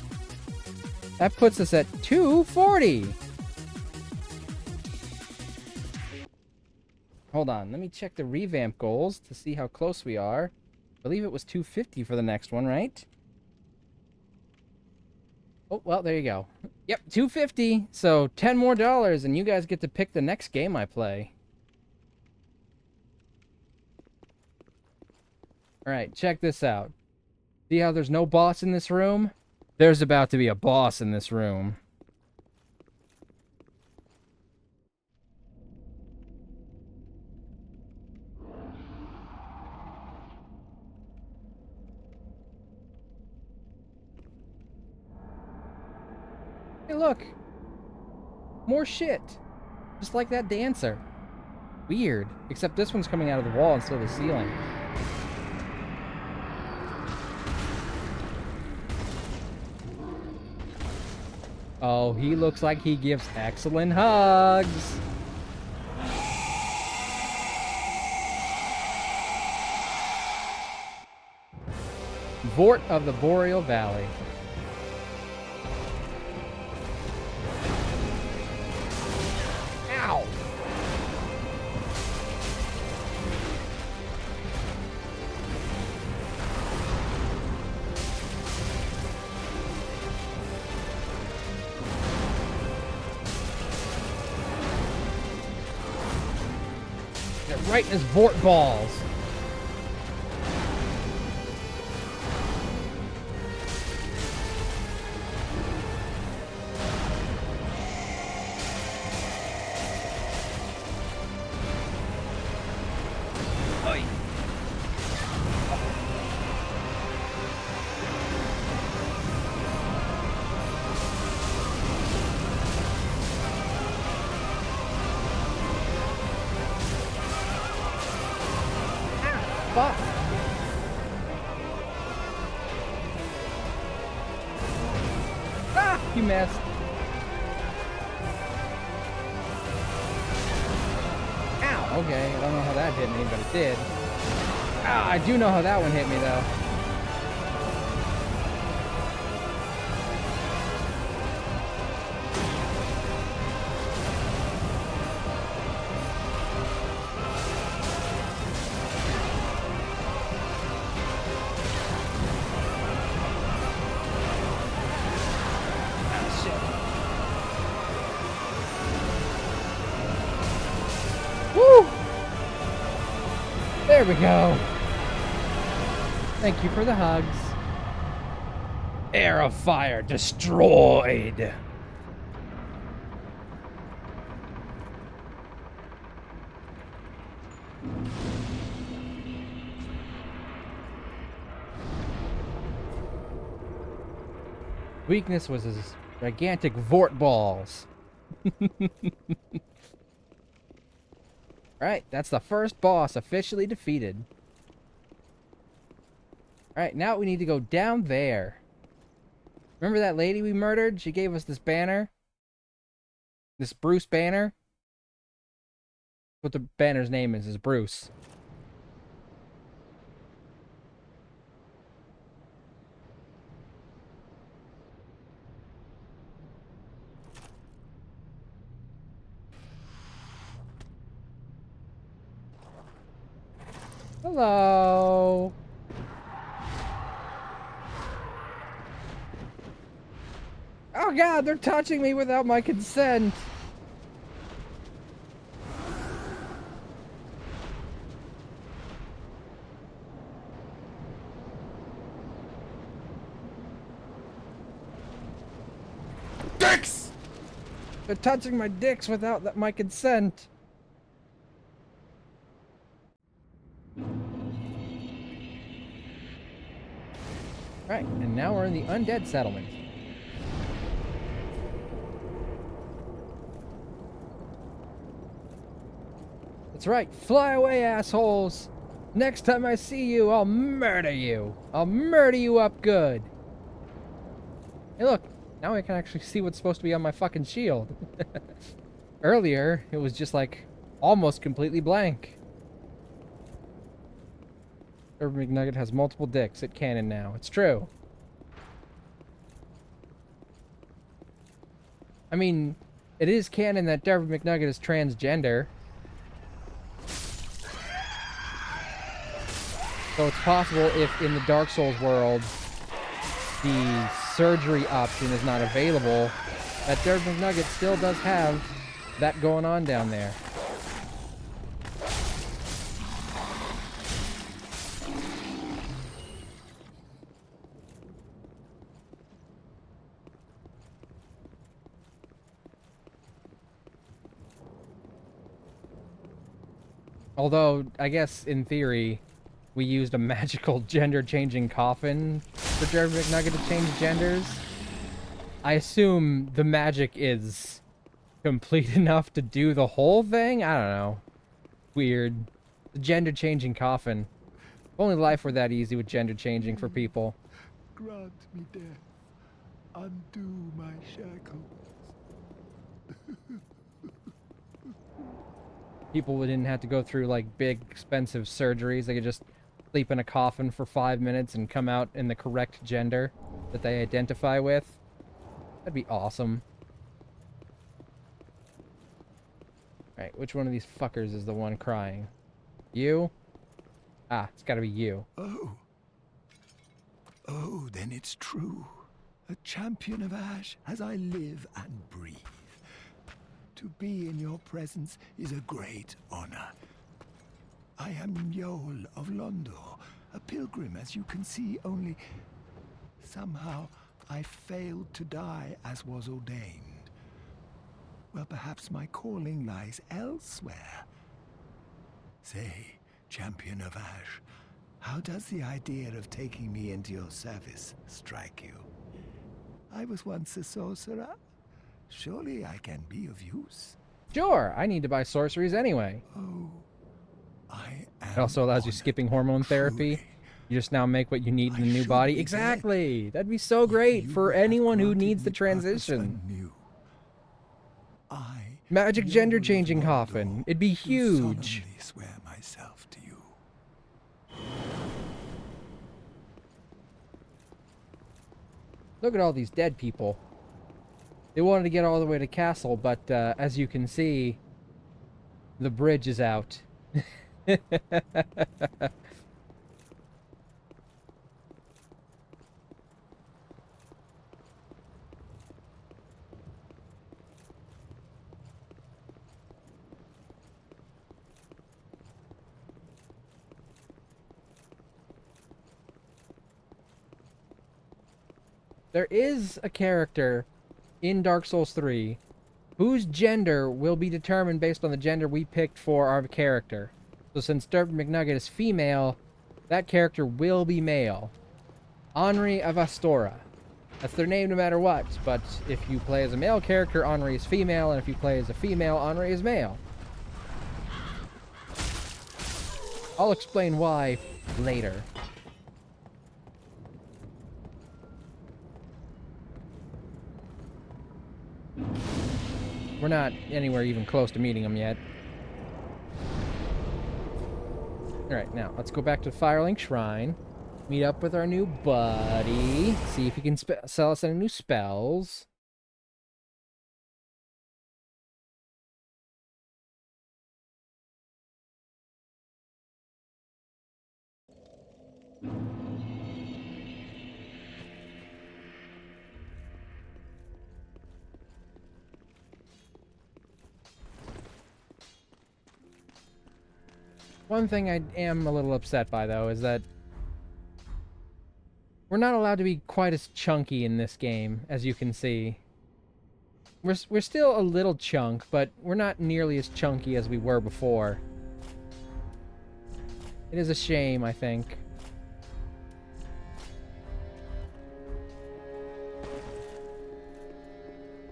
[SPEAKER 3] That puts us at 240! Hold on, let me check the revamp goals to see how close we are. I believe it was 250 for the next one, right? Oh, well, there you go. Yep, 250. So 10 more dollars, and you guys get to pick the next game I play. Alright, check this out. See how there's no boss in this room? There's about to be a boss in this room. Hey, look! More shit! Just like that dancer. Weird. Except this one's coming out of the wall instead of the ceiling. Oh, he looks like he gives excellent hugs. Vort of the Boreal Valley. Ow! Right in his Vort balls. Oy. Fuck. Ah, you missed. Ow, okay. I don't know how that hit me, but it did. Ah, I do know how that one hit me, though. Woo! There we go. Thank you for the hugs. Air of Fire destroyed. Weakness was his gigantic Vort balls. Alright, that's the first boss officially defeated. Alright, now we need to go down there. Remember that lady we murdered? She gave us this banner. This Bruce banner. What the banner's name is Bruce. Hello. Oh god, they're touching me without my consent. Dicks! They're touching my dicks without my consent. Right, and now we're in the undead settlement. That's right, fly away, assholes! Next time I see you, I'll murder you! I'll murder you up good! Hey look, now I can actually see what's supposed to be on my fucking shield. Earlier, it was just like, almost completely blank. Derpy McNugget has multiple dicks at canon now. It's true. I mean, it is canon that Derpy McNugget is transgender. So it's possible if in the Dark Souls world the surgery option is not available, that Derpy McNugget still does have that going on down there. Although, I guess, in theory, we used a magical gender-changing coffin for Derpy McNugget to change genders. I assume the magic is complete enough to do the whole thing? I don't know. Weird. The gender-changing coffin. If only life were that easy with gender-changing for people.
[SPEAKER 11] Grant me death. Undo my shackles.
[SPEAKER 3] People didn't have to go through, like, big, expensive surgeries. They could just sleep in a coffin for 5 minutes and come out in the correct gender that they identify with. That'd be awesome. Alright, which one of these fuckers is the one crying? You? Ah, it's gotta be you.
[SPEAKER 11] Oh. Oh, then it's true. A champion of Ash as I live and breathe. To be in your presence is a great honor. I am Yol of Londor, a pilgrim, as you can see, only somehow I failed to die as was ordained. Well, perhaps my calling lies elsewhere. Say, champion of Ash, how does the idea of taking me into your service strike you? I was once a sorcerer. Surely I can be of use.
[SPEAKER 3] Sure, I need to buy sorceries anyway.
[SPEAKER 11] Oh, I am.
[SPEAKER 3] It also allows you skipping hormone therapy. You just now make what you need in the new body. Exactly! That'd be so great for anyone who needs the transition. Magic gender changing coffin. It'd be huge.
[SPEAKER 11] I swear myself to you.
[SPEAKER 3] Look at all these dead people. They wanted to get all the way to castle, but as you can see, the bridge is out. There is a character in Dark Souls 3 whose gender will be determined based on the gender we picked for our character. So since Derpy McNugget is female, that character will be male. Henri of Astora. That's their name no matter what, but if you play as a male character, Henri is female, and if you play as a female, Henri is male. I'll explain why later. We're not anywhere even close to meeting him yet. Alright, now, let's go back to the Firelink Shrine. Meet up with our new buddy. See if he can sell us any new spells. One thing I am a little upset by, though, is that we're not allowed to be quite as chunky in this game, as you can see. We're still a little chunk, but we're not nearly as chunky as we were before. It is a shame, I think.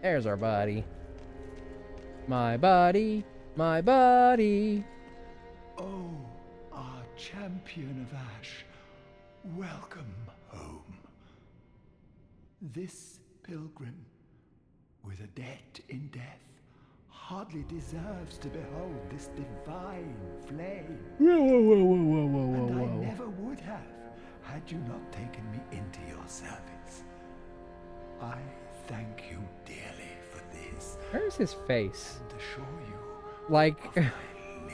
[SPEAKER 3] There's our buddy. My buddy, my buddy.
[SPEAKER 11] Oh, our champion of Ash, welcome home. This pilgrim, with a debt in death, hardly deserves to behold this divine flame.
[SPEAKER 3] Whoa.
[SPEAKER 11] And I never would have, had you not taken me into your service. I thank you dearly for this.
[SPEAKER 3] Where's his face?
[SPEAKER 11] And assure you
[SPEAKER 3] Like...
[SPEAKER 11] of my leal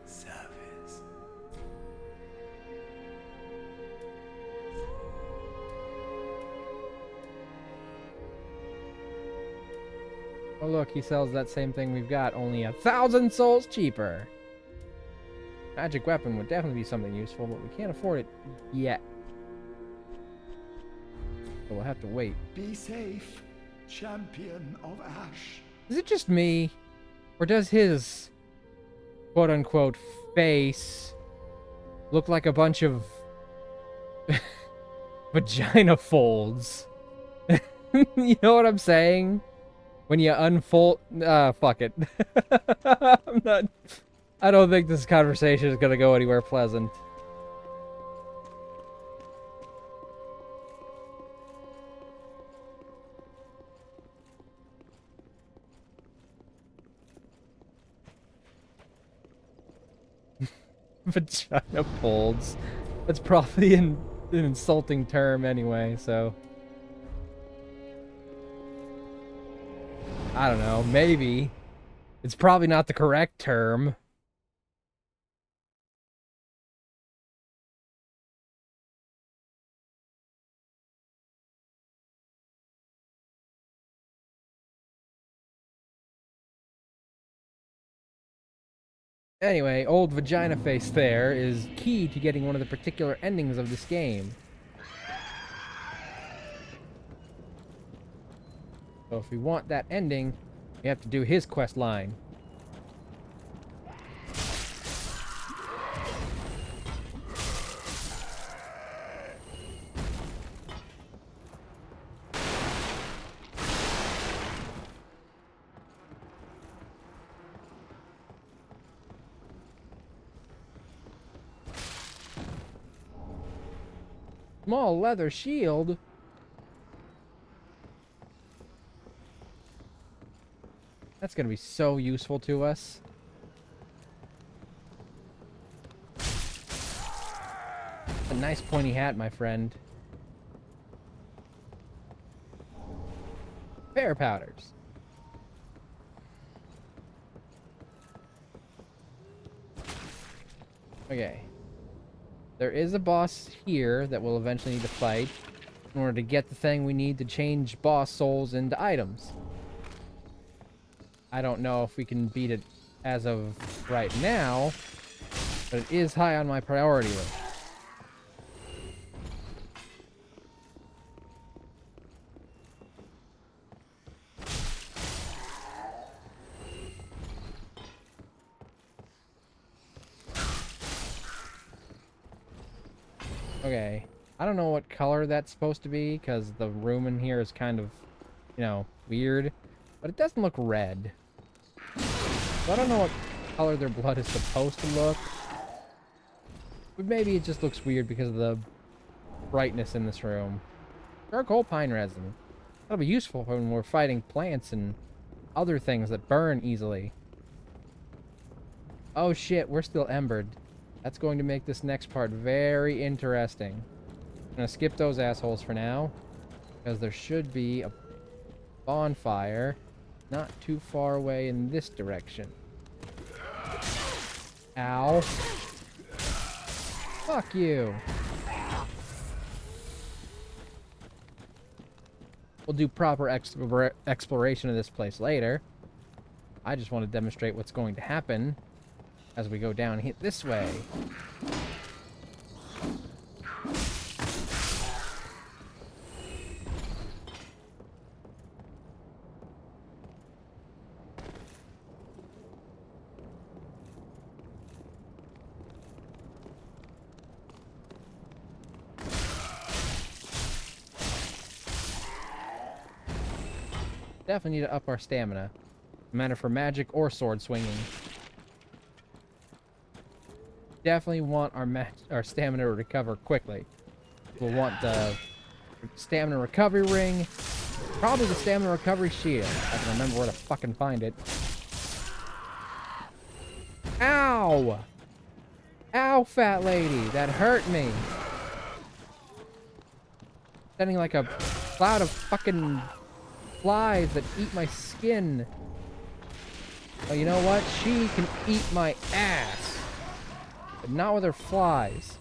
[SPEAKER 11] service.
[SPEAKER 3] Oh look, he sells that same thing we've got, only 1,000 souls cheaper. Magic weapon would definitely be something useful, but we can't afford it yet. So we'll have to wait.
[SPEAKER 11] Be safe, champion of Ash.
[SPEAKER 3] Is it just me? Or does his quote-unquote face look like a bunch of vagina folds? You know what I'm saying? When you unfold... fuck it. I don't think this conversation is gonna go anywhere pleasant. Vagina folds. That's probably an insulting term anyway, so... I don't know, maybe. It's probably not the correct term. Anyway, old vagina face there is key to getting one of the particular endings of this game. So if we want that ending, we have to do his quest line. Small leather shield? That's gonna be so useful to us. A nice pointy hat, my friend. Pear powders. Okay. There is a boss here that we'll eventually need to fight in order to get the thing we need to change boss souls into items. I don't know if we can beat it as of right now, but it is high on my priority list. Okay. I don't know what color that's supposed to be, because the room in here is kind of, you know, weird. But it doesn't look red. So I don't know what color their blood is supposed to look. But maybe it just looks weird because of the brightness in this room. Charcoal pine resin. That'll be useful when we're fighting plants and other things that burn easily. Oh shit, we're still embered. That's going to make this next part very interesting. I'm gonna skip those assholes for now, because there should be a bonfire not too far away in this direction. Ow. Fuck you. We'll do proper exploration of this place later. I just want to demonstrate what's going to happen as we go down this way. Definitely need to up our stamina, no matter for magic or sword swinging. Definitely want our stamina to recover quickly. We'll want the stamina recovery ring, probably the stamina recovery shield. I can remember where to fucking find it. Ow! Ow, fat lady, that hurt me. Sending like a cloud of fucking flies that eat my skin. Well, you know what? She can eat my ass, but not with her flies.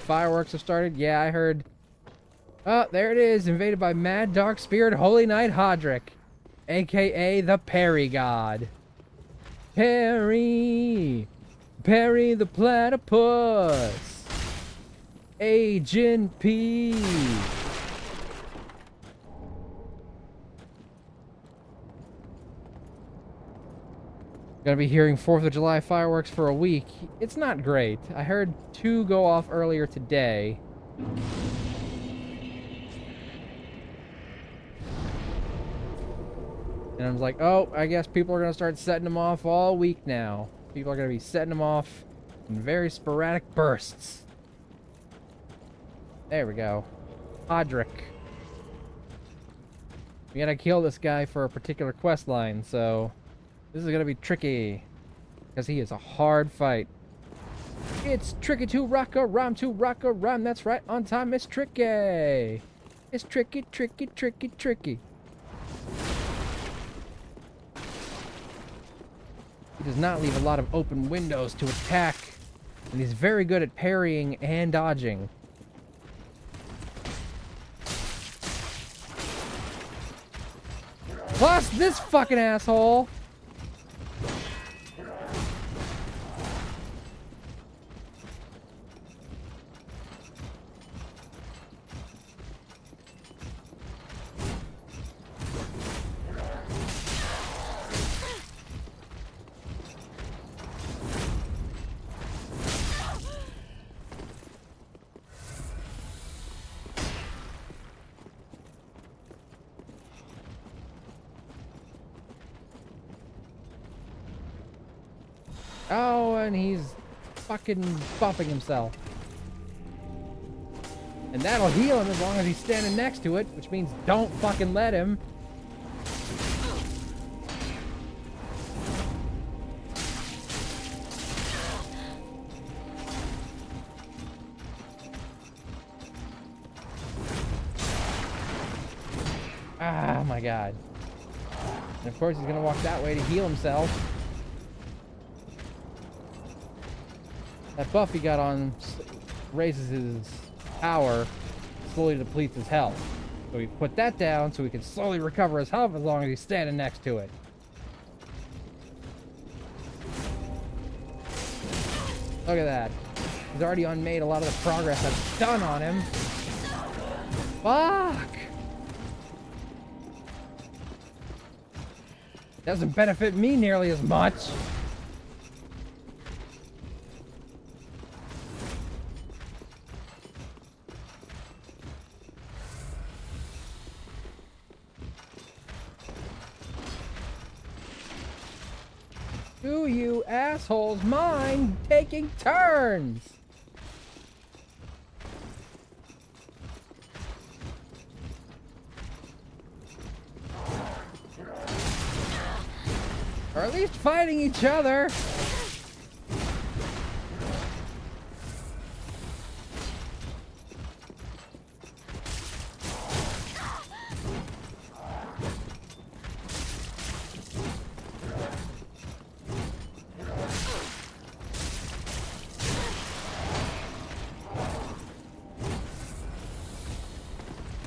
[SPEAKER 3] Fireworks have started. Yeah, I heard. Oh, there it is. Invaded by Mad Dark Spirit Holy Knight Hodrick, aka the Parry God. Parry! Parry the Platypus! Agent P! Gonna be hearing 4th of July fireworks for a week. It's not great. I heard 2 go off earlier today. And I was like, oh, I guess people are gonna start setting them off all week now. People are gonna be setting them off in very sporadic bursts. There we go. Hodrick. We gotta kill this guy for a particular quest line, so this is gonna be tricky, because he is a hard fight. It's tricky to rock a rhyme. That's right, on time. It's tricky. It's tricky, tricky, tricky, tricky. He does not leave a lot of open windows to attack, and he's very good at parrying and dodging. Plus this fucking asshole! Oh, and he's fucking buffing himself. And that'll heal him as long as he's standing next to it, which means don't fucking let him. Ah, my God. And of course he's gonna walk that way to heal himself. That buff he got on raises his power, slowly depletes his health. So we put that down so we can slowly recover his health as long as he's standing next to it. Look at that. He's already unmade a lot of the progress I've done on him. Fuck! Doesn't benefit me nearly as much. Do you assholes mind taking turns? Or at least fighting each other.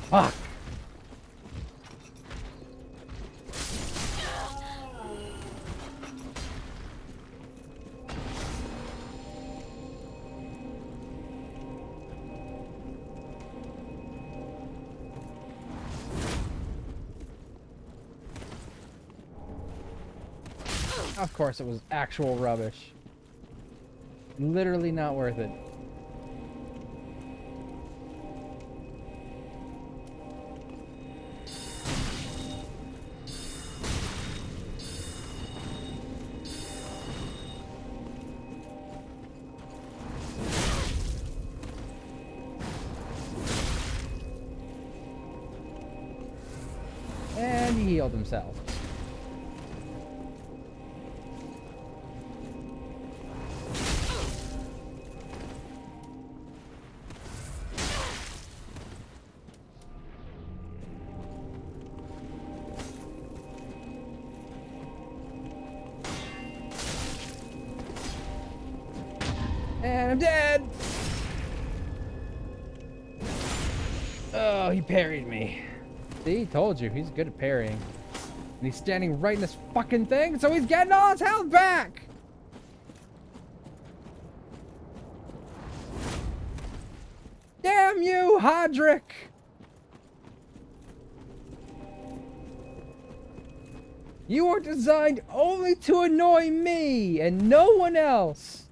[SPEAKER 3] Fuck. Of course it was actual rubbish. Literally not worth it. And he healed himself. And I'm dead! Oh, he parried me. See, told you, he's good at parrying. And he's standing right in this fucking thing, so he's getting all his health back! Damn you, Hodrick! You are designed only to annoy me and no one else!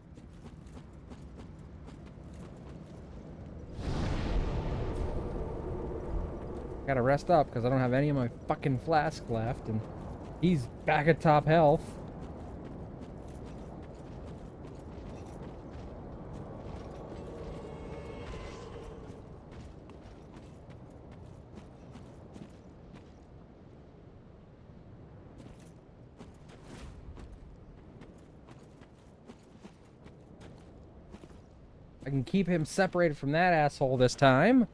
[SPEAKER 3] Gotta rest up because I don't have any of my fucking flask left, and he's back at top health. I can keep him separated from that asshole this time.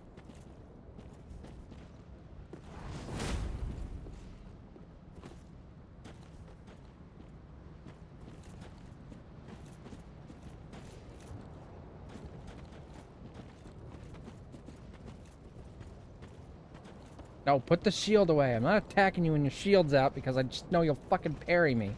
[SPEAKER 3] No, put the shield away. I'm not attacking you when your shield's out because I just know you'll fucking parry me.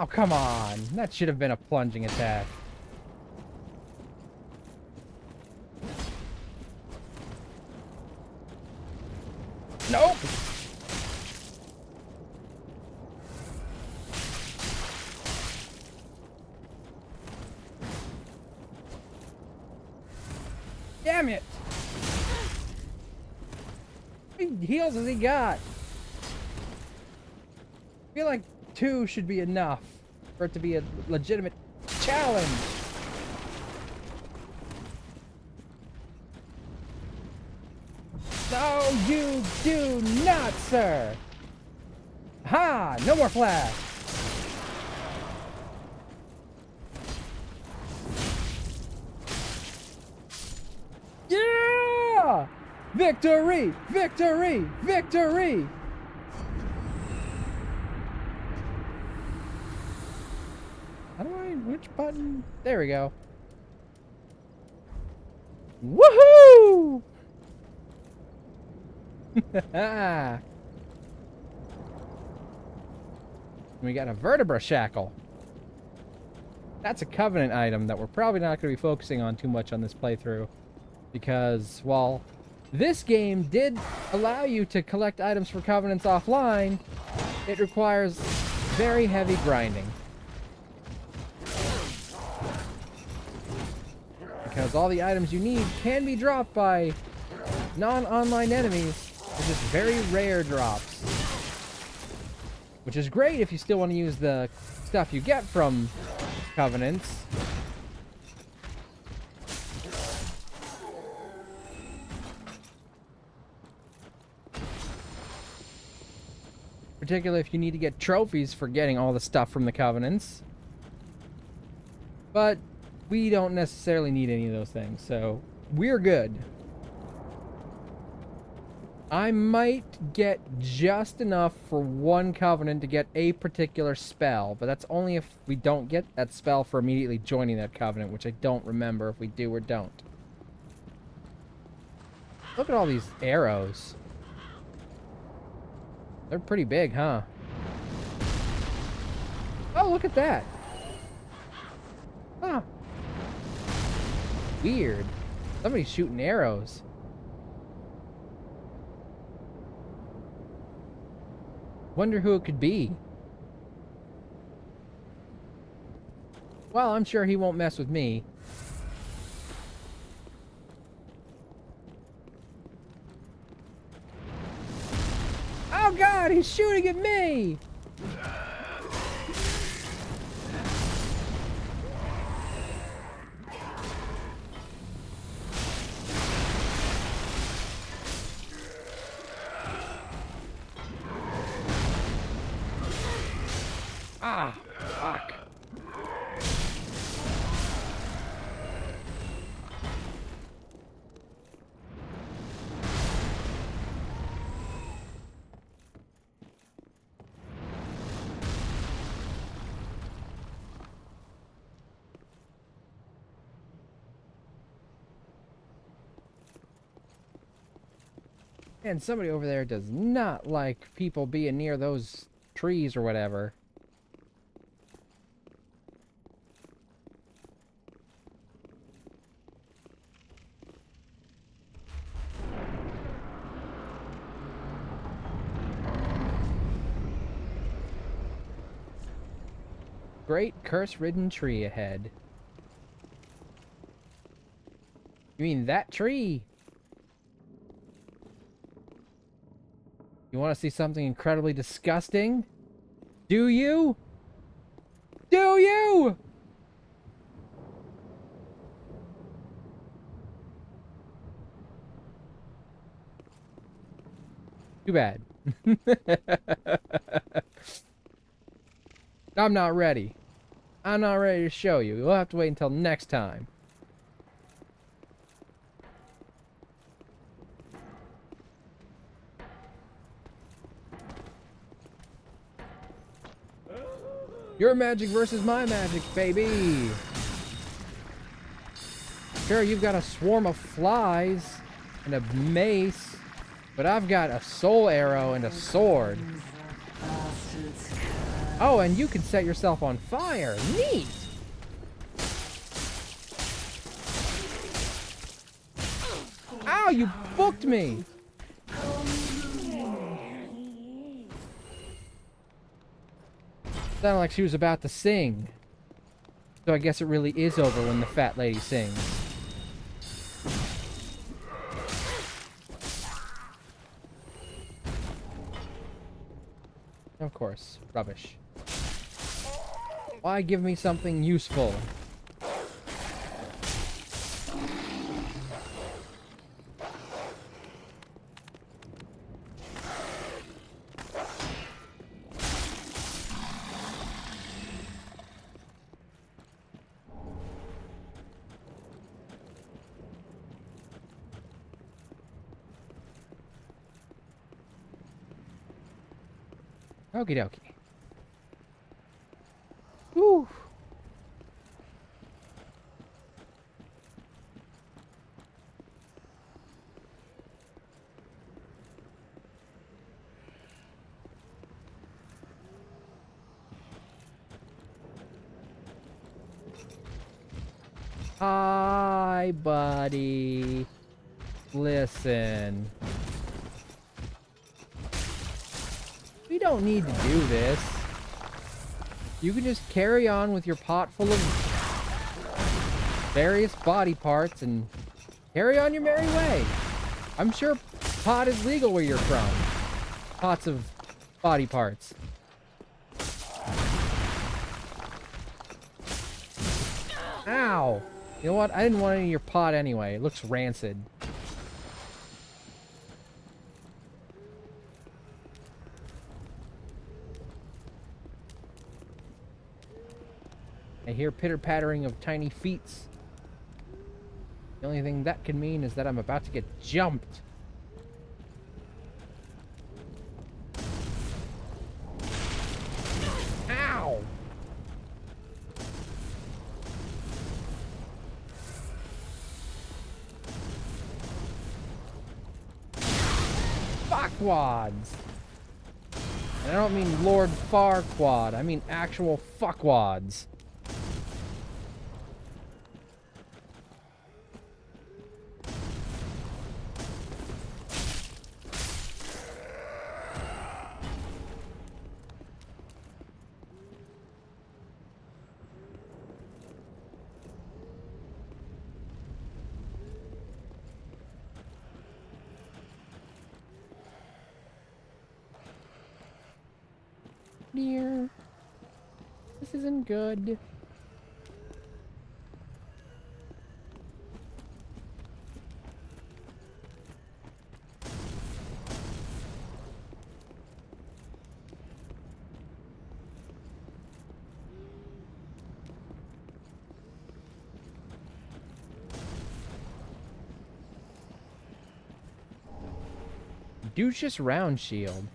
[SPEAKER 3] Oh, come on. That should have been a plunging attack. Nope! Damn it! How many heals has he got? I feel like 2 should be enough for it to be a legitimate challenge. No, you do not, sir. Ha! No more flash. Yeah! Victory! Victory! Victory! How do I... Which button? There we go. Woohoo! We got a vertebra shackle. That's a Covenant item that we're probably not going to be focusing on too much on this playthrough. Because, while this game did allow you to collect items for Covenants offline, it requires very heavy grinding. Because all the items you need can be dropped by non-online enemies, which is very rare drops. Which is great if you still want to use the stuff you get from Covenants. Particularly if you need to get trophies for getting all the stuff from the Covenants. But we don't necessarily need any of those things, so we're good. I might get just enough for one Covenant to get a particular spell, but that's only if we don't get that spell for immediately joining that Covenant, which I don't remember if we do or don't. Look at all these arrows. They're pretty big, huh? Oh, look at that. Huh. Weird. Somebody's shooting arrows. Wonder who it could be. Well, I'm sure he won't mess with me. Oh God, he's shooting at me! Ah, fuck. And somebody over there does not like people being near those trees or whatever. Great curse-ridden tree ahead. You mean that tree? You want to see something incredibly disgusting? Do you? Do you? Too bad. I'm not ready. I'm not ready to show you. You'll have to wait until next time. Your magic versus my magic, baby. Sure, you've got a swarm of flies and a mace, but I've got a soul arrow and a sword. Oh, and you can set yourself on fire. Neat! Ow, you booked me! Sounded like she was about to sing. So I guess it really is over when the fat lady sings. Of course. Rubbish. Why give me something useful? Okie dokie. Whew. Hi, buddy. Listen. We don't need to do this. You can just carry on with your pot full of various body parts and carry on your merry way. I'm sure pot is legal where you're from. Pots of body parts. Ow! You know what? I didn't want any of your pot anyway. It looks rancid. I hear pitter-pattering of tiny feet. The only thing that can mean is that I'm about to get jumped. Ow! Fuckwads! And I don't mean Lord Farquaad, I mean actual fuckwads. Dear, this isn't good. Ducious round shield.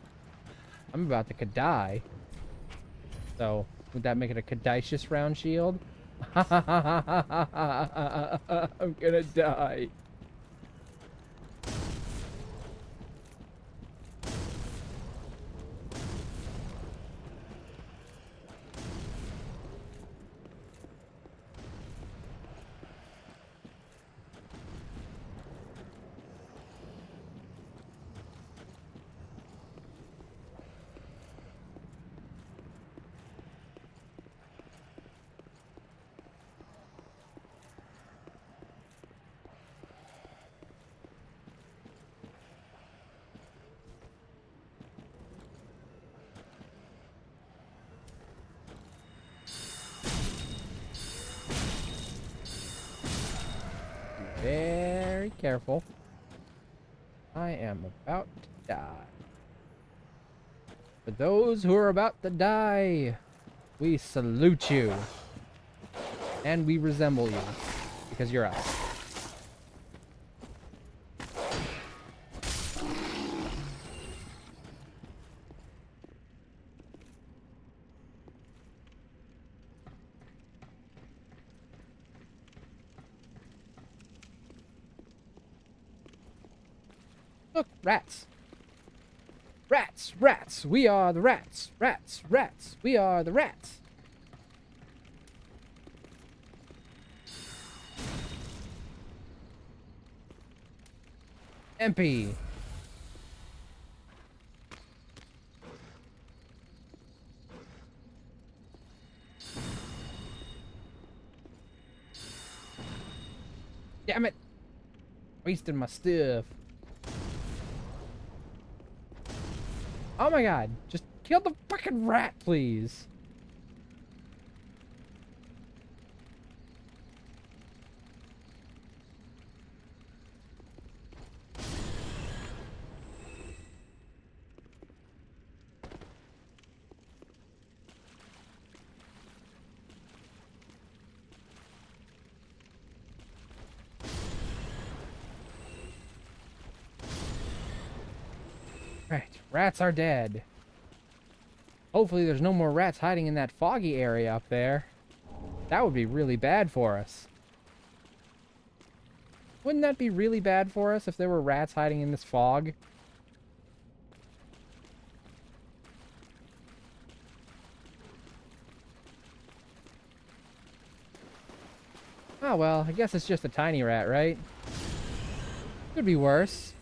[SPEAKER 3] I'm about to die. So, would that make it a caduceus round shield? I'm gonna die. Very careful. I am about to die. For those who are about to die, we salute you. And we resemble you. Because you're us. Look, rats. Rats, rats, we are the rats. Rats, rats, we are the rats. MP. Damn it. Wasted my stuff. Oh my god. Just kill the fucking rat, please. Right, rats are dead. Hopefully there's no more rats hiding in that foggy area up there. That would be really bad for us. Wouldn't that be really bad for us if there were rats hiding in this fog? Oh well, I guess it's just a tiny rat, right? Could be worse.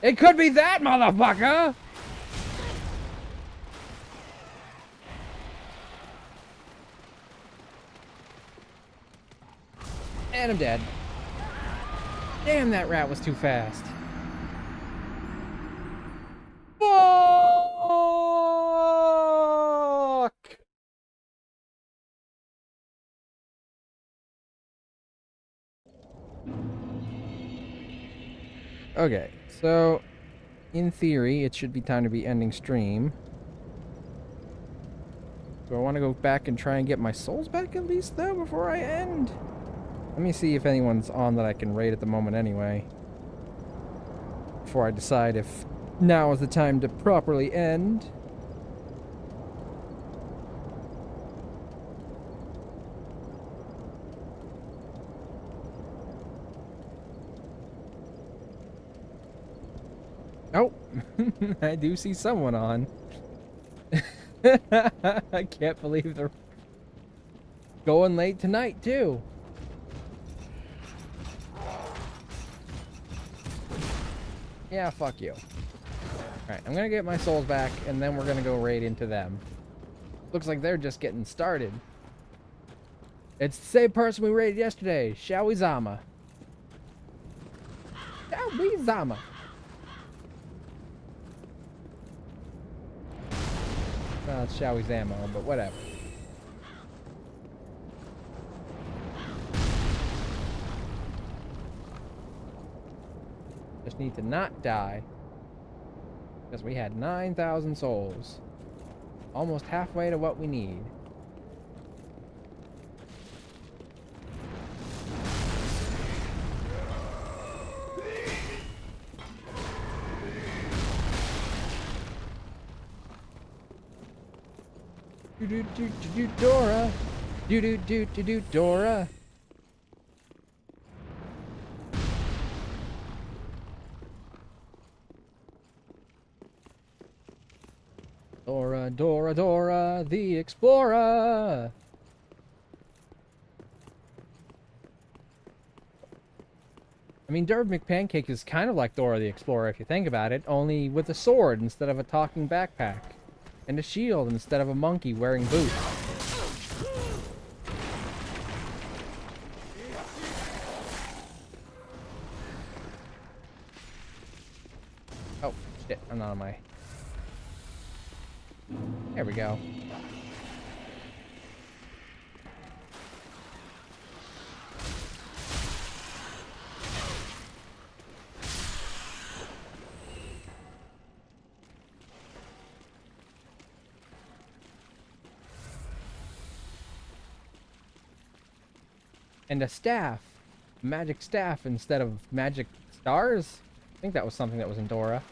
[SPEAKER 3] It could be that, motherfucker! And I'm dead. Damn, that rat was too fast. Fuck! Okay, so in theory, it should be time to be ending stream. Do I want to go back and try and get my souls back at least, though, before I end? Let me see if anyone's on that I can raid at the moment anyway. Before I decide if now is the time to properly end. Oh, I do see someone on. I can't believe they're going late tonight, too. Yeah, fuck you. Alright, I'm gonna get my souls back, and then we're gonna go raid into them. Looks like they're just getting started. It's the same person we raided yesterday, Shawizama. Shawizama. Well, it's Shawizamo, but whatever. Just need to not die. Because we had 9,000 souls. Almost halfway to what we need. Do Dora. Do Dora. Dora, Dora, Dora, the Explorer. I mean, Derpy McPancake is kind of like Dora the Explorer if you think about it, only with a sword instead of a talking backpack. And a shield instead of a monkey wearing boots. Oh, shit, I'm not on my... There we go. And a staff. Magic staff instead of magic stars? I think that was something that was in Dora.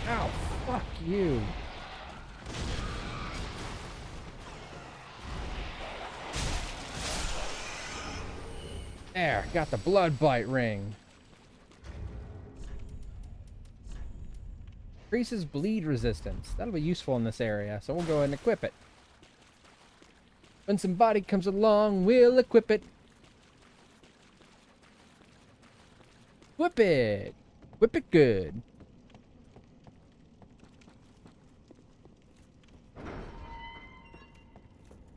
[SPEAKER 3] Ow, fuck you. There, got the blood bite ring. Increases bleed resistance. That'll be useful in this area, so we'll go ahead and equip it. When somebody comes along, we'll equip it. Whip it. Whip it good.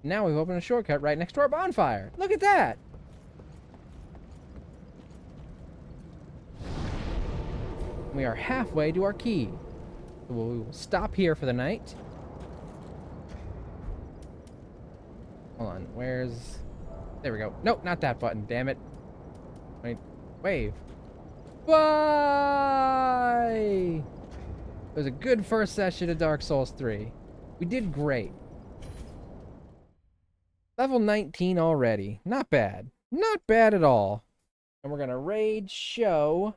[SPEAKER 3] Now we've opened a shortcut right next to our bonfire. Look at that. We are halfway to our key. So we will stop here for the night. Hold on, where's... There we go. Nope, not that button, damn it. Wait, wave. Why? It was a good first session of Dark Souls 3. We did great. Level 19 already. Not bad. Not bad at all. And we're gonna raid show.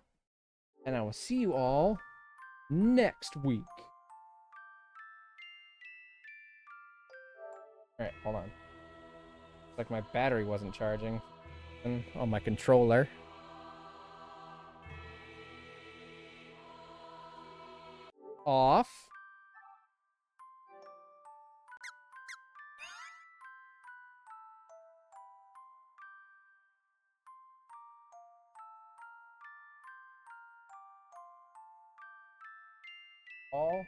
[SPEAKER 3] And I will see you all next week. Alright, hold on. Like my battery wasn't charging on my controller. Off. All.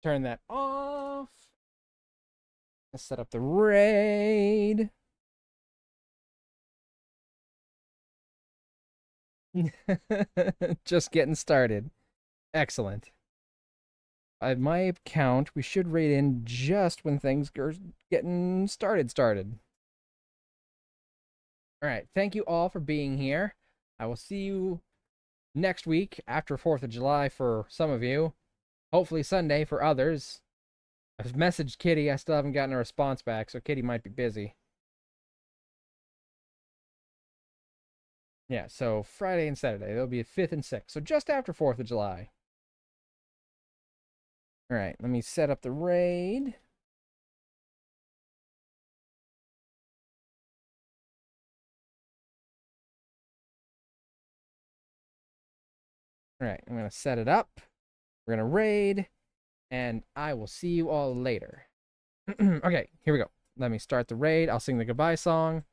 [SPEAKER 3] Turn that off. Let's set up the raid. Just getting started. Excellent. By my count, we should raid in just when things are getting started. Alright, thank you all for being here. I will see you next week after 4th of July for some of you. Hopefully Sunday for others. I've messaged Kitty, I still haven't gotten a response back, so Kitty might be busy. Yeah, so Friday and Saturday, they'll be 5th and 6th, so just after 4th of July. Alright, let me set up the raid. Alright, I'm going to set it up. We're going to raid, and I will see you all later. Okay, here we go. Let me start the raid. I'll sing the goodbye song.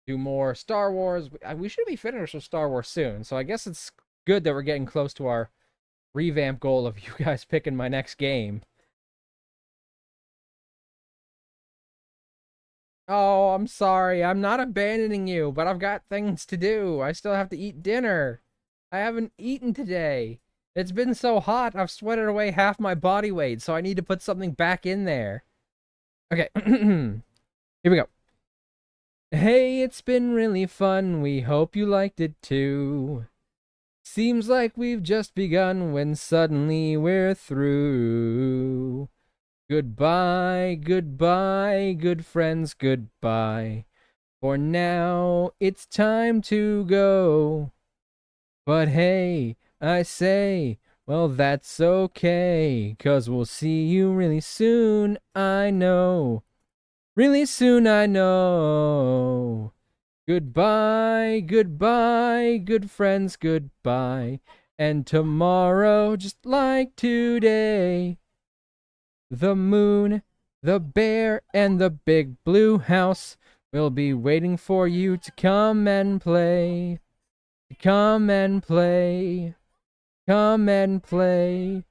[SPEAKER 3] Do more Star Wars. We should be finished with Star Wars soon, so I guess it's good that we're getting close to our revamp goal of you guys picking my next game. Oh, I'm sorry. I'm not abandoning you, but I've got things to do. I still have to eat dinner. I haven't eaten today. It's been so hot, I've sweated away half my body weight, so I need to put something back in there. Okay, here we go. Hey, it's been really fun. We hope you liked it too. Seems like we've just begun when suddenly we're through. Goodbye, goodbye, good friends, goodbye. For now, it's time to go. But hey, I say, well, that's okay, 'cause we'll see you really soon, I know. Really soon, I know. Goodbye, goodbye, good friends, goodbye. And tomorrow, just like today, the moon, the bear, and the big blue house will be waiting for you to come and play. Come and play. Come and play.